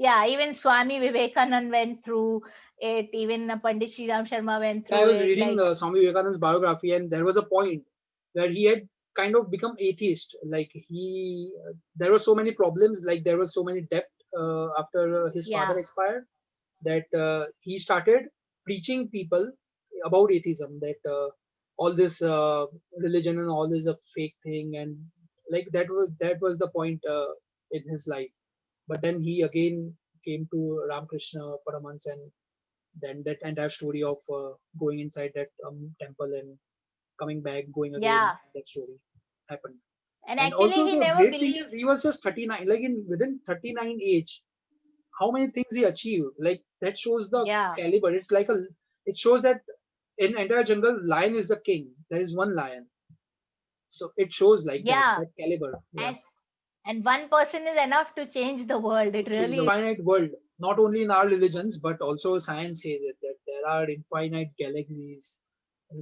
Speaker 3: Even Swami Vivekanand went through it. Even Pandit Sri Ram Sharma went
Speaker 2: I
Speaker 3: through
Speaker 2: was
Speaker 3: it.
Speaker 2: reading
Speaker 3: Like,
Speaker 2: Swami Vivekananda's biography, and there was a point where he had kind of become atheist. Like there were so many problems, like there was so many debt after his
Speaker 3: yeah,
Speaker 2: father expired, that he started preaching people about atheism. That all this religion and all is a fake thing, and like that was the point in his life. But then he again came to Ramakrishna Paramans, and then that entire story of going inside that temple and coming back, going again,
Speaker 3: yeah.
Speaker 2: that story happened.
Speaker 3: And
Speaker 2: And
Speaker 3: actually,
Speaker 2: also
Speaker 3: he
Speaker 2: the
Speaker 3: never
Speaker 2: great thing
Speaker 3: believed.
Speaker 2: is he was just 39. Like in within 39 age, how many things he achieved. Like that shows the
Speaker 3: Yeah,
Speaker 2: caliber. It shows that in entire jungle, lion is the king. There is one lion. So it shows like
Speaker 3: yeah.
Speaker 2: that caliber. Yeah.
Speaker 3: And one person is enough to change the world.
Speaker 2: To
Speaker 3: It
Speaker 2: change the
Speaker 3: really.
Speaker 2: finite world, not only in our religions, but also science says it that there are infinite galaxies.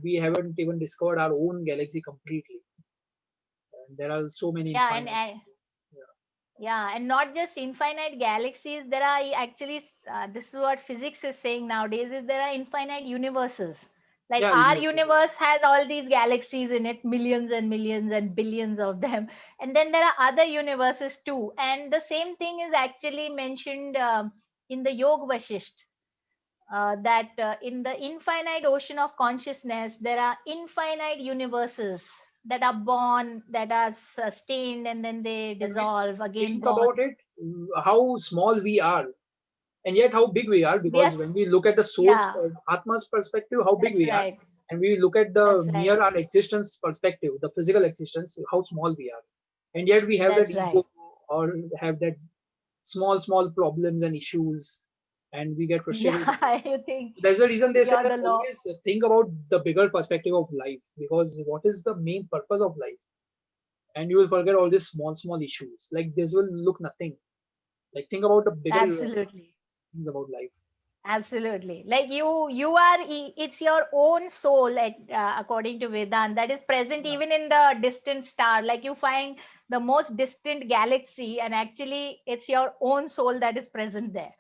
Speaker 2: We haven't even discovered our own galaxy completely. And there are so many
Speaker 3: Yeah,
Speaker 2: infinite. Yeah,
Speaker 3: yeah, and not just infinite galaxies. There are actually, this is what physics is saying nowadays, is there are infinite universes. Like,
Speaker 2: yeah,
Speaker 3: our
Speaker 2: universe.
Speaker 3: universe has all these galaxies in it, millions and millions and billions of them. And then there are other universes too. And the same thing is actually mentioned in the Yog Vashisht. That in the infinite ocean of consciousness, there are infinite universes that are born, that are sustained, and then they
Speaker 2: And we
Speaker 3: dissolve, again
Speaker 2: think
Speaker 3: born.
Speaker 2: about it, how small we are, and yet how big we are. Because
Speaker 3: Yes,
Speaker 2: when we look at the soul's
Speaker 3: yeah,
Speaker 2: Atma's perspective, how big
Speaker 3: that's
Speaker 2: we are.
Speaker 3: right.
Speaker 2: and we look at the
Speaker 3: That's
Speaker 2: mere
Speaker 3: right.
Speaker 2: our existence perspective, the physical existence, how small we are, and yet we have that
Speaker 3: That's
Speaker 2: ego
Speaker 3: right.
Speaker 2: or have that small problems and issues, and we get frustrated.
Speaker 3: Yeah, you think
Speaker 2: There's a reason they say
Speaker 3: you're
Speaker 2: that
Speaker 3: the law.
Speaker 2: always think about the bigger perspective of life, because what is the main purpose of life? And you will forget all these small issues. Like this will look nothing. Like think about the bigger
Speaker 3: Absolutely.
Speaker 2: things about life.
Speaker 3: Absolutely. Like you are, it's your own soul, according to Vedant, that is present
Speaker 2: Yeah.
Speaker 3: even in the distant star. Like you find the most distant galaxy, and actually it's your own soul that is present there.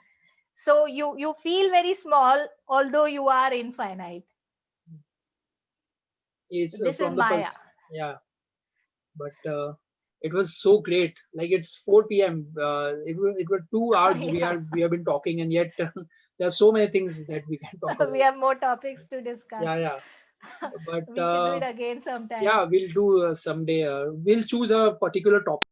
Speaker 3: So you feel very small, although you are infinite.
Speaker 2: It's
Speaker 3: This is
Speaker 2: from the
Speaker 3: Maya.
Speaker 2: yeah, but it was so great. Like it's 4 p.m. It were 2 hours
Speaker 3: Yeah.
Speaker 2: we have been talking, and yet there are so many things that we can talk
Speaker 3: We
Speaker 2: about.
Speaker 3: have more topics to discuss.
Speaker 2: Yeah, yeah. But
Speaker 3: We should do it again sometime.
Speaker 2: yeah, we'll do someday. We'll choose a particular topic